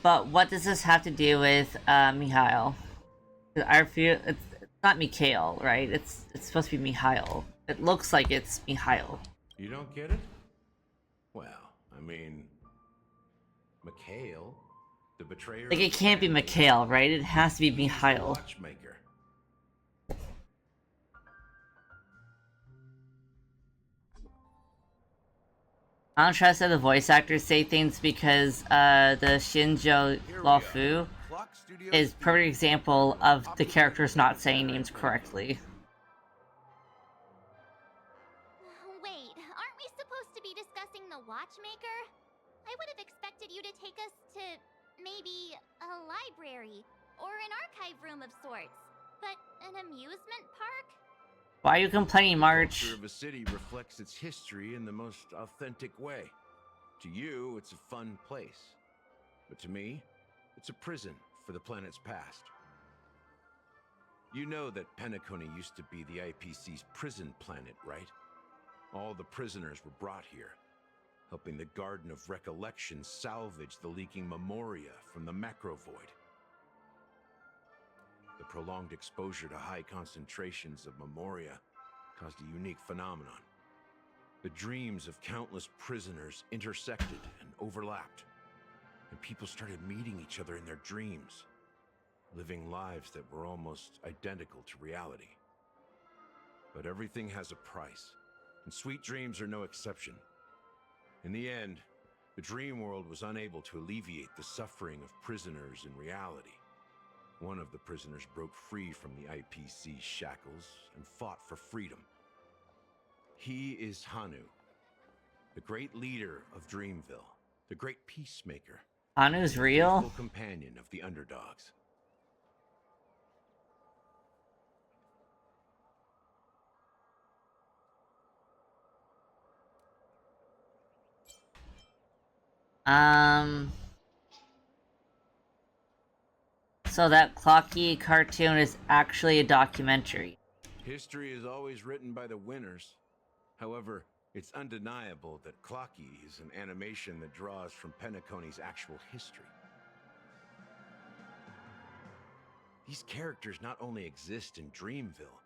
But what does this have to do with Mikhail? I feel it's not Mikhail, right? It's supposed to be Mikhail. It looks like it's Mikhail. You don't get it? Well, I mean, Mikhail, the betrayer. Like it can't be Mikhail, right? It has to be Mikhail. Watchmaker. I don't trust that the voice actors say things because the Shinjo Laofu is a perfect example of the characters not saying names correctly. Wait, aren't we supposed to be discussing the Watchmaker? I would have expected you to take us to maybe a library or an archive room of sorts. But an amusement park? Why are you complaining, March? The culture of a city reflects its history in the most authentic way. To you, it's a fun place. But to me, it's a prison for the planet's past. You know that Penacony used to be the IPC's prison planet, right? All the prisoners were brought here, helping the Garden of Recollection salvage the leaking memoria from the macrovoid. The prolonged exposure to high concentrations of memoria caused a unique phenomenon. The dreams of countless prisoners intersected and overlapped, and people started meeting each other in their dreams, living lives that were almost identical to reality. But everything has a price, and sweet dreams are no exception. In the end, the dream world was unable to alleviate the suffering of prisoners in reality. One of the prisoners broke free from the IPC's shackles and fought for freedom. He is Hanu, the great leader of Dreamville, the great peacemaker. Hanu's real? Faithful companion of the underdogs. So that Clocky cartoon is actually a documentary. History is always written by the winners. However, it's undeniable that Clocky is an animation that draws from Penacony's actual history. These characters not only exist in Dreamville,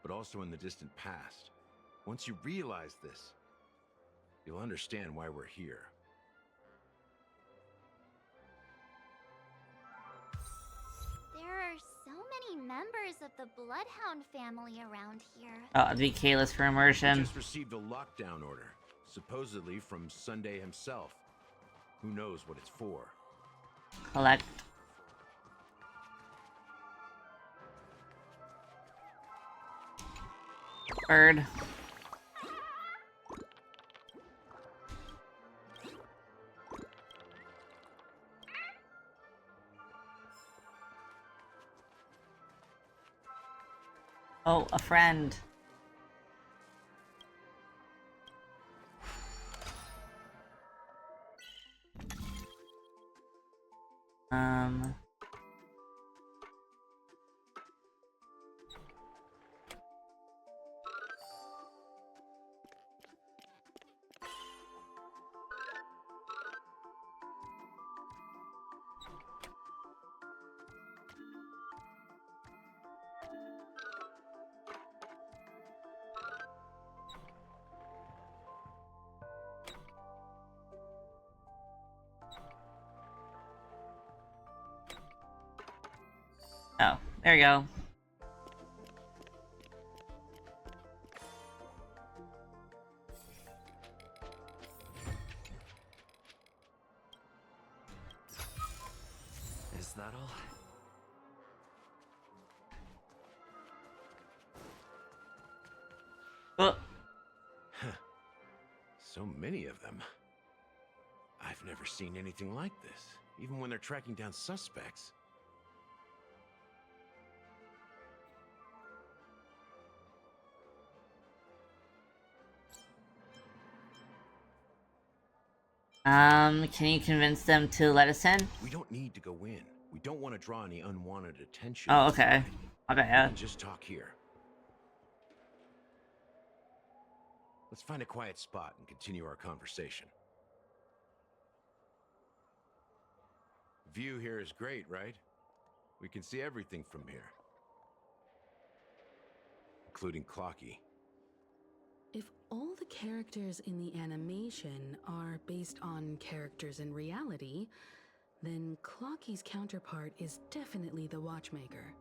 but also in the distant past. Once you realize this, you'll understand why we're here. There are so many members of the Bloodhound family around here. Oh, it'd be Kayla's for We immersion. just received a lockdown order, supposedly from Sunday himself. Who knows what it's for? Collect. Bird. Oh, a friend. Oh, there you go. Is that all? Oh. So many of them. I've never seen anything like this, even when they're tracking down suspects. Can you convince them to let us in? We don't need to go in. We don't want to draw any unwanted attention. Oh, okay. My bad. Just talk here. Let's find a quiet spot and continue our conversation. View here is great, right? We can see everything from here. Including Clocky. If all the characters in the animation are based on characters in reality, then Clocky's counterpart is definitely the Watchmaker.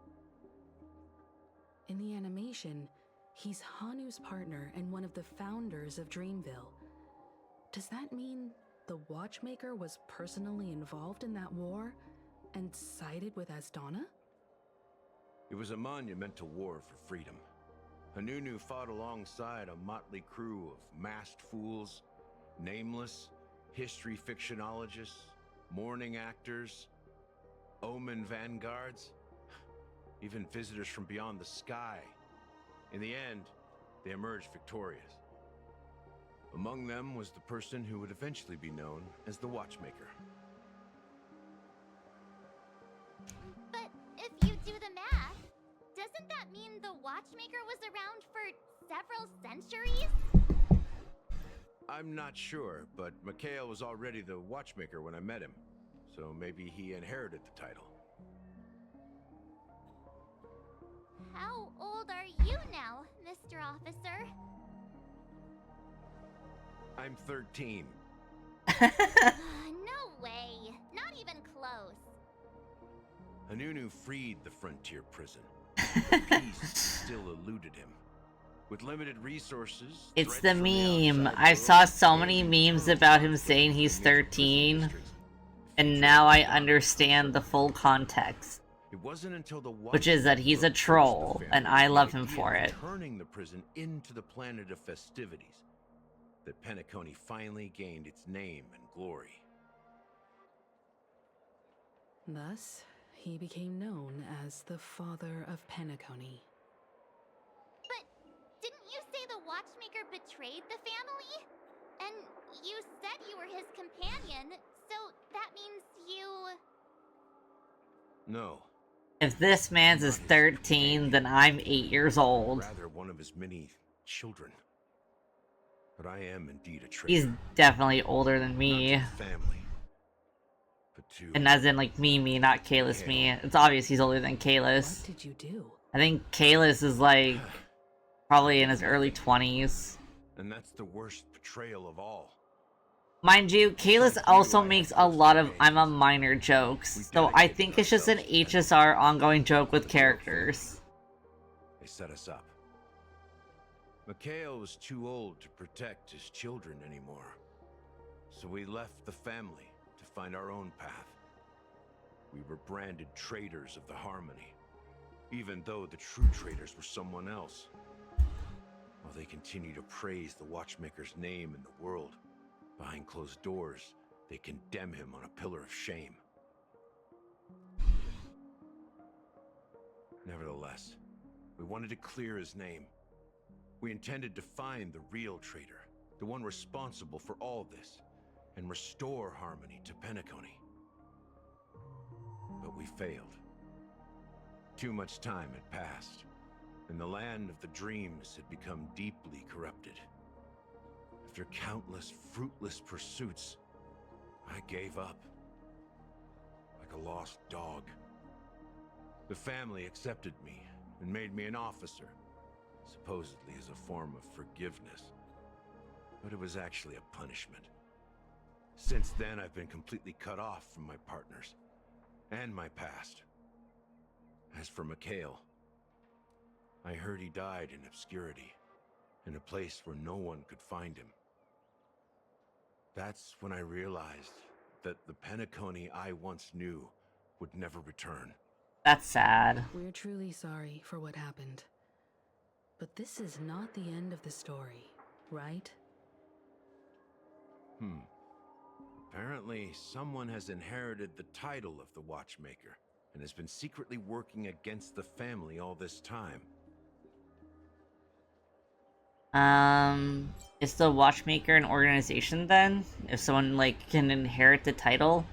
In the animation, he's Hanu's partner and one of the founders of Dreamville. Does that mean the Watchmaker was personally involved in that war and sided with Asdana? It was a monumental war for freedom. Hanunu fought alongside a motley crew of masked fools, nameless, history fictionologists, mourning actors, omen vanguards, even visitors from beyond the sky. In the end, they emerged victorious. Among them was the person who would eventually be known as the Watchmaker. But if you do the math, doesn't that mean the Watchmaker was around for several centuries? I'm not sure, but Mikhail was already the Watchmaker when I met him, so maybe he inherited the title. How old are you now, Mr. Officer? I'm 13. No way. Not even close. Hanunu freed the frontier prison. Peace still eluded him. With limited resources, It's the meme. I saw so many memes about him saying he's 13, and now I understand the full context. It wasn't until the Which is that he's a troll, and I love him for it. Turning the prison into the planet of festivities, that Penacony finally gained its name and glory. Thus, he became known as the father of Penacony. But didn't you say the Watchmaker betrayed the family? And you said you were his companion, so that means you... No, If this man's is 13, then I'm 8 years old. Rather one of his many children. But I am indeed a traitor. He's definitely older than me. Not to the family, but to... And as in, like, me, not Kalis me. It's obvious he's older than Kalis. What did you do? I think Kalis is, like, probably in his early 20s. And that's the worst betrayal of all. Mind you, Kalis also makes a lot of I'm a minor jokes, so I think it's just an HSR ongoing joke with characters. They set us up. Mikhail was too old to protect his children anymore. So we left the family to find our own path. We were branded traitors of the Harmony, even though the true traitors were someone else. While they continue to praise the Watchmaker's name in the world, behind closed doors, they condemn him on a pillar of shame. Nevertheless, we wanted to clear his name. We intended to find the real traitor, the one responsible for all this, and restore harmony to Penacony. But we failed. Too much time had passed, and the land of the dreams had become deeply corrupted. After countless fruitless pursuits, I gave up. Like a lost dog. The family accepted me and made me an officer, supposedly as a form of forgiveness. But it was actually a punishment. Since then, I've been completely cut off from my partners and my past. As for Mikhail, I heard he died in obscurity, in a place where no one could find him. That's when I realized that the Penacony I once knew would never return. That's sad. We're truly sorry for what happened. But this is not the end of the story, right? Apparently, someone has inherited the title of the Watchmaker and has been secretly working against the family all this time. Is the Watchmaker an organization then? If someone, like, can inherit the title?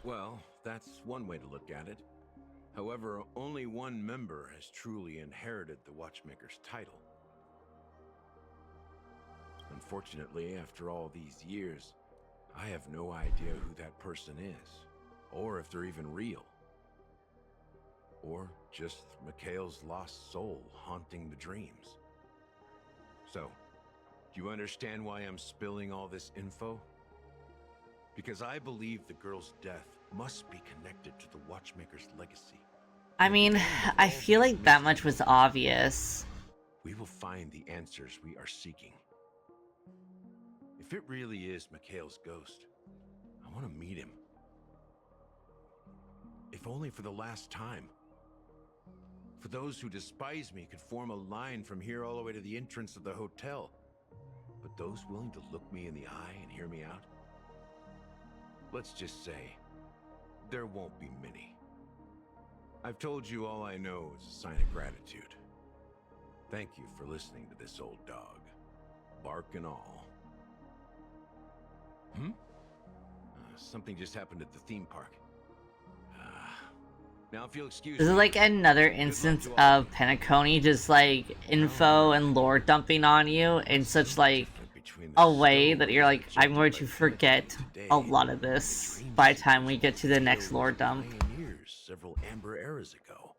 Well, that's one way to look at it. However, only one member has truly inherited the Watchmaker's title. Unfortunately, after all these years, I have no idea who that person is, or if they're even real. Or just Mikhail's lost soul haunting the dreams. So, do you understand why I'm spilling all this info? Because I believe the girl's death must be connected to the Watchmaker's legacy. I mean, I feel like that much was obvious. We will find the answers we are seeking. If it really is Mikhail's ghost, I want to meet him. If only for the last time. For those who despise me could form a line from here all the way to the entrance of the hotel. But those willing to look me in the eye and hear me out? Let's just say, there won't be many. I've told you all I know is a sign of gratitude. Thank you for listening to this old dog. Bark and all. Something just happened at the theme park. Now if you'll excuse This is me, like another instance of Penacony just like info and lore dumping on you in such like a way that you're like, I'm going to forget a lot of this by the time we get to the next lore dump. Pioneers several amber eras ago.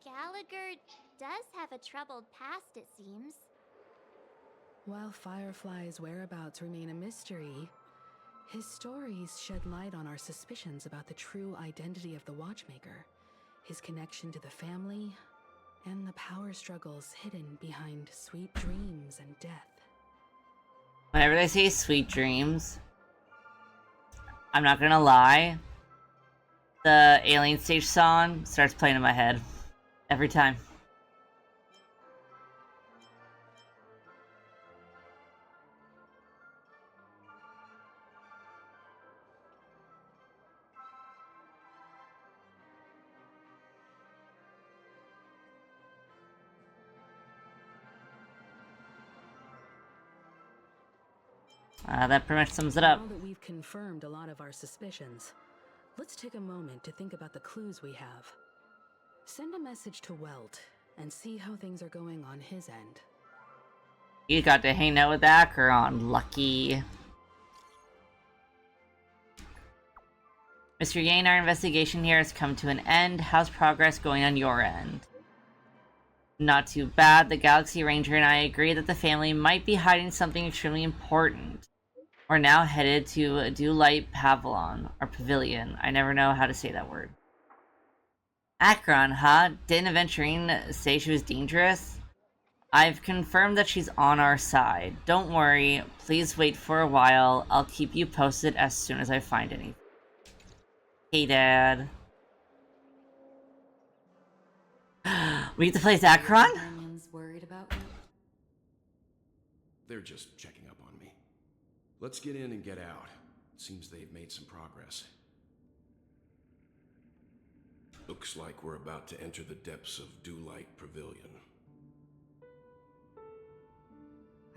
Gallagher does have a troubled past, it seems. While Firefly's whereabouts remain a mystery, his stories shed light on our suspicions about the true identity of the Watchmaker, his connection to the family, and the power struggles hidden behind sweet dreams and death. Whenever they say sweet dreams, I'm not gonna lie, the Alien Stage song starts playing in my head every time. That pretty much sums it up. Now that we've confirmed a lot of our suspicions, let's take a moment to think about the clues we have. Send a message to Welt and see how things are going on his end. You got to hang out with Acheron, lucky. Mr. Yane, our investigation here has come to an end. How's progress going on your end? Not too bad. The Galaxy Ranger and I agree that the family might be hiding something extremely important. We're now headed to Dewlight Pavilion, or Pavilion. I never know how to say that word. Acheron, huh? Didn't Aventurine say she was dangerous? I've confirmed that she's on our side. Don't worry. Please wait for a while. I'll keep you posted as soon as I find anything. Hey, Dad. We get to play as Acheron? Worried about you? They're just checking up on me. Let's get in and get out. Seems they've made some progress. Looks like we're about to enter the depths of Dewlight Pavilion.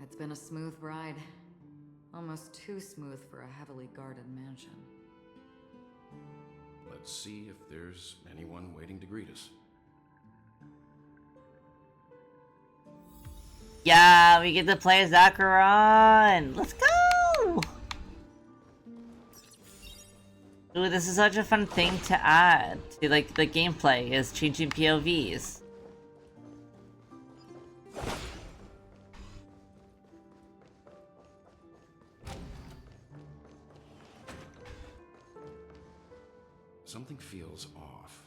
It's been a smooth ride. Almost too smooth for a heavily guarded mansion. Let's see if there's anyone waiting to greet us. Yeah, we get to play as Acheron! Let's go! Ooh, this is such a fun thing to add to, like, the gameplay, is changing POVs. Something feels off.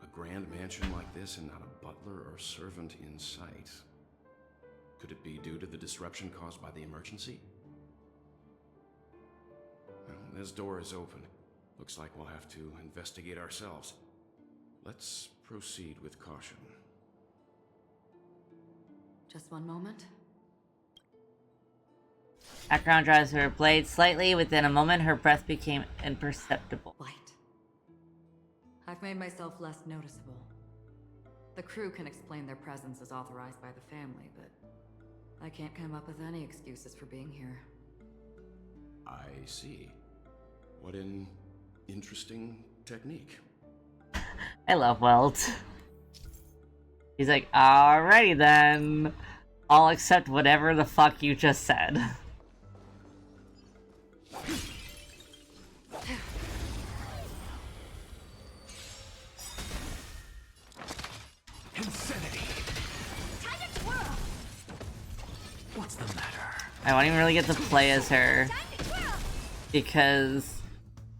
A grand mansion like this and not a butler or servant in sight. Could it be due to the disruption caused by the emergency? Well, this door is open. Looks like we'll have to investigate ourselves. Let's proceed with caution. Just one moment. Acheron drives her blade slightly. Within a moment, her breath became imperceptible. Light. I've made myself less noticeable. The crew can explain their presence as authorized by the family, but I can't come up with any excuses for being here. I see. What an interesting technique. I love Welt. He's like, alrighty then. I'll accept whatever the fuck you just said. Insanity. What's the matter? I won't even really get to play as her. Because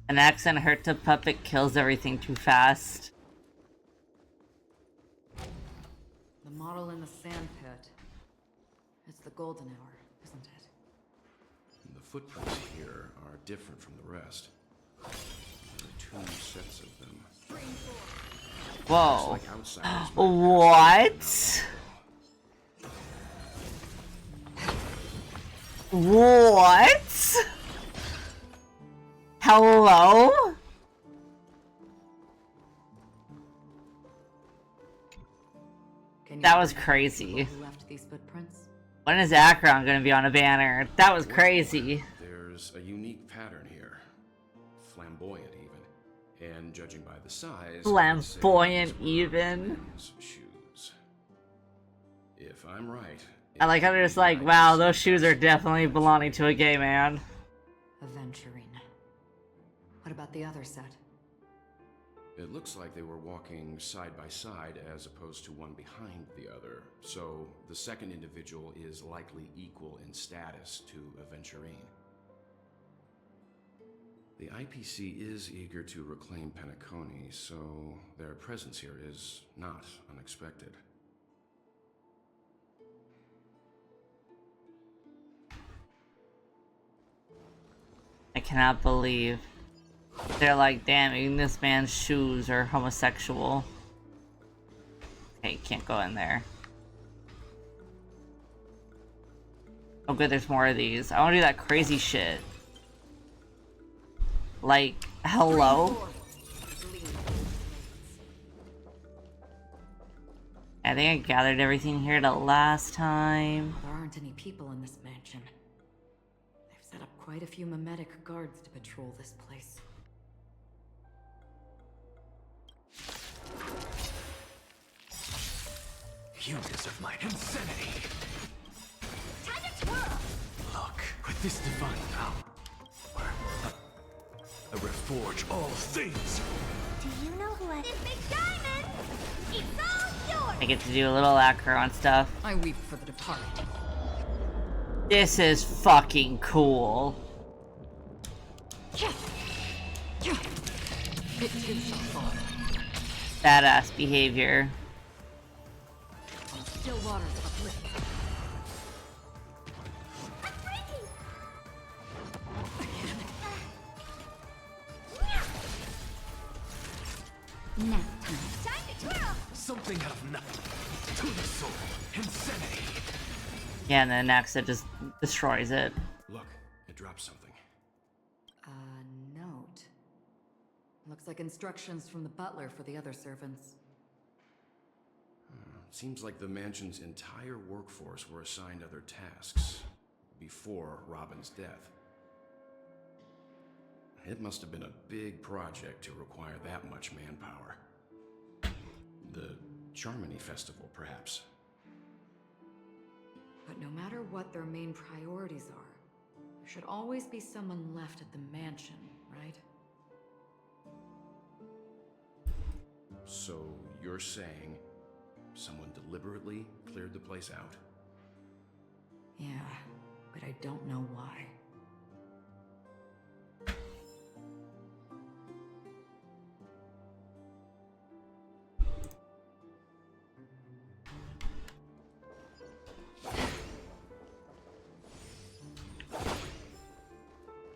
an accent hurt to puppet kills everything too fast. The model in the sand pit. It's the golden hour, isn't it? The footprints here are different from the rest. There are 2 sets of them. Whoa. Like outsiders, What? What? Hello? That was crazy. Who left these footprints? When is Acheron gonna be on a banner? That was crazy. There's a unique pattern here. Flamboyant even. And judging by the size... Flamboyant even. Shoes. If I'm right... I like how they're just like, wow, those shoes are definitely belonging to a gay man. Aventurine. What about the other set? It looks like they were walking side by side as opposed to one behind the other. So the second individual is likely equal in status to Aventurine. The IPC is eager to reclaim Penacony, so their presence here is not unexpected. I cannot believe they're like, damn, even this man's shoes are homosexual. Okay, can't go in there. Oh good, there's more of these. I want to do that crazy shit. Like, hello? I think I gathered everything here the last time. There aren't any people in this mansion. They've set up quite a few mimetic guards to patrol this place. You deserve my insanity. Time to twirl! Look, with this divine power, I reforge all things. Do you know who has this big diamond? It's all yours! I get to do a little Acheron stuff. I weep for the departed. This is fucking cool. It too shall fall. Badass behavior. On still waters of uplift. Nap time. Time to twirl! Something out of nothing. To the soul. Insanity. Yeah, and then next it just destroys it. Look, it dropped something. A note. Looks like instructions from the butler for the other servants. Seems like the mansion's entire workforce were assigned other tasks before Robin's death. It must have been a big project to require that much manpower. The Charmony Festival, perhaps. But no matter what their main priorities are, there should always be someone left at the mansion, right? So you're saying someone deliberately cleared the place out? Yeah, but I don't know why.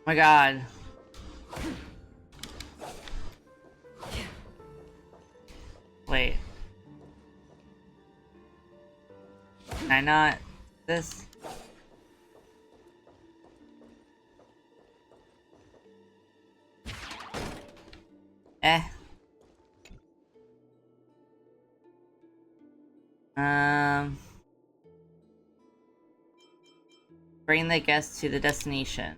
Oh my god. Wait. Can I not? This? Eh. Bring the guests to the destination.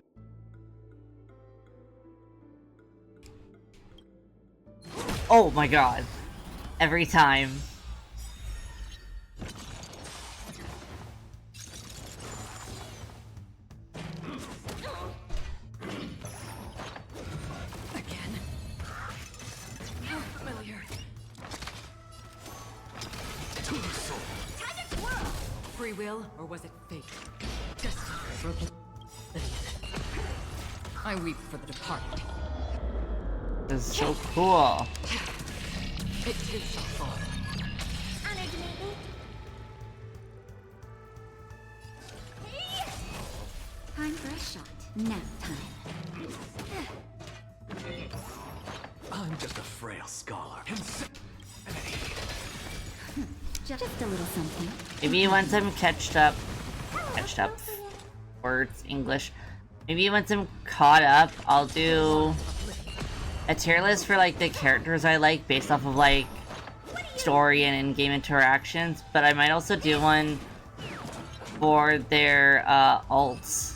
Oh my god. Every time. Again. How familiar. To the soul. Time to twirl! Free will, or was it fate? Destiny for oblivion. I weep for the departed. This is so cool. It too shall fall. Honored to meet me. Time for a shot. Nap time. I'm just a frail scholar. Just a little something. Maybe once I'm catched up. Words, English. Maybe once I'm caught up, I'll do a tier list for like the characters I like based off of like story and in-game interactions, but I might also do one for their alts.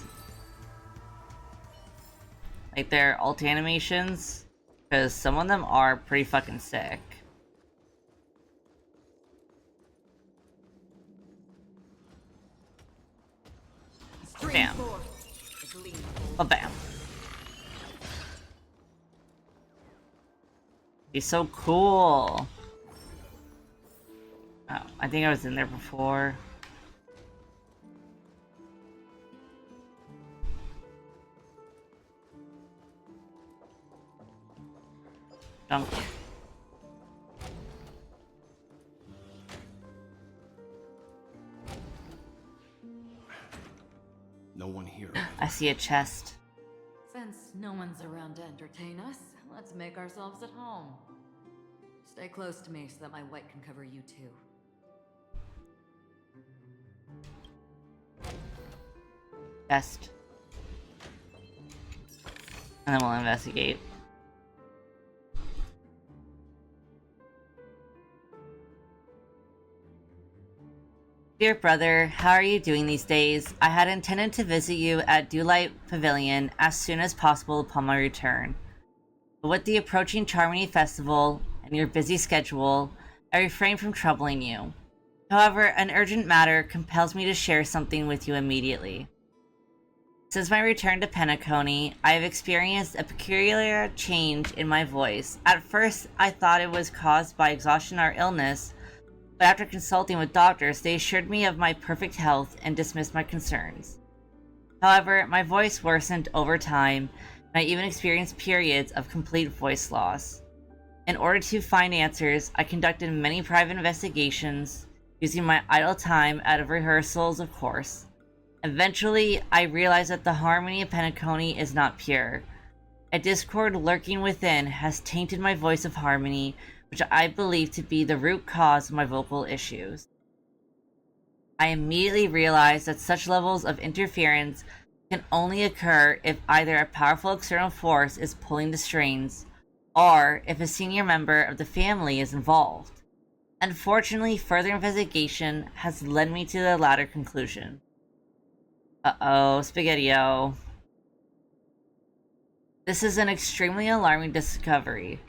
Like their alt animations, because some of them are pretty fucking sick. Bam. Oh, bam. He's so cool. Oh, I think I was in there before. Jump. No one here. I see a chest. Since no one's around to entertain us, let's make ourselves at home. Stay close to me so that my white can cover you too. Chest. And then we'll investigate. Dear brother, how are you doing these days? I had intended to visit you at Dewlight Pavilion as soon as possible upon my return. But with the approaching Charmony Festival and your busy schedule, I refrain from troubling you. However, an urgent matter compels me to share something with you immediately. Since my return to Penacony, I have experienced a peculiar change in my voice. At first, I thought it was caused by exhaustion or illness, but after consulting with doctors, they assured me of my perfect health and dismissed my concerns. However, my voice worsened over time, and I even experienced periods of complete voice loss. In order to find answers, I conducted many private investigations, using my idle time out of rehearsals, of course. Eventually, I realized that the harmony of Penacony is not pure. A discord lurking within has tainted my voice of harmony, which I believe to be the root cause of my vocal issues. I immediately realized that such levels of interference can only occur if either a powerful external force is pulling the strings, or if a senior member of the family is involved. Unfortunately, further investigation has led me to the latter conclusion. Uh-oh, Spaghetti-O. This is an extremely alarming discovery.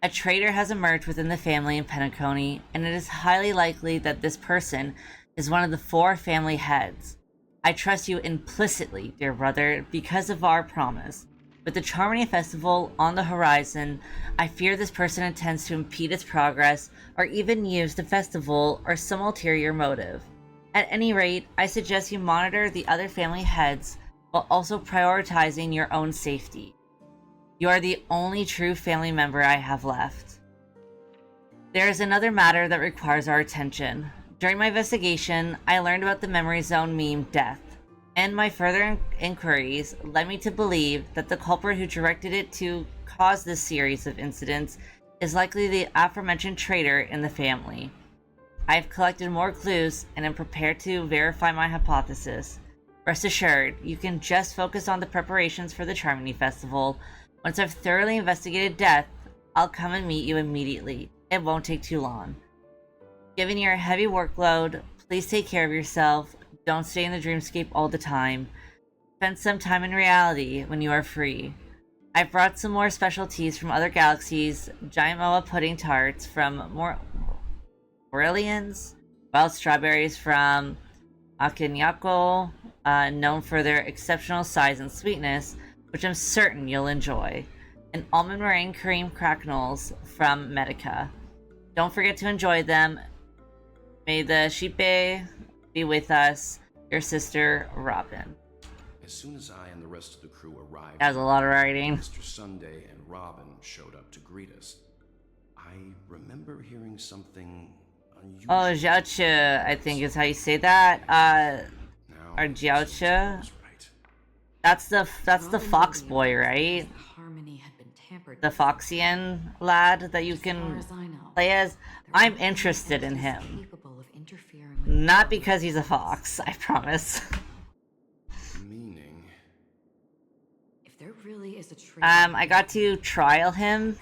A traitor has emerged within the family in Penacony, and it is highly likely that this person is one of the 4 family heads. I trust you implicitly, dear brother, because of our promise. With the Charmony Festival on the horizon, I fear this person intends to impede its progress, or even use the festival or some ulterior motive. At any rate, I suggest you monitor the other family heads while also prioritizing your own safety. You are the only true family member I have left. There is another matter that requires our attention. During my investigation, I learned about the Memory Zone meme death, and my further inquiries led me to believe that the culprit who directed it to cause this series of incidents is likely the aforementioned traitor in the family. I have collected more clues and am prepared to verify my hypothesis. Rest assured, you can just focus on the preparations for the Charmony Festival. Once I've thoroughly investigated death, I'll come and meet you immediately. It won't take too long. Given your heavy workload, please take care of yourself. Don't stay in the dreamscape all the time. Spend some time in reality when you are free. I've brought some more specialties from other galaxies, giant moa pudding tarts from Brillians, wild strawberries from Akinyako, known for their exceptional size and sweetness, which I'm certain you'll enjoy, and almond meringue cream cracknels from Medica. Don't forget to enjoy them. May the Shipe be with us, your sister, Robin. As soon as I and the rest of the crew arrived, that was a lot of writing. Mr. Sunday and Robin showed up to greet us. I remember hearing something unusual. Oh, Jiaoche, I think is how you say that. Or Jiaoche. That's the fox boy, right? The Foxian lad that you can play as. I'm interested in him. Not because he's a fox, I promise. Meaning? If there really is a I got to trial him,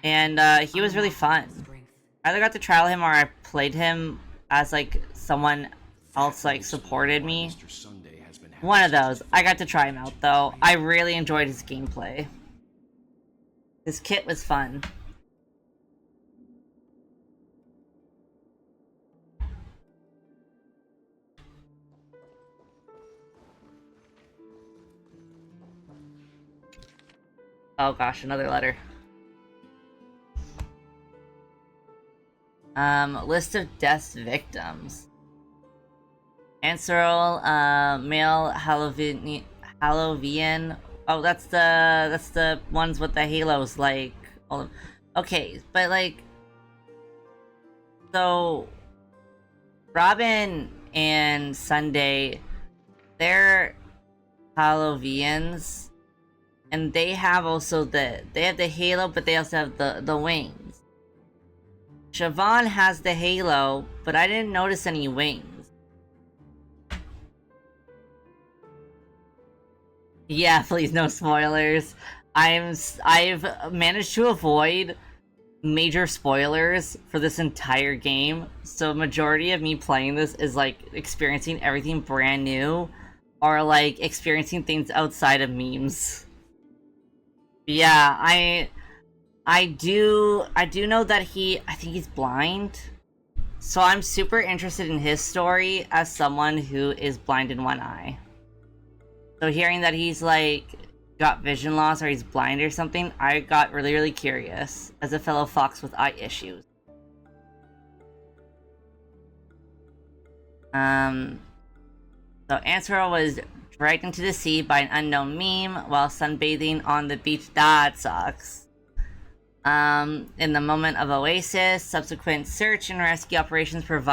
and he was really fun. I either got to trial him or I played him as like someone else like supported me. One of those. I got to try him out though. I really enjoyed his gameplay. His kit was fun. Oh gosh, another letter. List of death's victims. Ancestral, male Halloween. Oh, that's the ones with the halos, like. Okay, but like, so Robin and Sunday, they're Halloweens, and they have also they have the halo, but they also have the wings. Siobhan has the halo, but I didn't notice any wings. Yeah, please, no spoilers. I've managed to avoid major spoilers for this entire game, so majority of me playing this is like experiencing everything brand new, or like experiencing things outside of memes. Yeah, I do know that I think he's blind. So I'm super interested in his story as someone who is blind in one eye. So hearing that he's like got vision loss or he's blind or something, I got really, really curious as a fellow fox with eye issues. So Answer was dragged into the sea by an unknown meme while sunbathing on the beach. That sucks. In the moment of oasis, subsequent search and rescue operations proved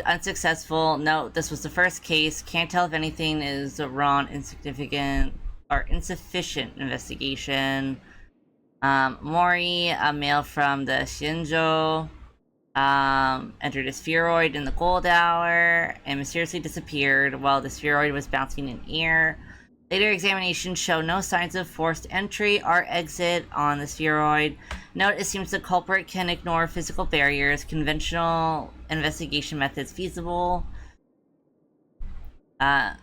unsuccessful. Note, this was the first case. Can't tell if anything is wrong, insignificant, or insufficient investigation. Mori, a male from the Shinjo, entered a spheroid in the gold hour and mysteriously disappeared while the spheroid was bouncing in air. Later examinations show no signs of forced entry or exit on the spheroid. Note, it seems the culprit can ignore physical barriers, conventional investigation methods feasible. It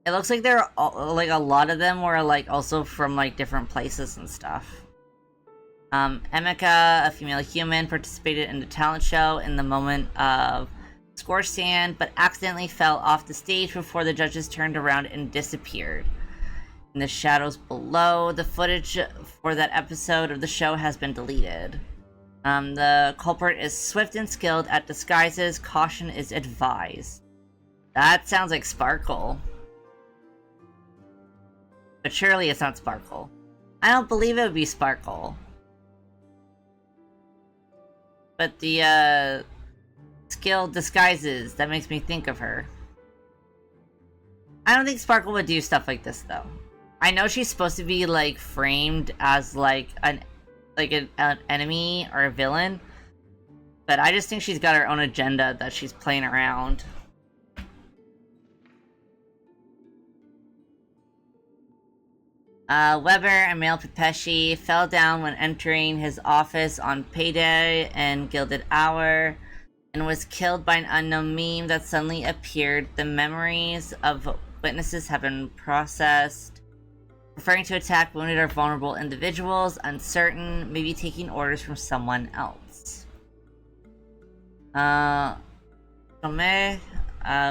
looks like they're all, like a lot of them were like also from like different places and stuff. Emeka, a female human, participated in the talent show in the moment of scorched sand, but accidentally fell off the stage before the judges turned around and disappeared. In the shadows below, the footage for that episode of the show has been deleted. The culprit is swift and skilled at disguises. Caution is advised. That sounds like Sparkle. But surely it's not Sparkle. I don't believe it would be Sparkle. But the, skilled disguises, that makes me think of her. I don't think Sparkle would do stuff like this, though. I know she's supposed to be, like, framed as, like, an enemy or a villain. But I just think she's got her own agenda that she's playing around. Weber, a male Pepeshi, fell down when entering his office on payday and Gilded Hour, and was killed by an unknown meme that suddenly appeared. The memories of witnesses have been processed, referring to attack wounded or vulnerable individuals, uncertain, maybe taking orders from someone else. Tome, a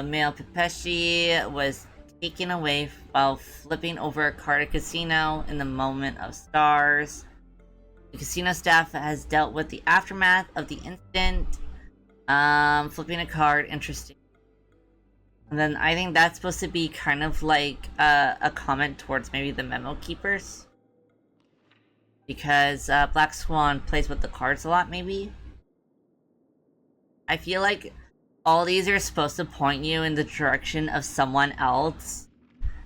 male Pepeshi, was taken away while flipping over a card at a casino in the moment of stars. The casino staff has dealt with the aftermath of the incident. Flipping a card, interesting. And then I think that's supposed to be kind of like a comment towards maybe the memo keepers. Because Black Swan plays with the cards a lot, maybe. I feel like all these are supposed to point you in the direction of someone else.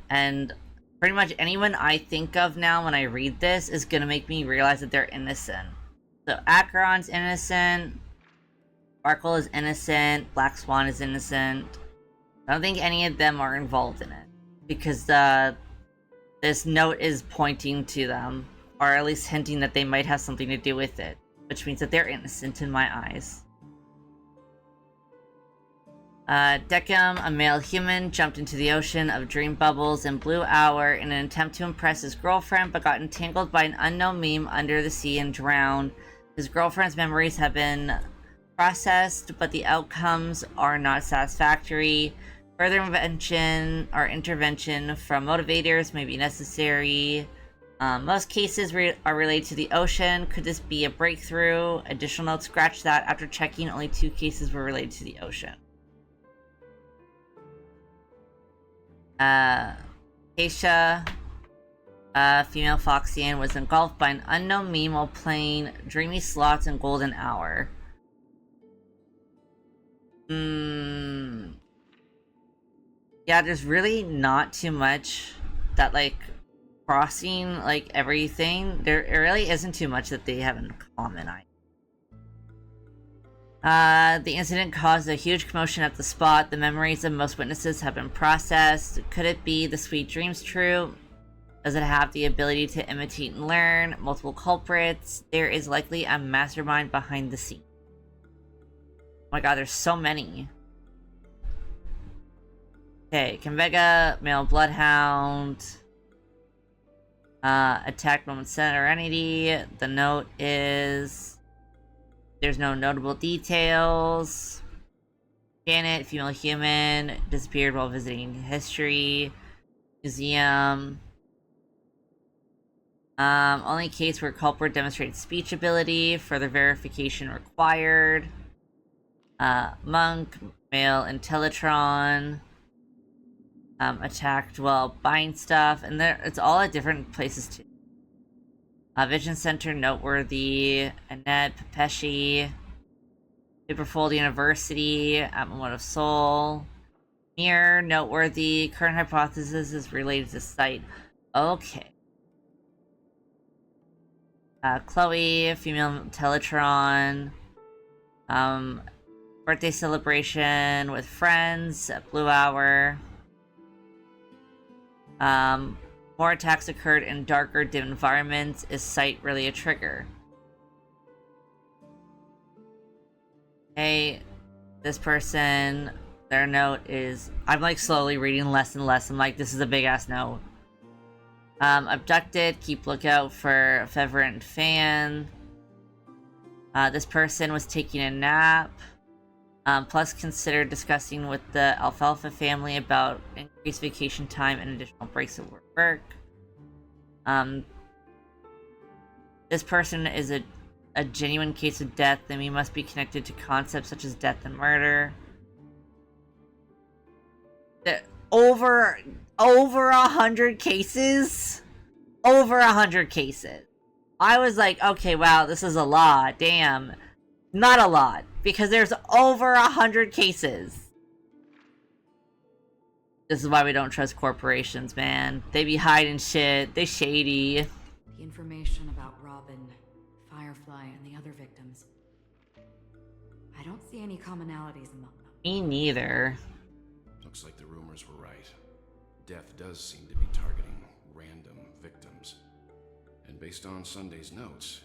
And pretty much anyone I think of now when I read this is gonna make me realize that they're innocent. So Acheron's innocent. Sparkle is innocent. Black Swan is innocent. I don't think any of them are involved in it. Because this note is pointing to them. Or at least hinting that they might have something to do with it. Which means that they're innocent in my eyes. Deckham, a male human, jumped into the ocean of dream bubbles in Blue Hour in an attempt to impress his girlfriend, but got entangled by an unknown meme under the sea and drowned. His girlfriend's memories have been processed, but the outcomes are not satisfactory. Further intervention from motivators may be necessary. Most cases are related to the ocean. Could this be a breakthrough? Additional note, scratch that. After checking, only 2 cases were related to the ocean. Keisha, a female Foxian, was engulfed by an unknown meme while playing Dreamy Slots and Golden Hour. Yeah, there's really not too much that, like, crossing, like, everything. There really isn't too much that they have in common. The incident caused a huge commotion at the spot. The memories of most witnesses have been processed. Could it be the sweet dreams true? Does it have the ability to imitate and learn? Multiple culprits? There is likely a mastermind behind the scene. Oh my god, there's so many. Okay, Convega, male bloodhound. Attacked moment center entity. The note is... There's no notable details. Janet, female human, disappeared while visiting history museum. Only case where culprit demonstrated speech ability. Further verification required. Monk, male Intellitron. Attacked while buying stuff, and it's all at different places too. Vision Center, noteworthy. Annette, Pepeshi. Superfold University, at Moment of Soul. Mirror, noteworthy. Current hypothesis is related to sight. Okay. Chloe, female Teletron. Birthday celebration with friends at Blue Hour. More attacks occurred in darker, dim environments. Is sight really a trigger? Hey, this person, their note is... I'm like slowly reading less and less. I'm like, this is a big ass note. Abducted, keep lookout for a favorite fan. This person was taking a nap. Plus consider discussing with the Alfalfa family about increased vacation time and additional breaks at work. This person is a genuine case of death, and we must be connected to concepts such as death and murder. Over 100 cases? Over 100 cases. I was like, okay, wow, this is a lot. Damn. Not a lot, because there's over 100 cases. This is why we don't trust corporations, man. They be hiding shit. They shady. The information about Robin, Firefly, and the other victims. I don't see any commonalities among them. Me neither. Looks like the rumors were right. Death does seem to be targeting random victims. And based on Sunday's notes,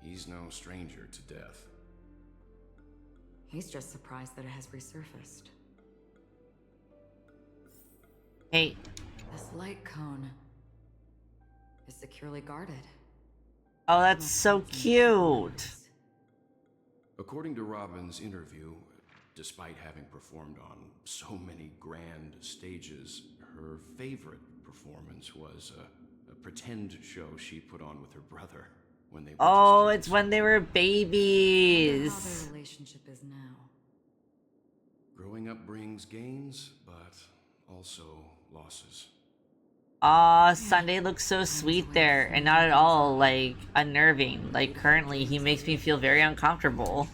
he's no stranger to death. He's just surprised that it has resurfaced. Hey. This light cone is securely guarded. Oh, that's so cute. According to Robin's interview, despite having performed on so many grand stages, her favorite performance was a pretend show she put on with her brother when they were Oh, it's when they were babies. How their relationship is now. Growing up brings gains, but also losses. Aw, Sunday looks so sweet there, and not at all, like, unnerving. Like, currently, he makes me feel very uncomfortable.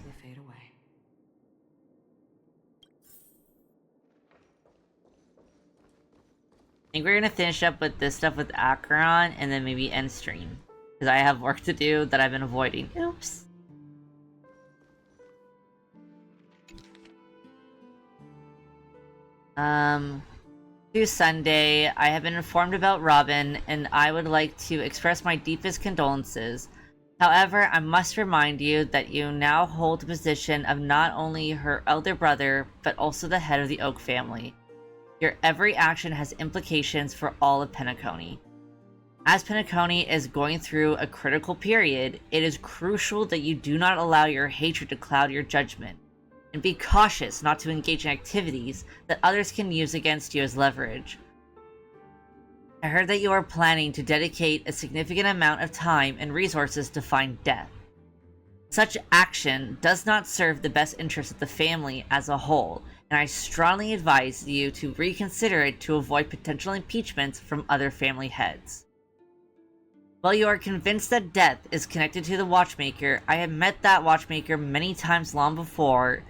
I think we're gonna finish up with this stuff with Acheron, and then maybe end stream. Because I have work to do that I've been avoiding. Oops. To Sunday, I have been informed about Robin, and I would like to express my deepest condolences. However, I must remind you that you now hold the position of not only her elder brother, but also the head of the Oak family. Your every action has implications for all of Penacony. As Penacony is going through a critical period, it is crucial that you do not allow your hatred to cloud your judgment, and be cautious not to engage in activities that others can use against you as leverage. I heard that you are planning to dedicate a significant amount of time and resources to find death. Such action does not serve the best interests of the family as a whole, and I strongly advise you to reconsider it to avoid potential impeachments from other family heads. While you are convinced that death is connected to the Watchmaker, I have met that Watchmaker many times long before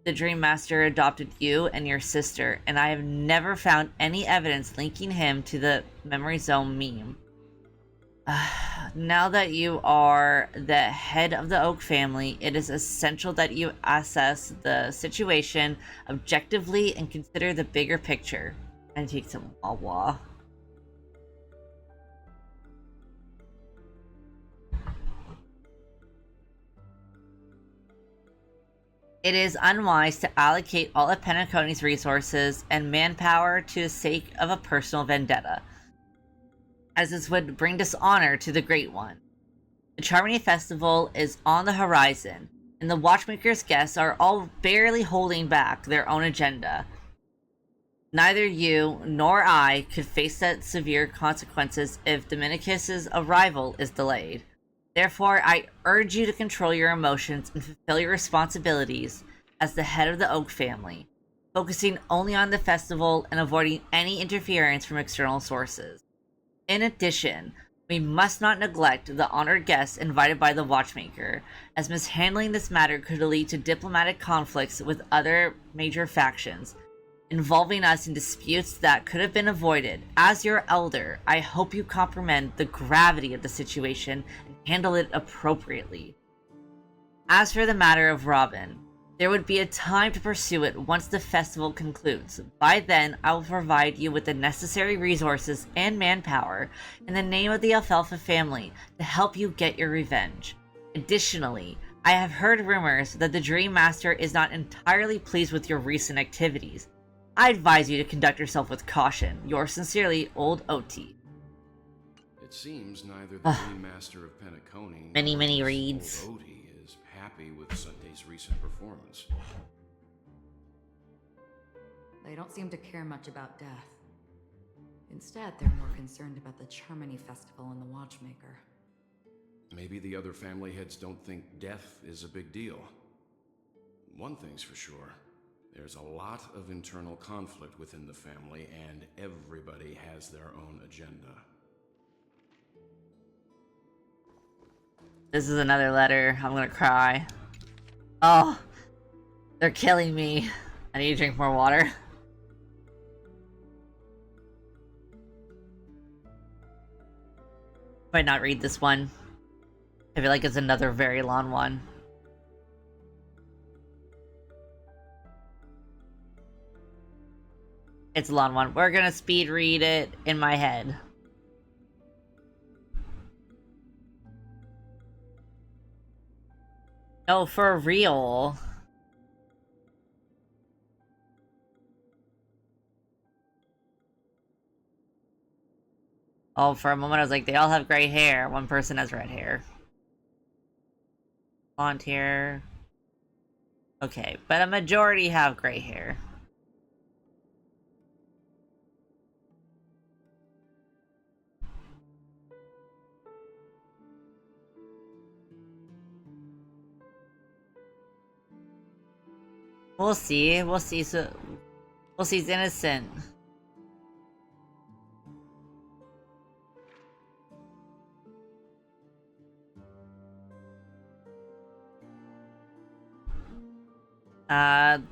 the Dream Master adopted you and your sister, and I have never found any evidence linking him to the Memory Zone meme. Now that you are the head of the Oak family, it is essential that you assess the situation objectively and consider the bigger picture. And take some Wawa. It is unwise to allocate all of Penacony's resources and manpower to the sake of a personal vendetta. as this would bring dishonor to the Great One. The Charmony Festival is on the horizon, and the Watchmaker's guests are all barely holding back their own agenda. Neither you nor I could face that severe consequences if Dominicus's arrival is delayed. Therefore, I urge you to control your emotions and fulfill your responsibilities as the head of the Oak family, focusing only on the festival and avoiding any interference from external sources. In addition, we must not neglect the honored guests invited by the Watchmaker, as mishandling this matter could lead to diplomatic conflicts with other major factions, involving us in disputes that could have been avoided. As your elder, I hope you comprehend the gravity of the situation and handle it appropriately. As for the matter of Robin, there would be a time to pursue it once the festival concludes. By then, I will provide you with the necessary resources and manpower in the name of the Alfalfa family to help you get your revenge. Additionally, I have heard rumors that the Dream Master is not entirely pleased with your recent activities. I advise you to conduct yourself with caution. Yours sincerely, Old Oti. It seems neither the Dream Master of Penacony Many reads. Old Oti is happy with Sunday's recent performance. They don't seem to care much about death. Instead, they're more concerned about the Charmony Festival and the Watchmaker. Maybe the other family heads don't think death is a big deal. One thing's for sure. There's a lot of internal conflict within the family, and everybody has their own agenda. This is another letter. I'm gonna cry. Oh, they're killing me. I need to drink more water. Might not read this one. I feel like it's another very long one. It's a long one. We're gonna speed read it in my head. No, for real. Oh, for a moment I was like, they all have gray hair. One person has red hair. Blonde hair. Okay, but a majority have gray hair. We'll see. We'll see. So, we'll see. He's innocent.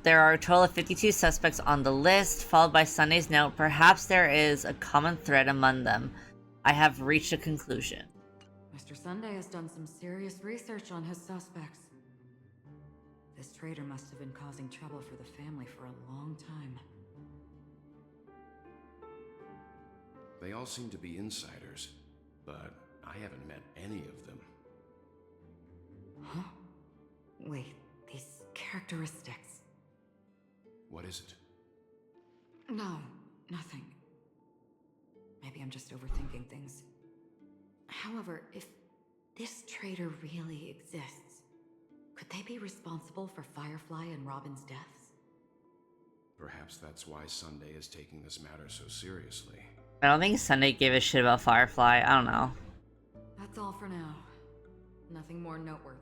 There are a total of 52 suspects on the list, followed by Sunday's note. Perhaps there is a common thread among them. I have reached a conclusion. Mr. Sunday has done some serious research on his suspects. This traitor must have been causing trouble for the family for a long time. They all seem to be insiders, but I haven't met any of them. Huh? Wait, these characteristics. What is it? No, nothing. Maybe I'm just overthinking things. However, if this traitor really exists, could they be responsible for Firefly and Robin's deaths? Perhaps that's why Sunday is taking this matter so seriously. I don't think Sunday gave a shit about Firefly. I don't know. That's all for now. Nothing more noteworthy.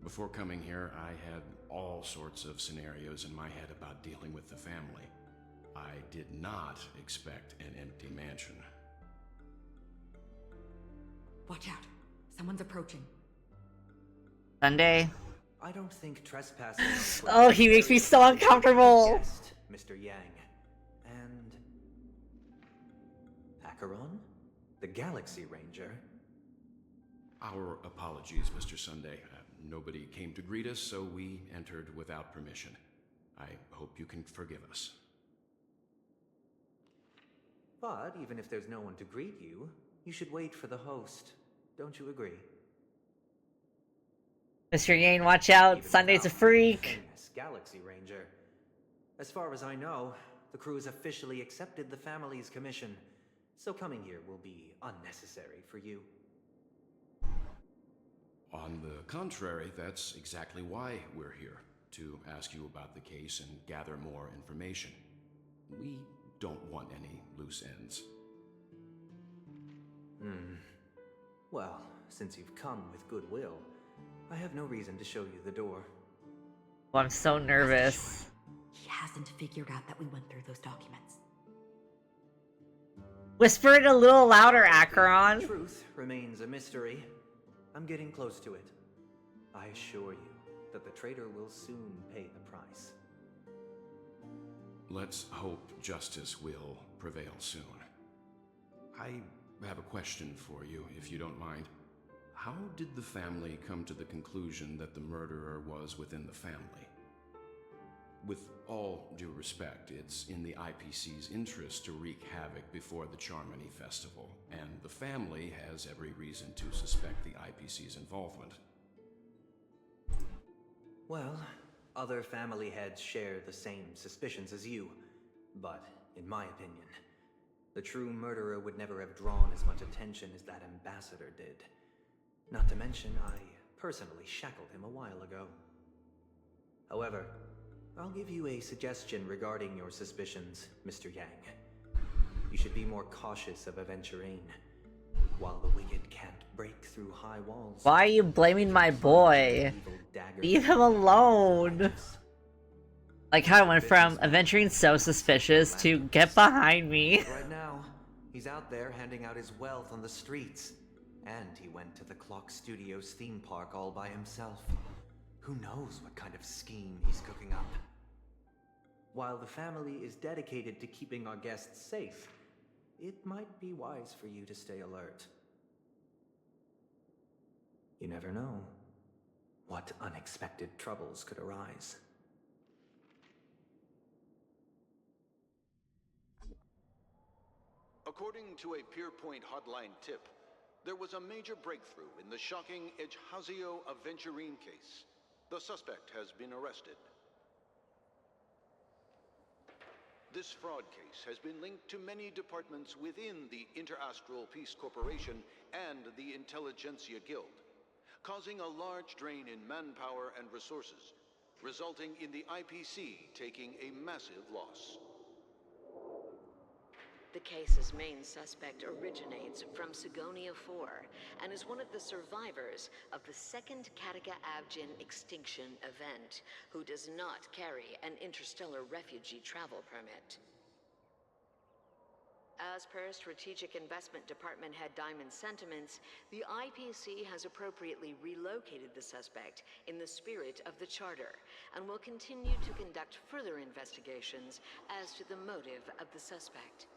Before coming here, I had all sorts of scenarios in my head about dealing with the family. I did not expect an empty mansion. Watch out. Someone's approaching. Sunday. I don't think trespassing. Oh, he makes me so uncomfortable. Guest, Mr. Yang. And Acheron? The Galaxy Ranger? Our apologies, Mr. Sunday. Nobody came to greet us, so we entered without permission. I hope you can forgive us. But even if there's no one to greet you, you should wait for the host. Don't you agree? Mr. Yang, watch out. Even Sunday's a without freak. the famous Galaxy Ranger. As far as I know, the crew has officially accepted the family's commission. so coming here will be unnecessary for you. On the contrary, that's exactly why we're here, to ask you about the case and gather more information. We don't want any loose ends. Well, since you've come with goodwill, I have no reason to show you the door. Oh, I'm so nervous. He hasn't figured out that we went through those documents. Whisper it a little louder, Acheron. Truth remains a mystery. I'm getting close to it. I assure you that the traitor will soon pay the price. Let's hope justice will prevail soon. I have a question for you, if you don't mind. How did the family come to the conclusion that the murderer was within the family? With all due respect, it's in the IPC's interest to wreak havoc before the Charmony Festival, and the family has every reason to suspect the IPC's involvement. Well, other family heads share the same suspicions as you, but in my opinion, the true murderer would never have drawn as much attention as that ambassador did. Not to mention, I personally shackled him a while ago. However, I'll give you a suggestion regarding your suspicions, Mr. Yang. You should be more cautious of Aventurine. While the wicked can't break through high walls... Why are you blaming my boy? Leave him alone. Like how I went from Aventurine so suspicious to get behind me. Right now, he's out there handing out his wealth on the streets. And he went to the Clock Studios theme park all by himself. Who knows what kind of scheme he's cooking up? While the family is dedicated to keeping our guests safe, it might be wise for you to stay alert. You never know what unexpected troubles could arise. According to a Pierpoint hotline tip, there was a major breakthrough in the shocking Ejhazio Aventurine case. The suspect has been arrested. This fraud case has been linked to many departments within the Interastral Peace Corporation and the Intelligentsia Guild, causing a large drain in manpower and resources, resulting in the IPC taking a massive loss. The case's main suspect originates from Sigonia 4 and is one of the survivors of the second Kataka Abjin extinction event, who does not carry an interstellar refugee travel permit. As per Strategic Investment Department Head Diamond's sentiments, the IPC has appropriately relocated the suspect in the spirit of the Charter and will continue to conduct further investigations as to the motive of the suspect.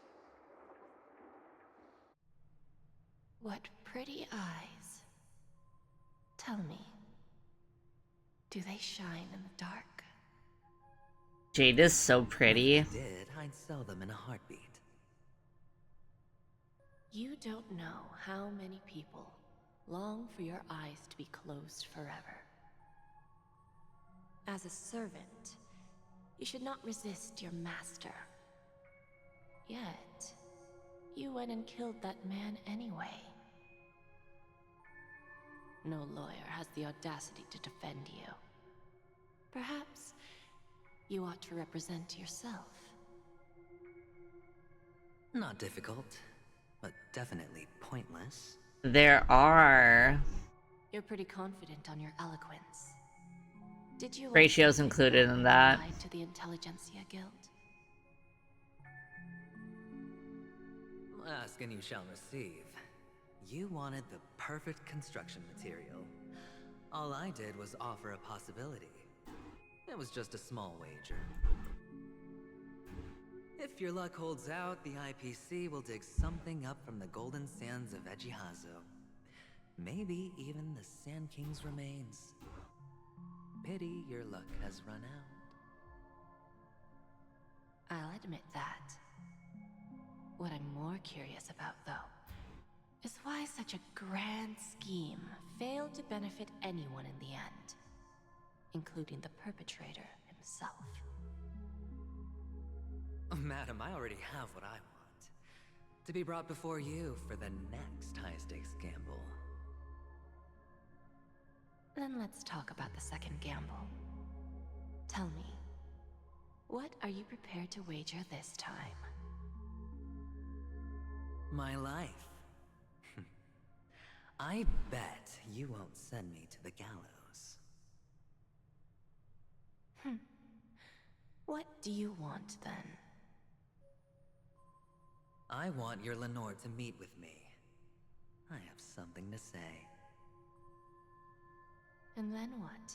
What pretty eyes. Tell me, do they shine in the dark? Jade is so pretty. If they did, I'd sell them in a heartbeat. You don't know how many people long for your eyes to be closed forever. As a servant, you should not resist your master. Yet, you went and killed that man anyway. No lawyer has the audacity to defend you. Perhaps you ought to represent yourself. Not difficult, but definitely pointless. There are. You're pretty confident on your eloquence. Did you Ratios included in that. lie to the Intelligentsia Guild? Ask and you shall receive. You wanted the perfect construction material. All I did was offer a possibility. It was just a small wager. If your luck holds out, the IPC will dig something up from the golden sands of Ejhazio. Maybe even the Sand King's remains. Pity your luck has run out. I'll admit that. What I'm more curious about, though, is why such a grand scheme failed to benefit anyone in the end, including the perpetrator himself. Madam, I already have what I want. To be brought before you for the next high-stakes gamble. Then let's talk about the second gamble. Tell me, what are you prepared to wager this time? My life. I bet you won't send me to the gallows. What do you want, then? I want your Lenore to meet with me. I have something to say. And then what?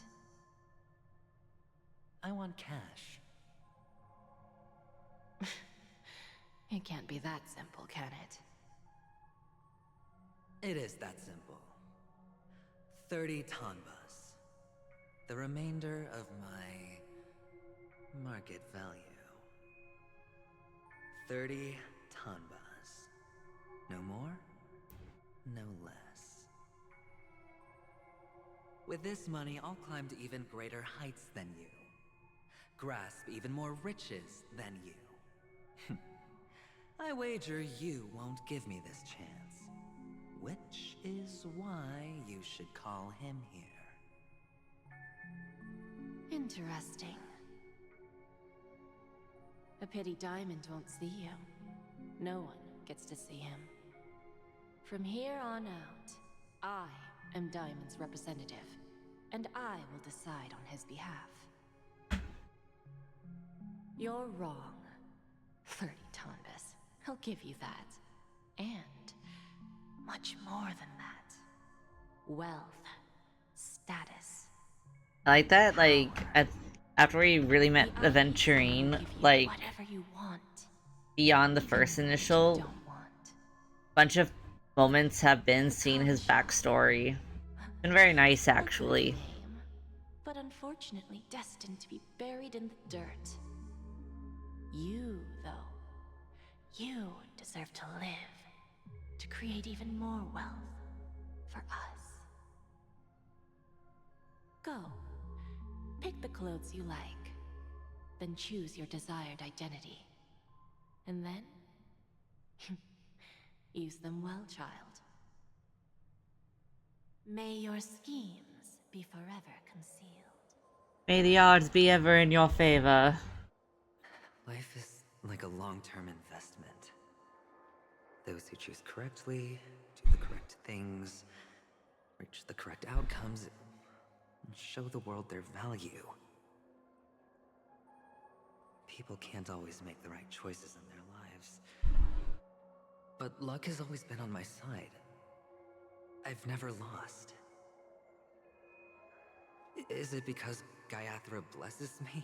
I want cash. It can't be that simple, can it? It is that simple. 30 tanbas. The remainder of my market value. 30 tanbas. No more, no less. With this money, I'll climb to even greater heights than you. Grasp even more riches than you. I wager you won't give me this chance. Which is why you should call him here. Interesting. A pity Diamond won't see you. No one gets to see him. From here on out, I am Diamond's representative, and I will decide on his behalf. You're wrong. 30 tanbas. I'll give you that. And much more than that. Wealth. Status. I like that, like, after we really met Aventurine, like, Whatever you want. beyond the first initial, bunch of moments have been seeing his backstory. Been very nice, actually. But unfortunately destined to be buried in the dirt. You, though, you deserve to live, to create even more wealth for us. Go, pick the clothes you like, then choose your desired identity. And then, use them well, child. May your schemes be forever concealed. May the odds be ever in your favor. Life is like a long-term investment. Those who choose correctly, do the correct things, reach the correct outcomes, and show the world their value. People can't always make the right choices in their lives. But luck has always been on my side. I've never lost. Is it because Gaiathra blesses me?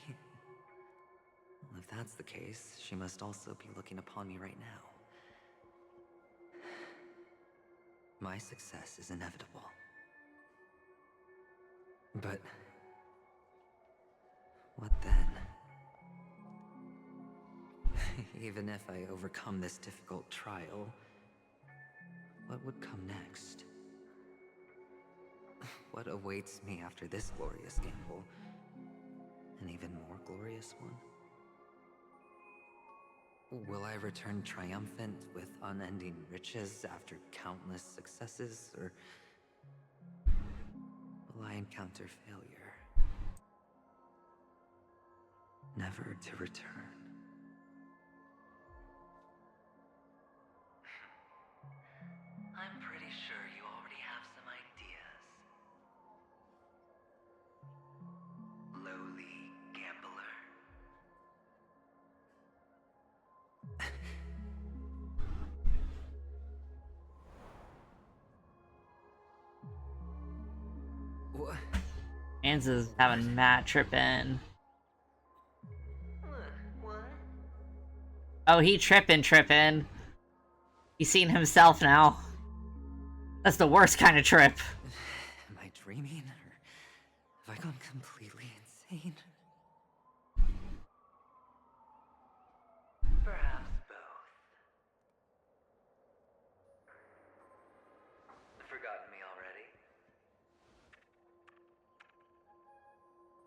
Well, if that's the case, she must also be looking upon me right now. My success is inevitable. But what then? Even if I overcome this difficult trial, what would come next? What awaits me after this glorious gamble? An even more glorious one? Will I return triumphant with unending riches after countless successes, or will I encounter failure? Never to return. I'm pretty sure you already have some ideas. Lowly gambler. What? Anza's having Matt tripping. Oh, he tripping. He's seen himself now. That's the worst kind of trip. Am I dreaming, or have I gone completely insane? Perhaps both. Forgotten me already?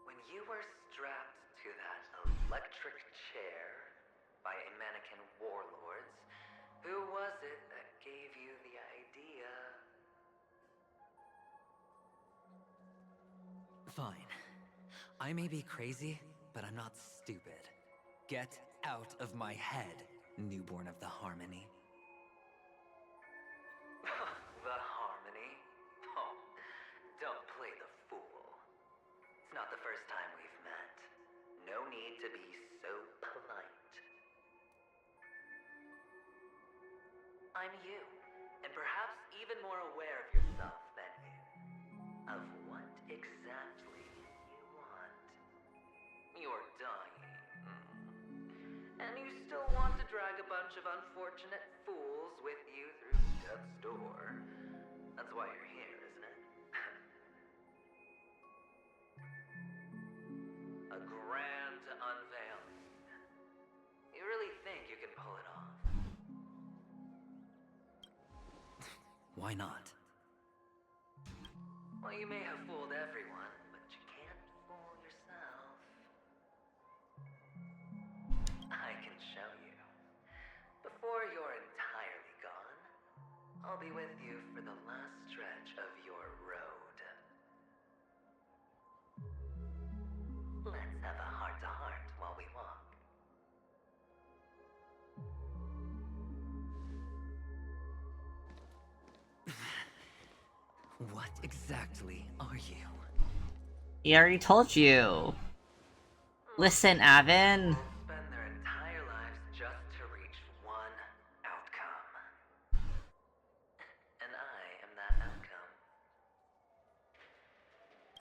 When you were strapped to that electric chair by a mannequin warlords, Who was it that gave you the idea? Fine. I may be crazy, but I'm not stupid. Get out of my head, newborn of the Harmony. The Harmony? Oh, don't play the fool. It's not the first time we've met. No need to be so polite. I'm you, and perhaps even more aware of yourself than you. Of what exactly you want. You're dying. And you still want to drag a bunch of unfortunate fools with you through death's door. That's why you're here, isn't it? A grand unveiling. You really think you can pull it off? Why not? Well, you may have fooled everyone, but you can't fool yourself. I can show you. Before you're entirely gone, I'll be with you for the last stretch of your road. Let's have a heart-to-heart while we walk. What exactly are you? He already told you. Listen, Avin. Spend their entire lives just to reach one outcome. And I am that outcome.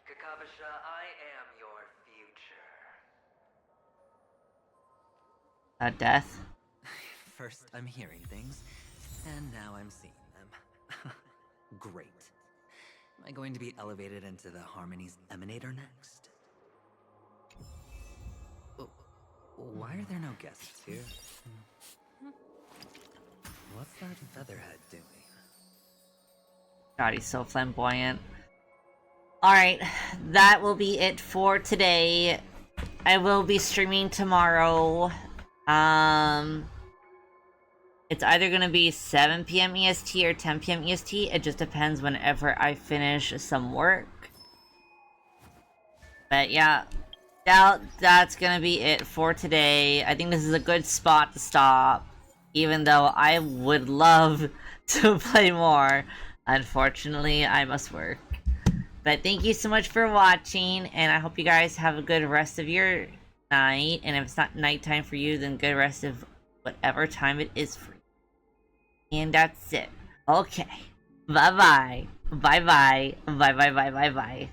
Kakavasha, I am your future. Death? First, I'm hearing things, and now I'm seeing them. Great. Am I going to be elevated into the Harmony's Emanator next? Oh, why are there no guests here? What's that featherhead doing? God, he's so flamboyant. Alright, that will be it for today. I will be streaming tomorrow. It's either gonna be 7 p.m. EST or 10 p.m. EST. It just depends whenever I finish some work. But yeah, that's gonna be it for today. I think this is a good spot to stop. Even though I would love to play more. Unfortunately, I must work. But thank you so much for watching, and I hope you guys have a good rest of your night. And if it's not nighttime for you, then good rest of whatever time it is for you. And that's it. Okay. Bye-bye. Bye-bye. Bye-bye. Bye-bye. Bye.